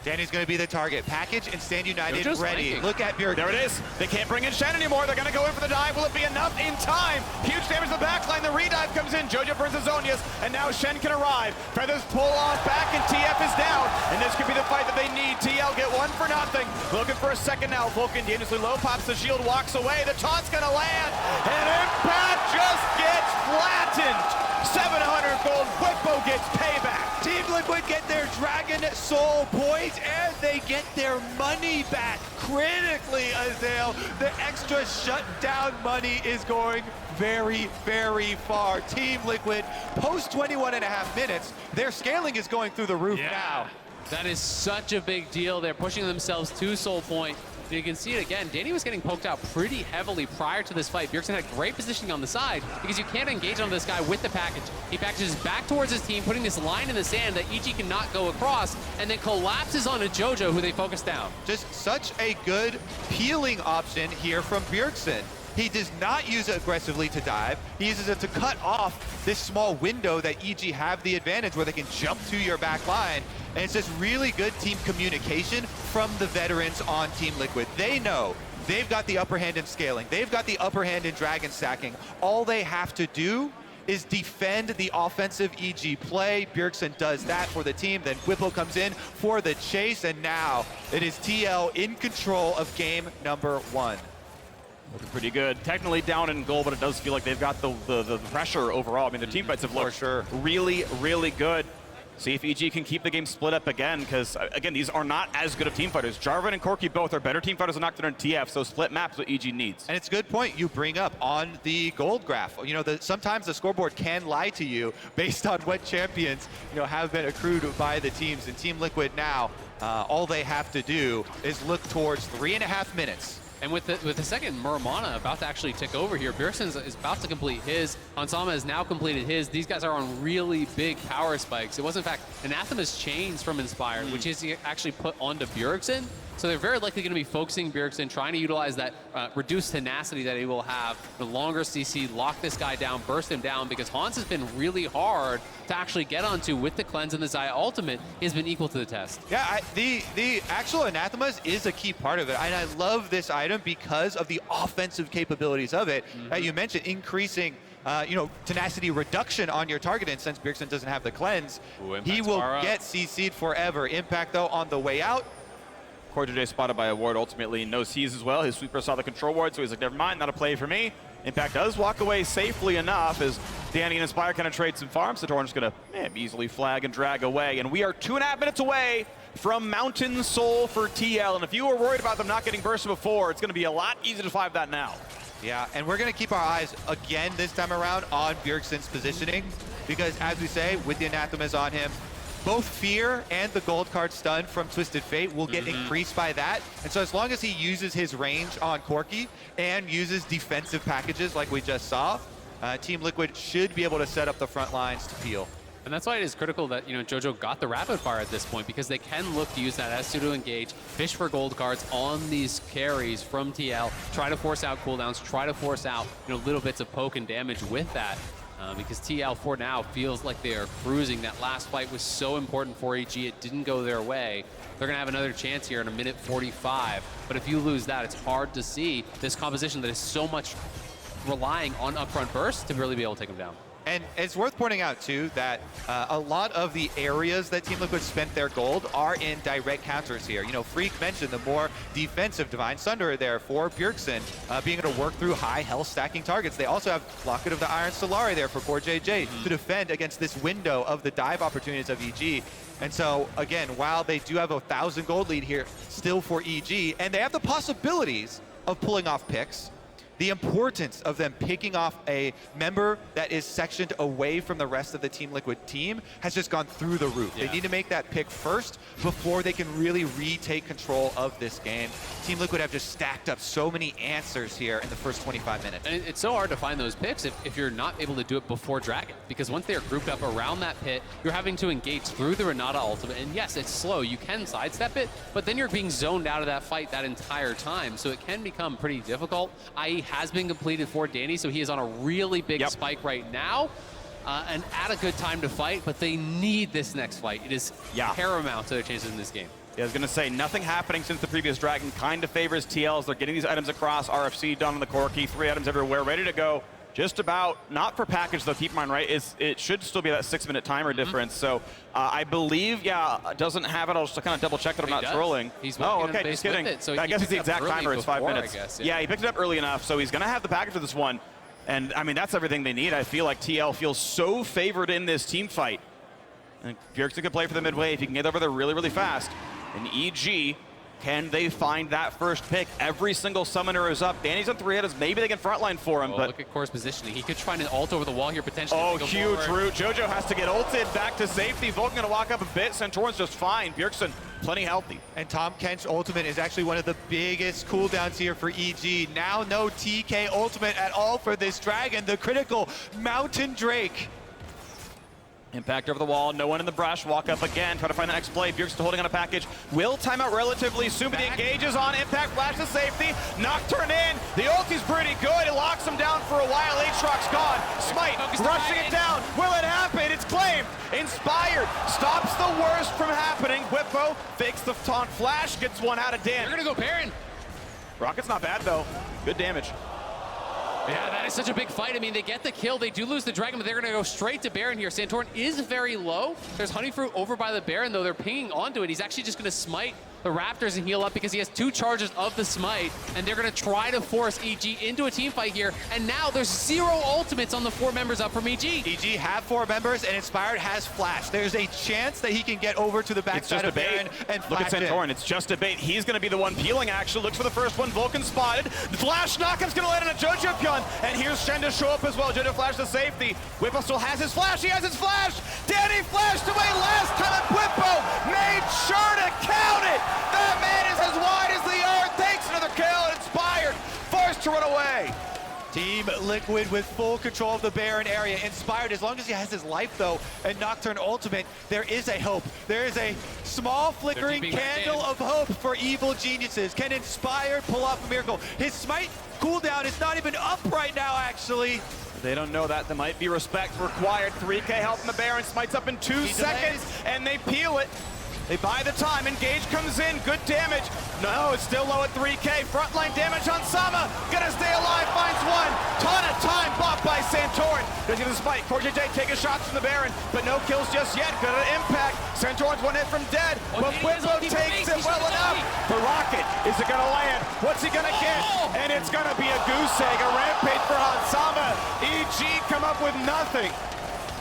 Danny's going to be the target. Package and stand united ready. Look at Bjergsen. There it is. They can't bring in Shen anymore. They're going to go in for the dive. Will it be enough in time? Huge damage to the backline. The redive comes in. Jojo burns his Zonias, and now Shen can arrive. Feathers pull off back, and TF is down. And this could be the fight that they need. TL get 1 for nothing. Looking for a second now. Vulcan dangerously low, pops the shield, walks away. The taunt's going to land, and Impact just gets flattened. 700 gold. Bwipo gets payback. Team Liquid get their Dragon Soul point, and they get their money back. Critically, Azael, the extra shutdown money is going very, very far. Team Liquid, post 21.5 minutes, their scaling is going through the roof now. That is such a big deal. They're pushing themselves to Soul Point. You can see it again. Danny was getting poked out pretty heavily prior to this fight. Bjergsen had great positioning on the side because you can't engage on this guy with the package. He packages back towards his team, putting this line in the sand that EG cannot go across, and then collapses on a Jojo who they focus down. Just such a good peeling option here from Bjergsen. He does not use it aggressively to dive. He uses it to cut off this small window that EG have the advantage where they can jump to your back line. And it's just really good team communication from the veterans on Team Liquid. They know they've got the upper hand in scaling. They've got the upper hand in dragon stacking. All they have to do is defend the offensive EG play. Bjergsen does that for the team. Then Bwipo comes in for the chase. And now it is TL in control of game number 1. Looking pretty good. Technically down in goal, but it does feel like they've got the pressure overall. I mean, the team fights have looked really, really good. See if EG can keep the game split up again, because, again, these are not as good of team fighters. Jarvan and Corki both are better team fighters than Nocturne and TF, so split maps what EG needs. And it's a good point you bring up on the gold graph. You know, sometimes the scoreboard can lie to you based on what champions, have been accrued by the teams. And Team Liquid now, all they have to do is look towards 3.5 minutes. And with the second Muramana about to actually tick over here, Bjergsen is about to complete his. Hansama has now completed his. These guys are on really big power spikes. It was, in fact, Anathema's chains from Inspired, which is actually put onto Bjergsen. So they're very likely going to be focusing Bjergsen, trying to utilize that reduced tenacity that he will have. The longer CC, lock this guy down, burst him down, because Hans has been really hard to actually get onto with the cleanse and the Xayah ultimate. He has been equal to the test. Yeah, the actual Anathemas is a key part of it. And I love this item because of the offensive capabilities of it. You mentioned increasing tenacity reduction on your target, and since Bjergsen doesn't have the cleanse, he will get CC'd forever. Impact, though, on the way out. CoreJJ spotted by a ward, ultimately knows he's as well. His sweeper saw the control ward, so he's like, never mind, not a play for me. Impact does walk away safely enough as Danny and Inspire kind of trade some farms. Santorin's going to easily flag and drag away. And we are 2.5 minutes away from Mountain Soul for TL. And if you were worried about them not getting bursted before, it's going to be a lot easier to 5 that now. Yeah, and we're going to keep our eyes again this time around on Bjergsen's positioning, because as we say, with the Anathemas on him, both Fear and the gold card stun from Twisted Fate will get increased by that. And so as long as he uses his range on Corki and uses defensive packages like we just saw, Team Liquid should be able to set up the front lines to peel. And that's why it is critical that, JoJo got the rapid fire at this point, because they can look to use that as pseudo engage, fish for gold cards on these carries from TL, try to force out cooldowns, try to force out, little bits of poke and damage with that. Because TL for now feels like they are cruising. That last fight was so important for EG. It didn't go their way. They're going to have another chance here in 1:45. But if you lose that, it's hard to see this composition that is so much relying on upfront bursts to really be able to take them down. And it's worth pointing out, too, that a lot of the areas that Team Liquid spent their gold are in direct counters here. Phreak mentioned the more defensive Divine Sunder there for Bjergsen, being able to work through high health stacking targets. They also have Locket of the Iron Solari there for CoreJJ to defend against this window of the dive opportunities of EG. And so, again, while they do have a 1,000 gold lead here still for EG, and they have the possibilities of pulling off picks, the importance of them picking off a member that is sectioned away from the rest of the Team Liquid team has just gone through the roof. They need to make that pick first before they can really retake control of this game. Team Liquid have just stacked up so many answers here in the first 25 minutes. And it's so hard to find those picks if you're not able to do it before Dragon, because once they're grouped up around that pit, you're having to engage through the Renata ultimate. And yes, it's slow. You can sidestep it, but then you're being zoned out of that fight that entire time. So it can become pretty difficult. IE has been completed for Danny, so he is on a really big spike right now. And at a good time to fight, but they need this next fight. It is paramount to their chances in this game. Yeah, I was going to say, nothing happening since the previous Dragon kind of favors TLs. They're getting these items across. RFC done on the Corki, 3 items everywhere, ready to go. Just about, not for package though, keep in mind, right? It should still be that 6-minute timer difference. So I believe, doesn't have it. I'll just kind of double check that I'm not trolling. He's okay, just kidding. It, so I guess it's the exact timer, it's 5 minutes. Guess, yeah, he picked it up early enough, so he's going to have the package for this one. And I mean, that's everything they need. I feel like TL feels so favored in this team fight. And Bjergsen can play for the mid wave. He can get over there really, really fast. And EG, can they find that first pick? Every single summoner is up. Danny's on 3 headers. Maybe they can frontline for him. But look at Core's positioning. He could find an ult over the wall here potentially. Oh, huge route. Jojo has to get ulted back to safety. Vulcan gonna walk up a bit. Santorin's just fine. Bjergsen plenty healthy. And Tahm Kench ultimate is actually one of the biggest cooldowns here for EG. Now no TK ultimate at all for this dragon. The critical Mountain Drake. Impact over the wall, no one in the brush, walk up again, try to find the next play. Bjergsen holding on a package, will time out relatively soon, but he engages on impact, flash to safety, Nocturne in, the ulti's pretty good, it locks him down for a while, Aatrox gone, Smite, rushing it down, will it happen? It's claimed, Inspired, stops the worst from happening, Bwipo fakes the taunt flash, gets one out of Dan. They're gonna go Baron. Rocket's not bad though, good damage. Yeah, that is such a big fight. I mean, they get the kill. They do lose the dragon, but they're going to go straight to Baron here. Santorin is very low. There's Honeyfruit over by the Baron, though. They're pinging onto it. He's actually just going to smite the Raptors and heal up because he has 2 charges of the smite, and they're going to try to force EG into a team fight here. And now there's 0 ultimates on the 4 members up from EG. EG have 4 members, and Inspired has flash. There's a chance that he can get over to the backside of Baron and Look at flash Santorin, in. It's just a bait. He's going to be the one peeling, actually. Looks for the first one. Vulcan spotted. The flash knockup's going to land on a jojopyun, and here's Shen to show up as well. Jojo flash to safety. Bwipo still has his flash. He has his flash. Danny flashed away last time, and Bwipo made sure to count it. That man is as wide as the earth. Takes another kill, and Inspired forced to run away. Team Liquid with full control of the Baron area. Inspired, as long as he has his life though, and Nocturne ultimate, there is a hope. There is a small flickering candle of hope for evil geniuses. Can Inspired pull off a miracle? His smite cooldown is not even up right now, actually. They don't know that. There might be respect required. 3K helping the Baron. Smites up in 2 seconds, and they peel it. They buy the time. Engage comes in. Good damage. No, it's still low at 3K. Frontline damage on Sama. Gonna stay alive. Finds one. Ton of time bought by Santorin. Does he the spike? CoreJJ taking shots from the Baron, but no kills just yet. Good at impact. Santorin's 1 hit from dead, but Bwipo takes it well enough. The rocket. Is it gonna land? What's he gonna get? And it's gonna be a goose egg. A rampage for Hansama. EG come up with nothing.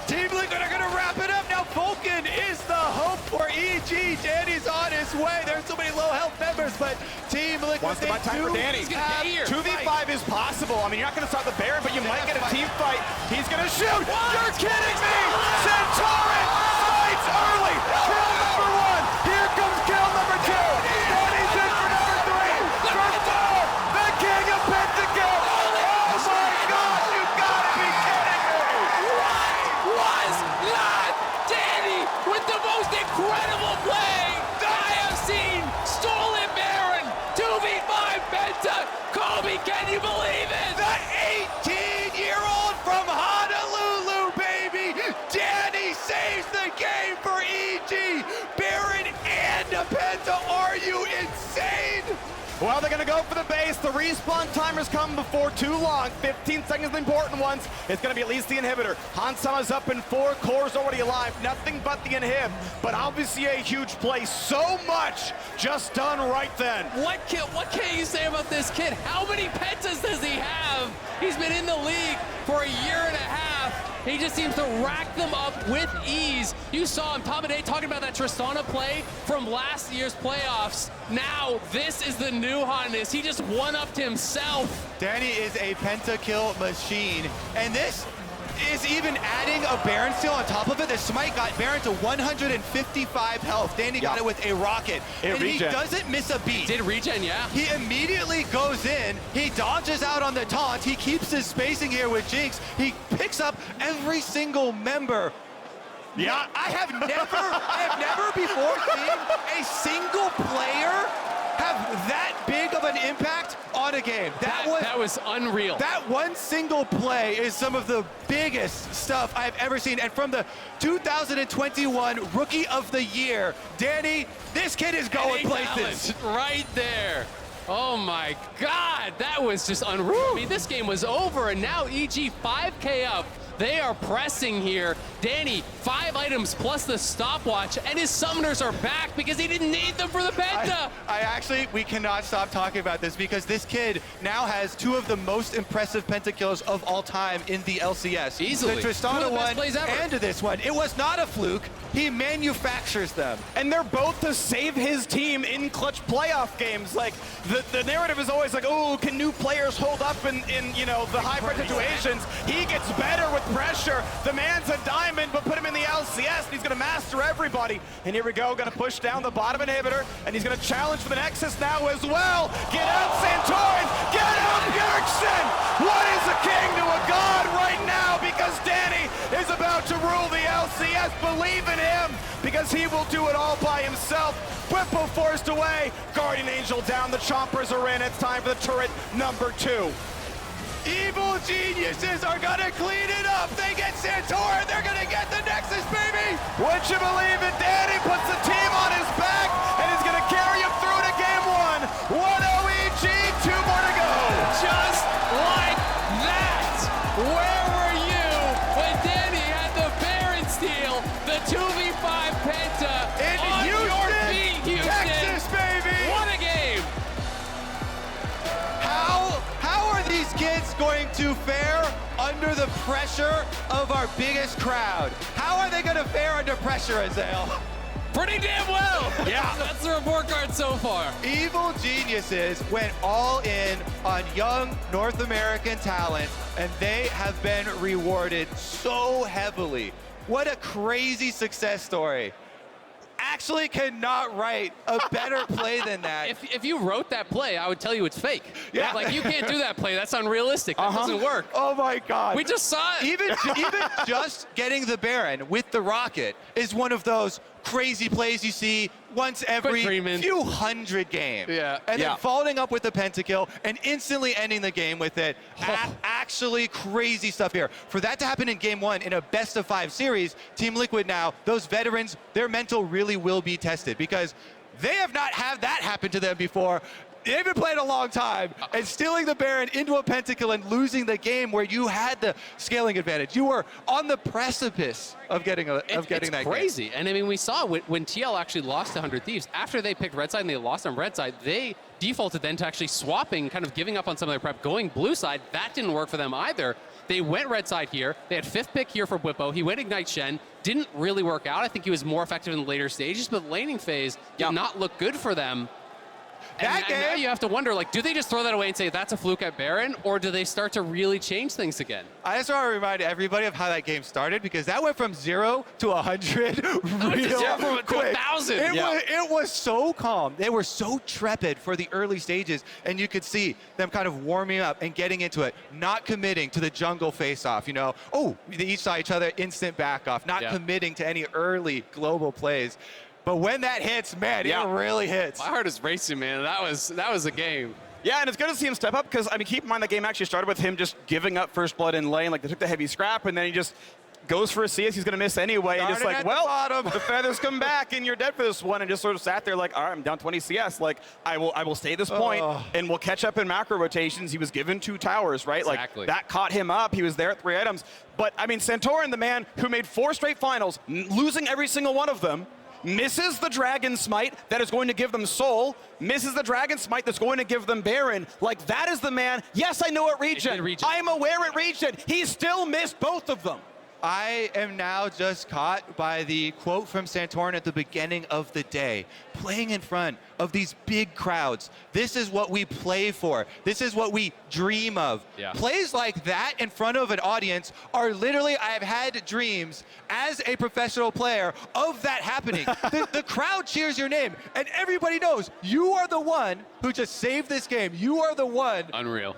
Team Liquid are gonna wrap it up now. Vulcan is the hope for EG. Danny's on his way. There's so many low health members, but Team Liquid wants to buy time for Danny. 2v5 is possible. I mean, you're not gonna start the Baron, but you might get a team fight. He's gonna shoot. You're kidding me! Santorin fights early. Kill number 1. Here comes kill number 2. Danny's in for number 3. For 4. The king of Pentakill. Oh my God! You gotta be kidding me! Was not Danny with the most incredible play I have seen. Stolen Baron, 2v5 Penta. Kobe, can you believe it? The 18-year-old from Honolulu, baby. Danny saves the game for EG. Baron and a Penta. Are you insane? Well, they're gonna go for the base. The respawn timer's come before too long. 15 seconds, the important ones. It's gonna be at least the inhibitor. Hansama's up in 4, Core's already alive. Nothing but the inhib, but obviously a huge play. So much just done right then. What can you say about this kid? How many pentas does he have? He's been in the league for a year and a half. He just seems to rack them up with ease. You saw him, Tahm talking about that Tristana play from last year's playoffs. Now, this is the new hotness. He just one-upped himself. Danny is a pentakill machine, and this is even adding a Baron steal on top of it. The smite got Baron to 155 health. Danny got it with a rocket. And he doesn't miss a beat. Did regen, yeah. He immediately goes in. He dodges out on the taunt. He keeps his spacing here with Jinx. He picks up every single member. Yeah. I have never before seen a single player have that big of an impact on a game. That was unreal. That one single play is some of the biggest stuff I've ever seen. And from the 2021 Rookie of the Year, Danny, this kid is going places. Right there. Oh my God, that was just unreal. I mean, this game was over, and now EG 5K up. They are pressing here. Danny, 5 items plus the stopwatch, and his summoners are back because he didn't need them for the Penta. We cannot stop talking about this because this kid now has 2 of the most impressive pentakills of all time in the LCS. Easily. The Tristana one plays ever. and this one. It was not a fluke. He manufactures them. And they're both to save his team in clutch playoff games. Like, the narrative is always like, oh, can new players hold up in you know, the high-pressure situations? He gets better with pressure. The man's a diamond, but put him in the LCS, and he's going to master everybody. And here we go, going to push down the bottom inhibitor, and he's going to challenge for the Nexus now as well. Get out, Santorin! Get out, Bjergsen! What is a king to a god right now? Because Danny is about to rule the LCS. Believe in him, because he will do it all by himself. Bwipo forced away. Guardian Angel down. The chompers are in. It's time for the turret number 2. Evil geniuses are gonna clean it up. They get Santorin. They're gonna get the Nexus, baby. Would you believe it? Danny puts the team on his back, and he's gonna carry him through to game 1. 1-0 EG, 2 more to go. Just like that. Where were you when Danny had the Baron steal, the 2v5 Penta on Houston, your feet, Houston? Texas, baby. What a game. How are these kids going to fare under the pressure of our biggest crowd? How are they gonna fare under pressure, Azael? Pretty damn well. Yeah. That's the report card so far. Evil geniuses went all in on young North American talent, and they have been rewarded so heavily. What a crazy success story. Actually cannot write a better play than that. If you wrote that play, I would tell you it's fake. Yeah. Like, you can't do that play. That's unrealistic. That doesn't work. Oh my God. We just saw it. Even just getting the Baron with the rocket is one of those crazy plays you see once every few hundred games. Yeah. And then following up with the pentakill and instantly ending the game with it. Actually crazy stuff here. For that to happen in game 1 in a best-of-5 series, Team Liquid now, those veterans, their mental really will be tested because they have not had that happen to them before. They've been playing a long time, and stealing the Baron into a pentakill and losing the game where you had the scaling advantage. You were on the precipice of getting that game. It's crazy. And I mean, we saw when TL actually lost to 100 Thieves, after they picked red side and they lost on red side, they defaulted then to actually swapping, kind of giving up on some of their prep, going blue side. That didn't work for them either. They went red side here. They had 5th pick here for Bwipo. He went Ignite Shen. Didn't really work out. I think he was more effective in the later stages, but laning phase did not look good for them. And now you have to wonder, like, do they just throw that away and say that's a fluke at Baron, or do they start to really change things again? I just want to remind everybody of how that game started, because that went from 0 to 100 real quick. To 1,000. It was so calm. They were so trepid for the early stages, and you could see them kind of warming up and getting into it, not committing to the jungle face-off, you know. Oh, they each saw each other, instant back-off, not committing to any early global plays. But when that hits, man, it really hits. My heart is racing, man. That was a game. Yeah, and it's good to see him step up because, I mean, keep in mind the game actually started with him just giving up first blood in lane. Like, they took the heavy scrap, and then he just goes for a CS. He's going to miss anyway. And just like, well, the feathers come back, and you're dead for this one. And just sort of sat there like, all right, I'm down 20 CS. Like, I will stay this point, and we'll catch up in macro rotations. He was given 2 towers, right? Exactly. Like, that caught him up. He was there at 3 items. But, I mean, Santorin, the man who made 4 straight finals, losing every single one of them, misses the Dragon Smite that is going to give them Soul, misses the Dragon Smite that's going to give them Baron. Like, that is the man. Yes, I know at Regen. I'm aware at Regen. He still missed both of them. I am now just caught by the quote from Santorin at the beginning of the day. Playing in front of these big crowds. This is what we play for. This is what we dream of. Plays like that in front of an audience are literally, I have had dreams as a professional player of that happening. The crowd cheers your name, and everybody knows you are the one who just saved this game. You are the one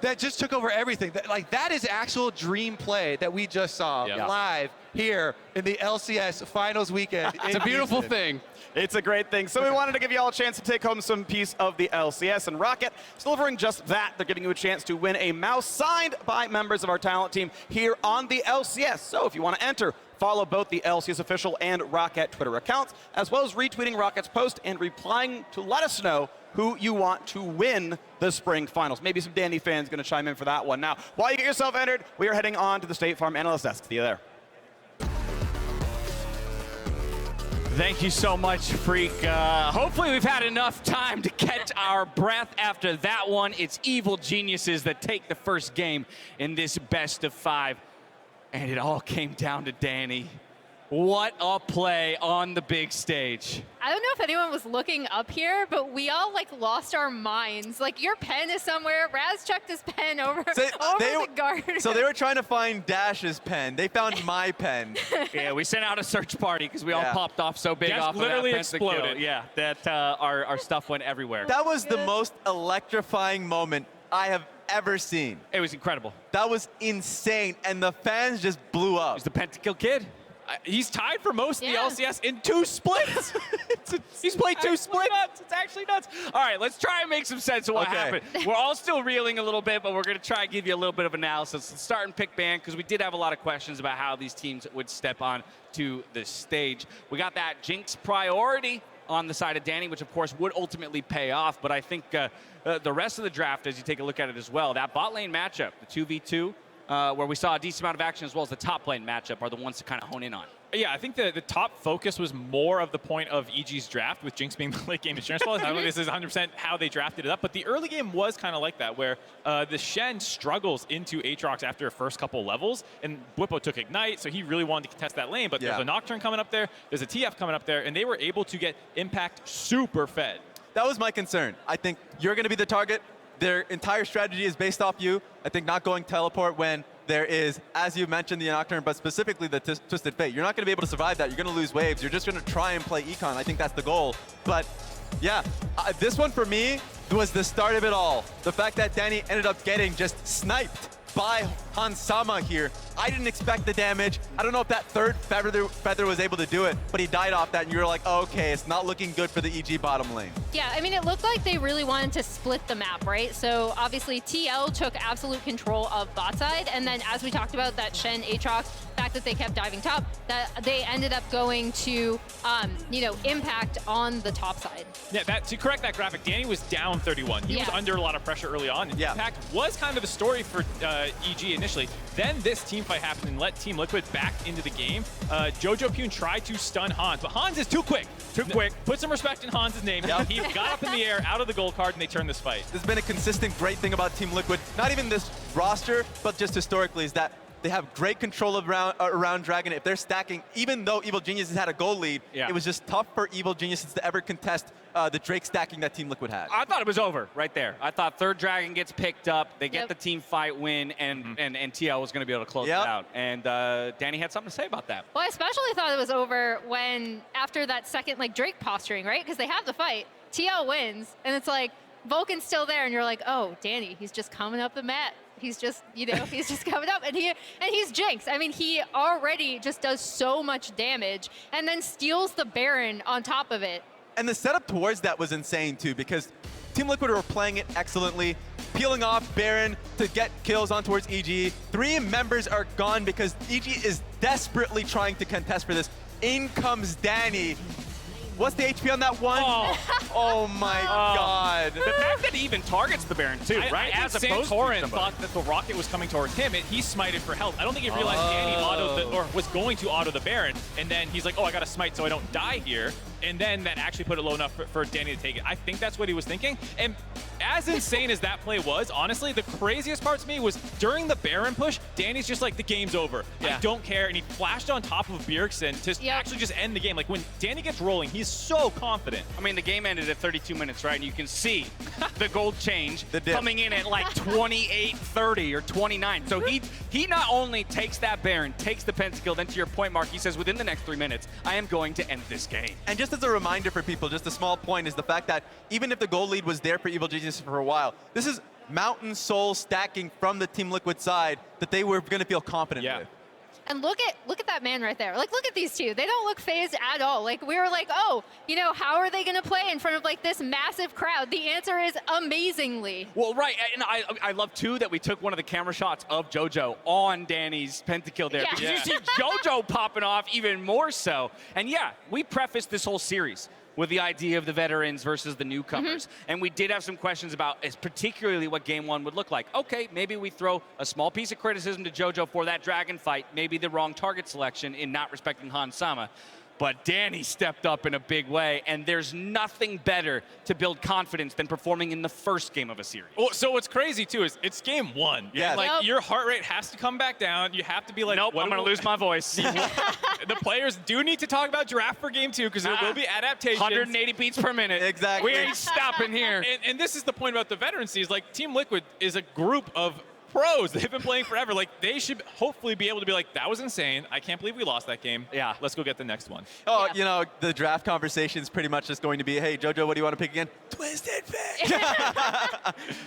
that just took over everything. That is actual dream play that we just saw live here in the LCS Finals weekend. It's a beautiful thing. It's a great thing. So we wanted to give you all a chance to take home some piece of the LCS, and Rocket is delivering just that. They're giving you a chance to win a mouse signed by members of our talent team here on the LCS. So if you want to enter, follow both the LCS official and Rocket Twitter accounts, as well as retweeting Rocket's post and replying to let us know who you want to win the Spring Finals. Maybe some Danny fans going to chime in for that one. Now, while you get yourself entered, we are heading on to the State Farm Analyst Desk. See you there. Thank you so much, Phreak. Hopefully we've had enough time to catch our breath after that one. It's evil geniuses that take the first game in this best of 5. And it all came down to Danny. What a play on the big stage. I don't know if anyone was looking up here, but we all like lost our minds. Like your pen is somewhere. Raz chucked his pen over the guard. So they were trying to find Dash's pen. They found my pen. Yeah, we sent out a search party because we all popped off so big Dash off literally of that pentakill. exploded. Yeah, that our stuff went everywhere. That was the most electrifying moment I have ever seen. It was incredible. That was insane, and the fans just blew up. He's the pentakill kid. He's tied for most of the LCS in 2 splits. He's played 2 splits. It's actually nuts. All right, let's try and make some sense of what happened. We're all still reeling a little bit, but we're going to try and give you a little bit of analysis. Let's start and pick ban, because we did have a lot of questions about how these teams would step on to the stage. We got that Jinx priority on the side of Danny, which of course would ultimately pay off, but I think the rest of the draft, as you take a look at it as well, that bot lane matchup, the 2v2, where we saw a decent amount of action, as well as the top lane matchup, are the ones to kind of hone in on. Yeah, I think the top focus was more of the point of EG's draft, with Jinx being the late game insurance policy. I don't think this is 100% how they drafted it up, but the early game was kind of like that, where the Shen struggles into Aatrox after first couple levels, and Bwipo took Ignite, so he really wanted to contest that lane, but there's a Nocturne coming up there, there's a TF coming up there, and they were able to get Impact super fed. That was my concern. I think you're going to be the target. Their entire strategy is based off you. I think not going teleport when there is, as you mentioned, the Nocturne, but specifically the Twisted Fate. You're not going to be able to survive that. You're going to lose waves. You're just going to try and play econ. I think that's the goal. But yeah, this one for me was the start of it all. The fact that Danny ended up getting just sniped by Hansama here. I didn't expect the damage. I don't know if that third feather was able to do it, but he died off that, and you were like, oh, okay, it's not looking good for the EG bottom lane. Yeah, I mean, it looked like they really wanted to split the map, right? So obviously TL took absolute control of bot side, and then as we talked about that Shen, Aatrox, the fact that they kept diving top, that they ended up going to, Impact on the top side. Yeah, to correct that graphic, Danny was down 31. He was under a lot of pressure early on, and Impact was kind of the story for EG initially. Then this team fight happened and let Team Liquid back into the game. jojopyun tried to stun Hans, but Hans is too quick. Put some respect in Hans' name. He got up in the air, out of the gold card, and they turned this fight. There's been a consistent great thing about Team Liquid, not even this roster, but just historically, is that they have great control around Dragon. If they're stacking, even though Evil Geniuses had a gold lead, it was just tough for Evil Geniuses to ever contest the Drake stacking that Team Liquid had. I thought it was over right there. I thought third Dragon gets picked up, they get the team fight win, and TL was going to be able to close it out. And Danny had something to say about that. Well, I especially thought it was over when, after that second Drake posturing, right? Because they have the fight, TL wins, and it's like, Vulcan's still there, and you're like, oh, Danny, he's just coming up the mat. He's just, he's just coming up, and he's Jinx. I mean, he already just does so much damage, and then steals the Baron on top of it. And the setup towards that was insane too, because Team Liquid were playing it excellently, peeling off Baron to get kills on towards EG. 3 members are gone because EG is desperately trying to contest for this. In comes Danny. What's the HP on that one? Oh my God. The fact that he even targets the Baron too, right? As Santorin thought that the rocket was coming towards him, he smited for health. I don't think he realized Danny was going to auto the Baron, and then he's like, oh, I got to smite so I don't die here. And then that actually put it low enough for Danny to take it. I think that's what he was thinking. And as insane as that play was, honestly, the craziest part to me was during the Baron push, Danny's just like, the game's over. I don't care. And he flashed on top of Bjergsen to actually just end the game. Like when Danny gets rolling, he's so confident. I mean, the game ended at 32 minutes, right? And you can see the gold change coming in at like 28-30 or 29. So he not only takes that Baron, takes the pentakill, then to your point, Mark, he says within the next 3 minutes, I am going to end this game. And just as a reminder for people, just a small point, is the fact that even if the gold lead was there for Evil Genius for a while, this is Mountain Soul stacking from the Team Liquid side that they were going to feel confident with. And look at that man right there. Like, look at these two. They don't look phased at all. Like, we were like, oh, how are they going to play in front of like this massive crowd? The answer is amazingly. Well, right. And I love too that we took one of the camera shots of JoJo on Danny's pentakill there. Because you see JoJo popping off even more so. And yeah, we prefaced this whole series with the idea of the veterans versus the newcomers. And we did have some questions about particularly what game one would look like. Okay, maybe we throw a small piece of criticism to JoJo for that dragon fight, maybe the wrong target selection in not respecting Hansama. But Danny stepped up in a big way, and there's nothing better to build confidence than performing in the first game of a series. Well, so what's crazy, too, is it's game 1. Yeah. Like, your heart rate has to come back down. You have to be like, nope, I'm going to lose my voice. The players do need to talk about draft for game 2 because there will be adaptations. 180 beats per minute. Exactly. We ain't stopping here. And this is the point about the veterancy is like Team Liquid is a group of pros. They've been playing forever. Like, they should hopefully be able to be like, that was insane. I can't believe we lost that game. Yeah. Let's go get the next one. Oh, you know, the draft conversation is pretty much just going to be, hey, JoJo, what do you want to pick again? Twisted Fate.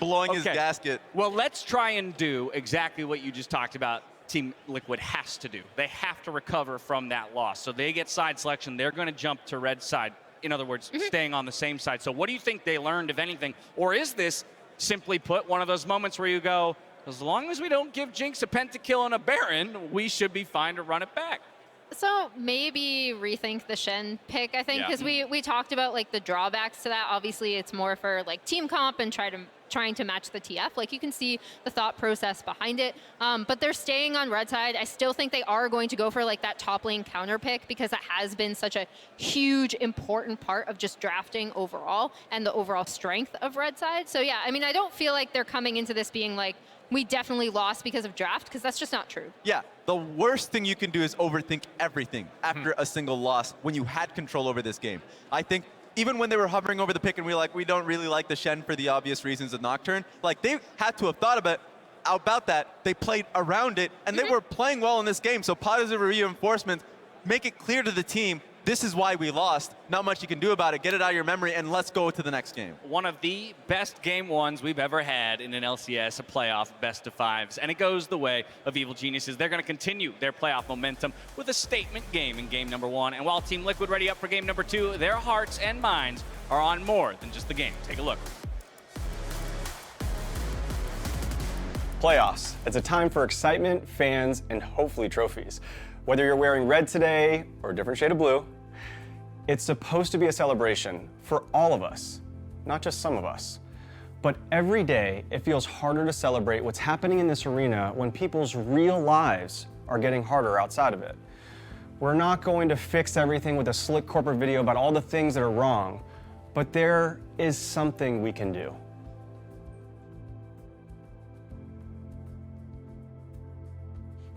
Blowing his gasket. Well, let's try and do exactly what you just talked about Team Liquid has to do. They have to recover from that loss. So they get side selection. They're going to jump to red side. In other words, staying on the same side. So what do you think they learned, if anything? Or is this, simply put, one of those moments where you go, as long as we don't give Jinx a pentakill and a Baron, we should be fine to run it back. So maybe rethink the Shen pick, I think, because we talked about like the drawbacks to that. Obviously, it's more for like team comp and trying to match the TF. Like, you can see the thought process behind it. But they're staying on red side. I still think they are going to go for like that top lane counter pick because that has been such a huge, important part of just drafting overall and the overall strength of red side. So yeah, I mean, I don't feel like they're coming into this being like, we definitely lost because of draft, because that's just not true. Yeah, the worst thing you can do is overthink everything after a single loss when you had control over this game. I think even when they were hovering over the pick and we were like, we don't really like the Shen for the obvious reasons of Nocturne, like they had to have thought about that. They played around it, and they were playing well in this game. So positive reinforcements, make it clear to the team, this is why we lost. Not much you can do about it. Get it out of your memory, and let's go to the next game. One of the best game 1s we've ever had in an LCS, a playoff best of 5s. And it goes the way of Evil Geniuses. They're going to continue their playoff momentum with a statement game in game number 1. And while Team Liquid ready up for game number 2, their hearts and minds are on more than just the game. Take a look. Playoffs. It's a time for excitement, fans, and hopefully trophies. Whether you're wearing red today or a different shade of blue, it's supposed to be a celebration for all of us, not just some of us. But every day, it feels harder to celebrate what's happening in this arena when people's real lives are getting harder outside of it. We're not going to fix everything with a slick corporate video about all the things that are wrong, but there is something we can do.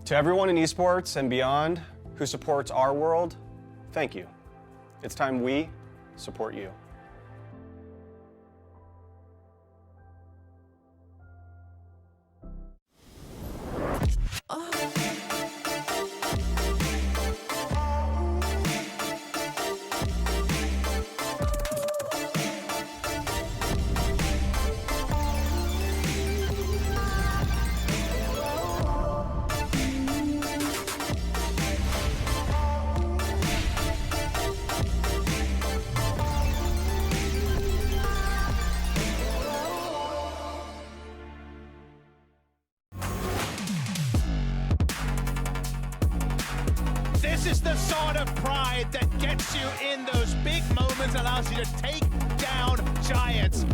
To everyone in esports and beyond who supports our world, thank you. It's time we support you. This is the sort of pride that gets you in those big moments, allows you to take down giants.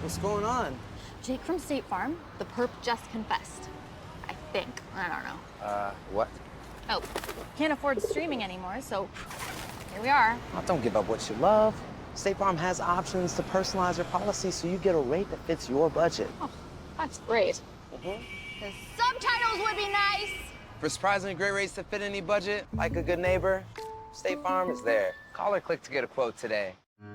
What's going on? Jake from State Farm, the perp just confessed. I think. I don't know. What? Oh, can't afford streaming anymore, so here we are. Oh, don't give up what you love. State Farm has options to personalize your policy so you get a rate that fits your budget. Oh, that's great. The subtitles would be nice. For surprisingly great rates that fit any budget, like a good neighbor, State Farm is there. Call or click to get a quote today.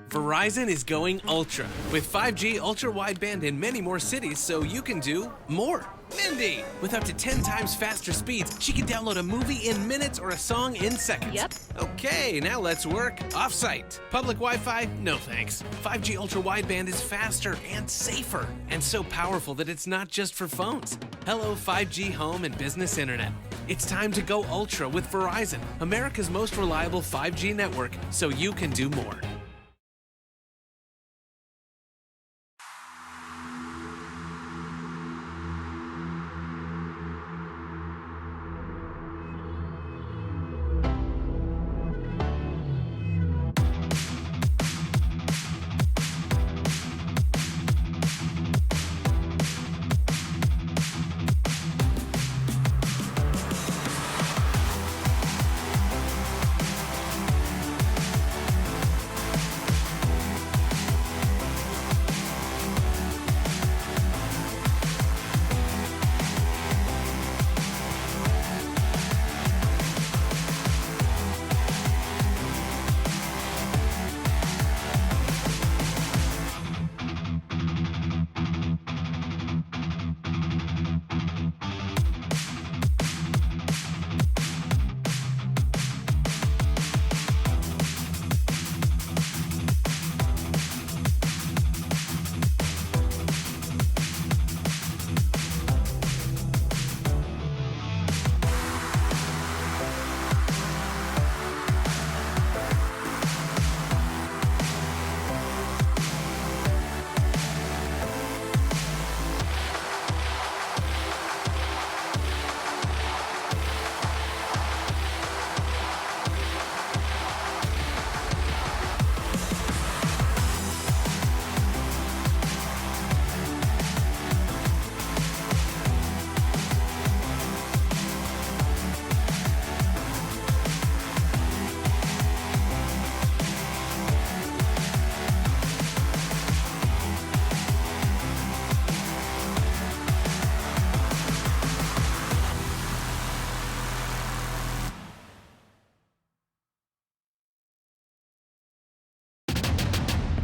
Verizon is going ultra with 5G ultra wideband in many more cities so you can do more. Mindy, with up to 10 times faster speeds, she can download a movie in minutes or a song in seconds. Yep. Okay, now let's work off-site. Public Wi-Fi? No thanks. 5G ultra wideband is faster and safer and so powerful that it's not just for phones. Hello 5G home and business internet. It's time to go ultra with Verizon, America's most reliable 5G network, so you can do more.